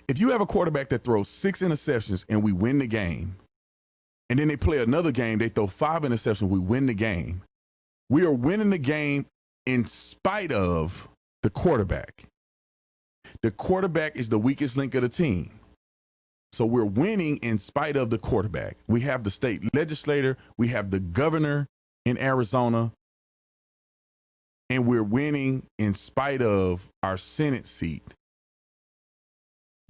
If you have a quarterback that throws 6 interceptions and we win the game, and then they play another game, they throw 5 interceptions, we win the game. We are winning the game in spite of the quarterback. The quarterback is the weakest link of the team. So we're winning in spite of the quarterback. We have the state legislator. We have the governor in Arizona. And we're winning in spite of our Senate seat.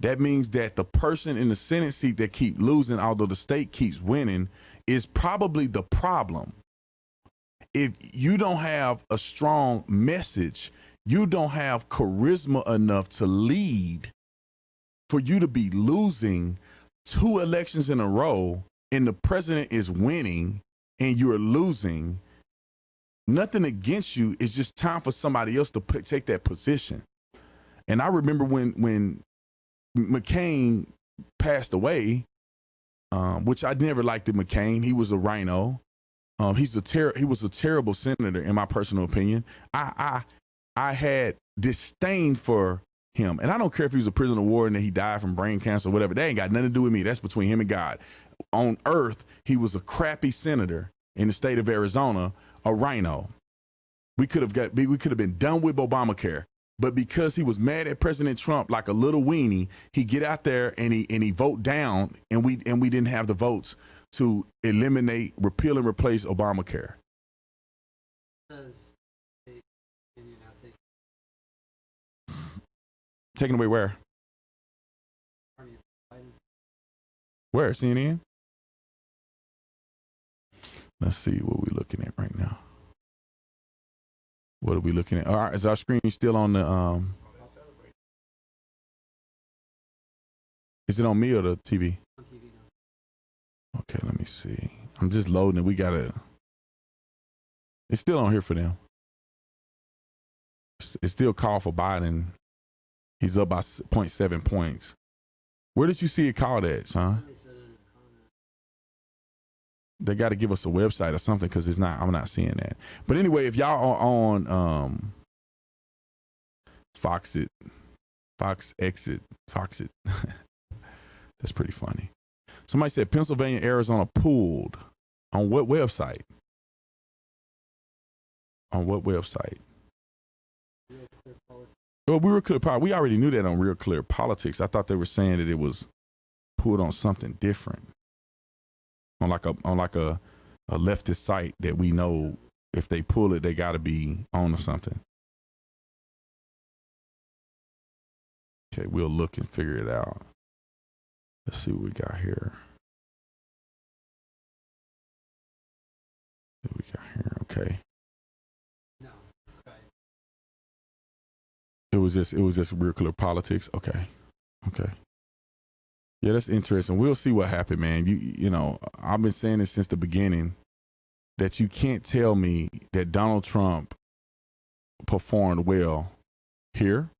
That means that the person in the Senate seat that keeps losing, although the state keeps winning, is probably the problem. If you don't have a strong message, you don't have charisma enough to lead, for you to be losing 2 elections in a row and the president is winning and you're losing, nothing against you. It's just time for somebody else to take that position. And I remember when McCain passed away, which I never liked McCain. He was a rhino. He was a terrible senator, in my personal opinion. I had disdain for him. And I don't care if he was a prisoner of war and that he died from brain cancer or whatever. That ain't got nothing to do with me. That's between him and God. On earth, he was a crappy senator in the state of Arizona, a rhino. We could have been done with Obamacare. But because he was mad at President Trump like a little weenie, he get out there and he vote down, and we didn't have the votes to eliminate, repeal, and replace Obamacare. Taken away where? Where? CNN? Let's see what we're looking at right now. What are we looking at? All right, is our screen still on the is it on me or the TV? On TV now. Okay, let me see. I'm just loading it. It's still on here for them. It's still called for Biden. He's up by 0.7 points. Where did you see it called at, son? They got to give us a website or something because I'm not seeing that. But anyway, if y'all are on Fox Exit, that's pretty funny. Somebody said Pennsylvania, Arizona pooled. On what website? On what website? Well, we already knew that on Real Clear Politics. I thought they were saying that it was pulled on something different. On like a leftist site that we know if they pull it, they got to be on or something. Okay, we'll look and figure it out. Let's see what we got here. What we got here? Okay. No, Skype. It was just Real Clear Politics. Okay. Yeah, that's interesting. We'll see what happened, man. You know, I've been saying this since the beginning that you can't tell me that Donald Trump performed well here.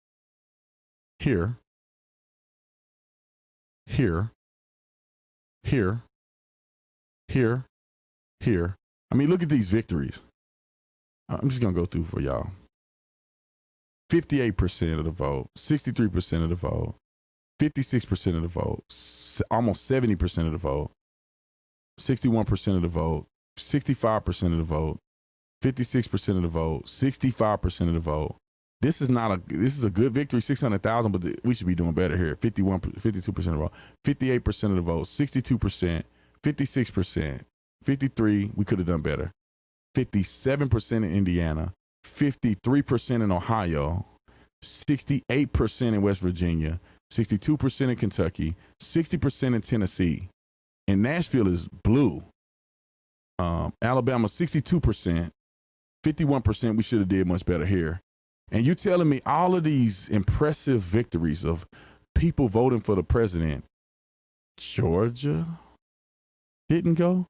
I mean, look at these victories. I'm just going to go through for y'all. 58% of the vote, 63% of the vote, 56% of the vote, almost 70% of the vote, 61% of the vote, 65% of the vote, 56% of the vote, 65% of the vote. This is a good victory, 600,000, but we should be doing better here. 52% of the vote, 58% of the vote, 62%, 56%, 53%, we could have done better. 57% in Indiana, 53% in Ohio, 68% in West Virginia, 62% in Kentucky, 60% in Tennessee, and Nashville is blue. Alabama, 62%, 51%, we should have did much better here. And you telling me all of these impressive victories of people voting for the president, Georgia didn't go?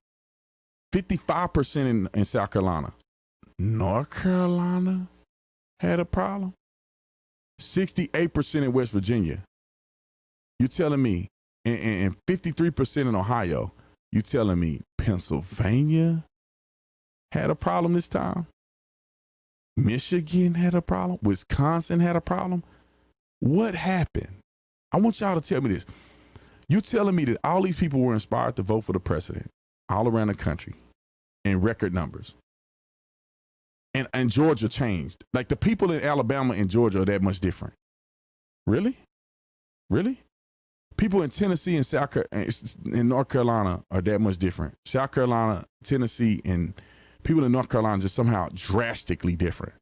55% in South Carolina. North Carolina had a problem. 68% in West Virginia. You telling me, and 53% in Ohio, you telling me Pennsylvania had a problem this time? Michigan had a problem? Wisconsin had a problem? What happened? I want y'all to tell me this. You telling me that all these people were inspired to vote for the president all around the country in record numbers. And Georgia changed. Like the people in Alabama and Georgia are that much different. Really? Really? People in Tennessee and North Carolina are that much different. South Carolina, Tennessee, and people in North Carolina just somehow drastically different.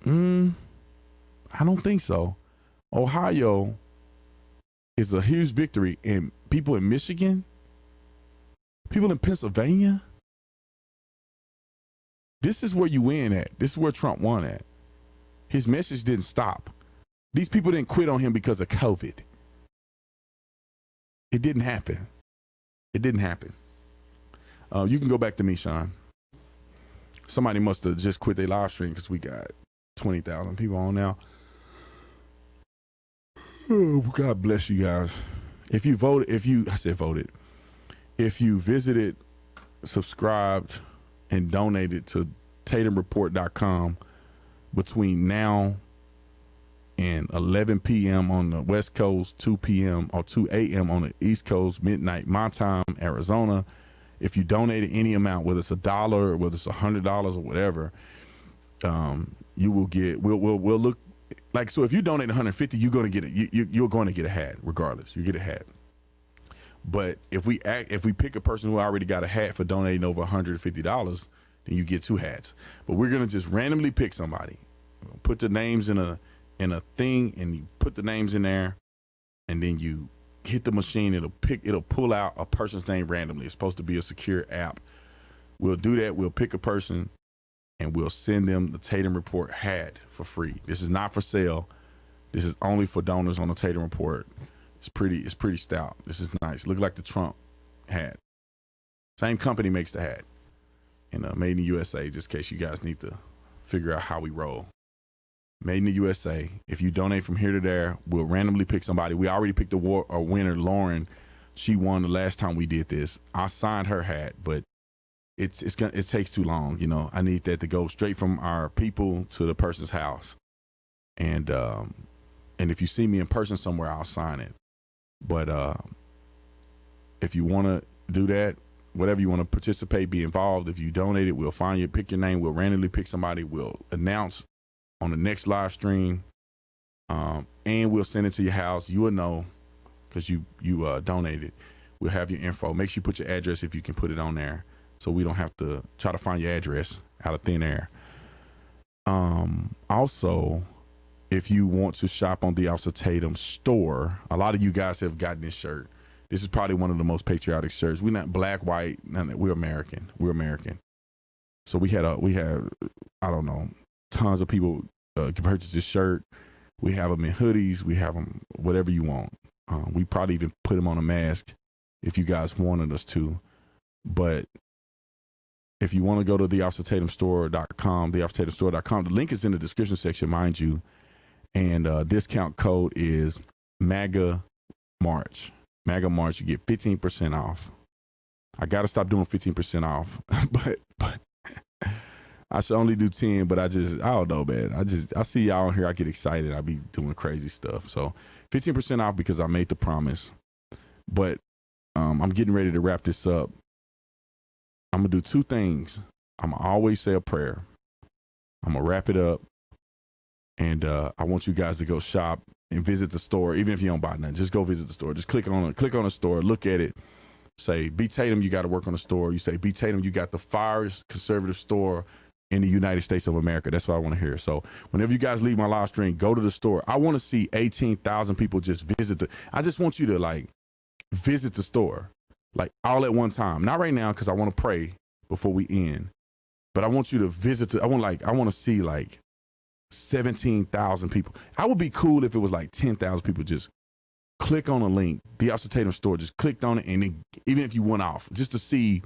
I don't think so. Ohio is a huge victory, and people in Michigan, people in Pennsylvania, this is where you win at. This is where Trump won at. His message didn't stop. These people didn't quit on him because of COVID. It didn't happen. It didn't happen. You can go back to me, Sean. Somebody must have just quit their live stream because we got 20,000 people on now. Oh, God bless you guys. If you voted, if you visited, subscribed, and donated to TatumReport.com between now and 11 p.m. on the West Coast, 2 p.m. or 2 a.m. on the East Coast, midnight my time, Arizona. If you donated any amount, whether it's $1 or whether it's $100 or whatever, you will get. We'll look like, so. If you donate 150, you're going to get it. You're going to get a hat regardless. You get a hat. But if we pick a person who already got a hat for donating over $150, then you get 2 hats. But we're gonna just randomly pick somebody, put the names in a thing, and you put the names in there, and then you hit the machine. It'll pull out a person's name randomly. It's supposed to be a secure app. We'll do that. We'll pick a person, and we'll send them the Tatum Report hat for free. This is not for sale. This is only for donors on the Tatum Report. It's pretty stout. This is nice. Look like the Trump hat. Same company makes the hat. And made in the USA, just in case you guys need to figure out how we roll. Made in the USA. If you donate from here to there, we'll randomly pick somebody. We already picked a winner, Lauren. She won the last time we did this. I signed her hat, but it takes too long. You know, I need that to go straight from our people to the person's house. And if you see me in person somewhere, I'll sign it. But if you want to do that, whatever you want to participate, be involved. If you donate it, we'll find you, pick your name. We'll randomly pick somebody. We'll announce on the next live stream, and we'll send it to your house. You will know because you donated. We'll have your info. Make sure you put your address if you can put it on there, so we don't have to try to find your address out of thin air. Also, if you want to shop on the Officer Tatum store, a lot of you guys have gotten this shirt. This is probably one of the most patriotic shirts. We're not black, white. We're American. We're American. So we had I don't know, tons of people purchase this shirt. We have them in hoodies. We have them whatever you want. We probably even put them on a mask if you guys wanted us to. But if you want to go to theofficertatumstore.com, theofficertatumstore.com, the link is in the description section, mind you. And discount code is MAGA March. MAGA March, you get 15% off. I got to stop doing 15% off, but I should only do 10, but I don't know, man. I see y'all on here. I get excited. I be doing crazy stuff. So 15% off because I made the promise, but I'm getting ready to wrap this up. I'm going to do 2 things. I'm going to always say a prayer. I'm going to wrap it up. And I want you guys to go shop and visit the store, even if you don't buy nothing. Just go visit the store. Just click on the store, look at it. Say, B. Tatum, you got to work on the store. You say, B. Tatum, you got the finest conservative store in the United States of America. That's what I want to hear. So whenever you guys leave my live stream, go to the store. I want to see 18,000 people just visit I just want you to like visit the store, like all at one time. Not right now because I want to pray before we end, but I want you to visit. I want to see like 17,000 people. I would be cool if it was like 10,000 people just click on a link, the Officer Tatum store, just clicked on it, and then, even if you went off, just to see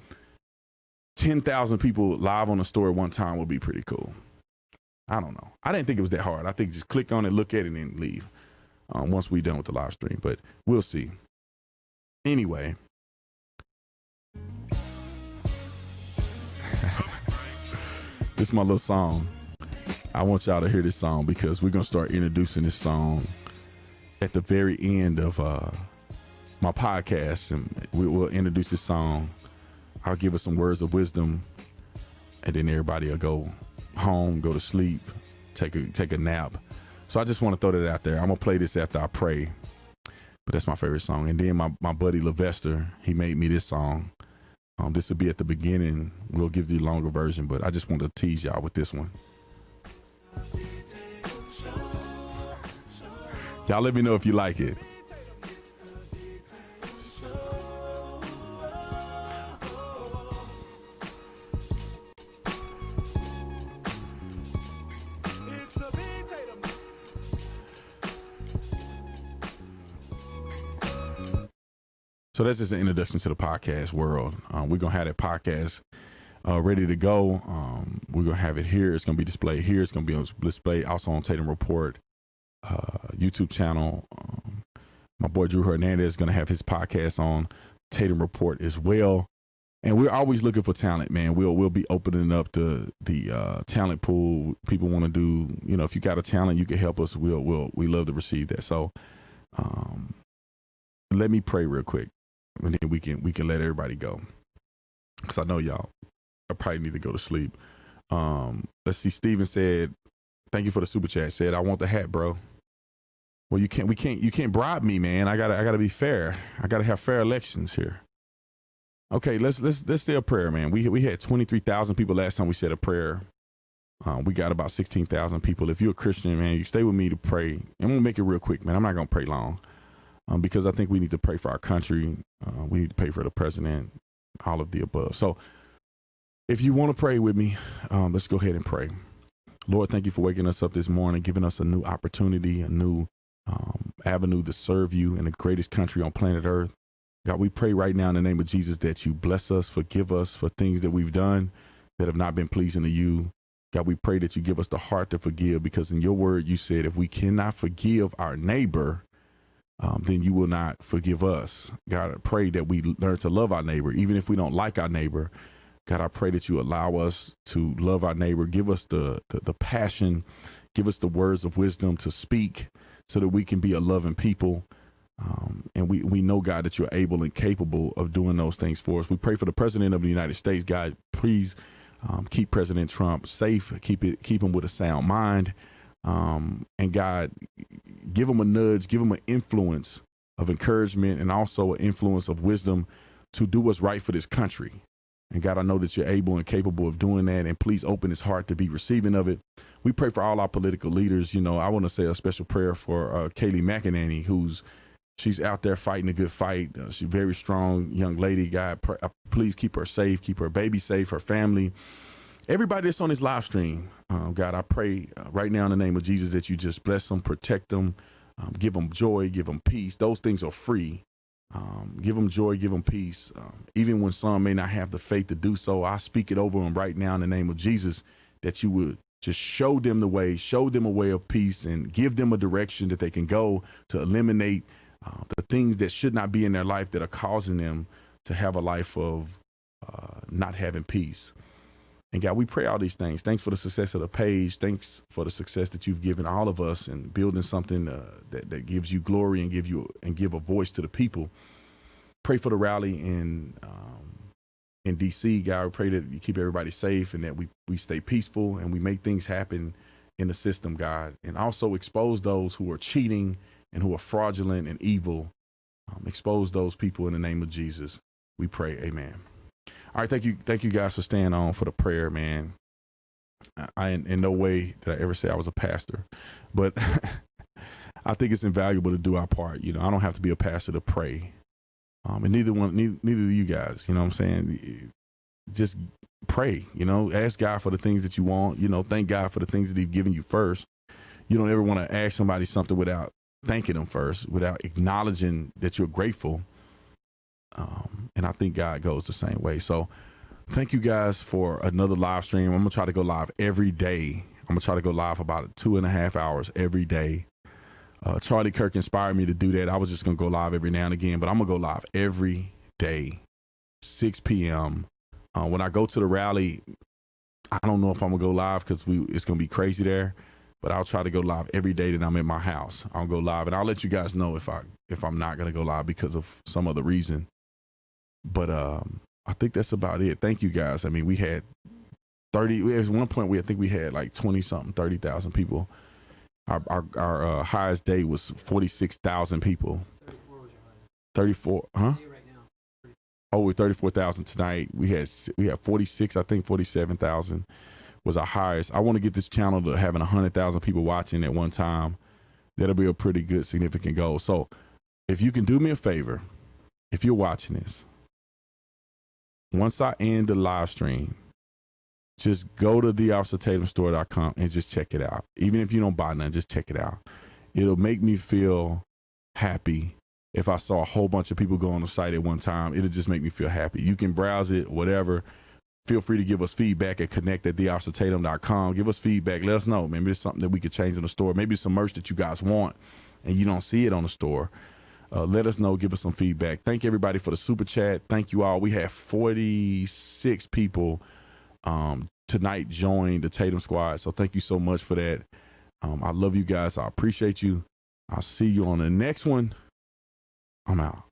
10,000 people live on the store at one time would be pretty cool. I don't know. I didn't think it was that hard. I think just click on it, look at it, and then leave once we're done with the live stream, but we'll see. Anyway. This is my little song. I want y'all to hear this song because we're going to start introducing this song at the very end of my podcast. And we will introduce this song. I'll give us some words of wisdom. And then everybody will go home, go to sleep, take a nap. So I just want to throw that out there. I'm going to play this after I pray. But that's my favorite song. And then my buddy Levester, he made me this song. This will be at the beginning. We'll give the longer version. But I just want to tease y'all with this one. Y'all let me know if you like it. So that's just an introduction to the podcast world. We're going to have that podcast ready to go. We're going to have it here. It's going to be displayed here. It's going to be on display also on Tatum Report YouTube channel. My boy Drew Hernandez is going to have his podcast on Tatum Report as well. And we're always looking for talent, man. We'll be opening up the talent pool. People want to do, if you got a talent, you can help us. We love to receive that. So, let me pray real quick, and then we can let everybody go, because I know y'all, I probably need to go to sleep. Let's see. Steven said, "Thank you for the super chat." Said, "I want the hat, bro." Well, you can't bribe me, man. I gotta be fair. I gotta have fair elections here. Okay, let's say a prayer, man. We had 23,000 people last time we said a prayer. We got about 16,000 people. If you're a Christian, man, you stay with me to pray. I'm gonna make it real quick, man. I'm not gonna pray long, because I think we need to pray for our country. We need to pray for the president, all of the above. So, if you want to pray with me, let's go ahead and pray. Lord, thank you for waking us up this morning, giving us a new opportunity, a new avenue to serve you in the greatest country on planet Earth. God, we pray right now in the name of Jesus that you bless us, forgive us for things that we've done that have not been pleasing to you. God, we pray that you give us the heart to forgive, because in your word you said if we cannot forgive our neighbor, then you will not forgive us. God, I pray that we learn to love our neighbor, even if we don't like our neighbor. God, I pray that you allow us to love our neighbor. Give us the passion, give us the words of wisdom to speak so that we can be a loving people. And we know, God, that you're able and capable of doing those things for us. We pray for the president of the United States. God, please keep President Trump safe. Keep him with a sound mind. And God, give him a nudge, give him an influence of encouragement, and also an influence of wisdom to do what's right for this country. And God, I know that you're able and capable of doing that. And please open his heart to be receiving of it. We pray for all our political leaders. I want to say a special prayer for Kayleigh Mcenany, she's out there fighting a good fight. She's a very strong young lady. God, please keep her safe, keep her baby safe, her family, everybody that's on this live stream. God, I pray right now in the name of Jesus that you just bless them, protect them, give them joy, give them peace. Those things are free. Give them joy, give them peace. Even when some may not have the faith to do so, I speak it over them right now in the name of Jesus, that you would just show them the way, show them a way of peace, and give them a direction that they can go to eliminate the things that should not be in their life that are causing them to have a life of not having peace. And God, we pray all these things. Thanks for the success of the page. Thanks for the success that you've given all of us in building something that gives you glory and give a voice to the people. Pray for the rally in DC, God. We pray that you keep everybody safe and that we stay peaceful and we make things happen in the system, God. And also expose those who are cheating and who are fraudulent and evil. Expose those people in the name of Jesus. We pray, amen. All right, thank you guys for staying on for the prayer, man. I in no way did I ever say I was a pastor, but I think it's invaluable to do our part. I don't have to be a pastor to pray, and neither do you guys. You know what I'm saying? Just pray. Ask God for the things that you want. Thank God for the things that He's given you first. You don't ever want to ask somebody something without thanking them first, without acknowledging that you're grateful. And I think God goes the same way. So thank you guys for another live stream. I'm going to try to go live every day. I'm going to try to go live about 2.5 hours every day. Charlie Kirk inspired me to do that. I was just going to go live every now and again, but I'm going to go live every day, 6 p.m. When I go to the rally, I don't know if I'm going to go live because it's going to be crazy there, but I'll try to go live every day that I'm in my house. I'll go live, and I'll let you guys know if I'm not going to go live because of some other reason. But I think that's about it. Thank you guys. I mean, we had 30. At one point, we had like 20-something, 30,000 people. Our highest day was 46,000 people. 34 was your highest. 34, huh? Right now. Oh, we're 34,000 tonight. We had 46. I think 47,000 was our highest. I want to get this channel to having 100,000 people watching at one time. That'll be a pretty good, significant goal. So, if you can do me a favor, if you're watching this. Once I end the live stream, just go to theofficertatumstore.com and just check it out. Even if you don't buy nothing, just check it out. It'll make me feel happy if I saw a whole bunch of people go on the site at one time. It'll just make me feel happy. You can browse it, whatever. Feel free to give us feedback at connect@theofficertatum.com. Give us feedback. Let us know. Maybe it's something that we could change in the store. Maybe it's some merch that you guys want and you don't see it on the store. Let us know. Give us some feedback. Thank everybody for the super chat. Thank you all. We had 46 people tonight join the Tatum squad. So thank you so much for that. I love you guys. I appreciate you. I'll see you on the next one. I'm out.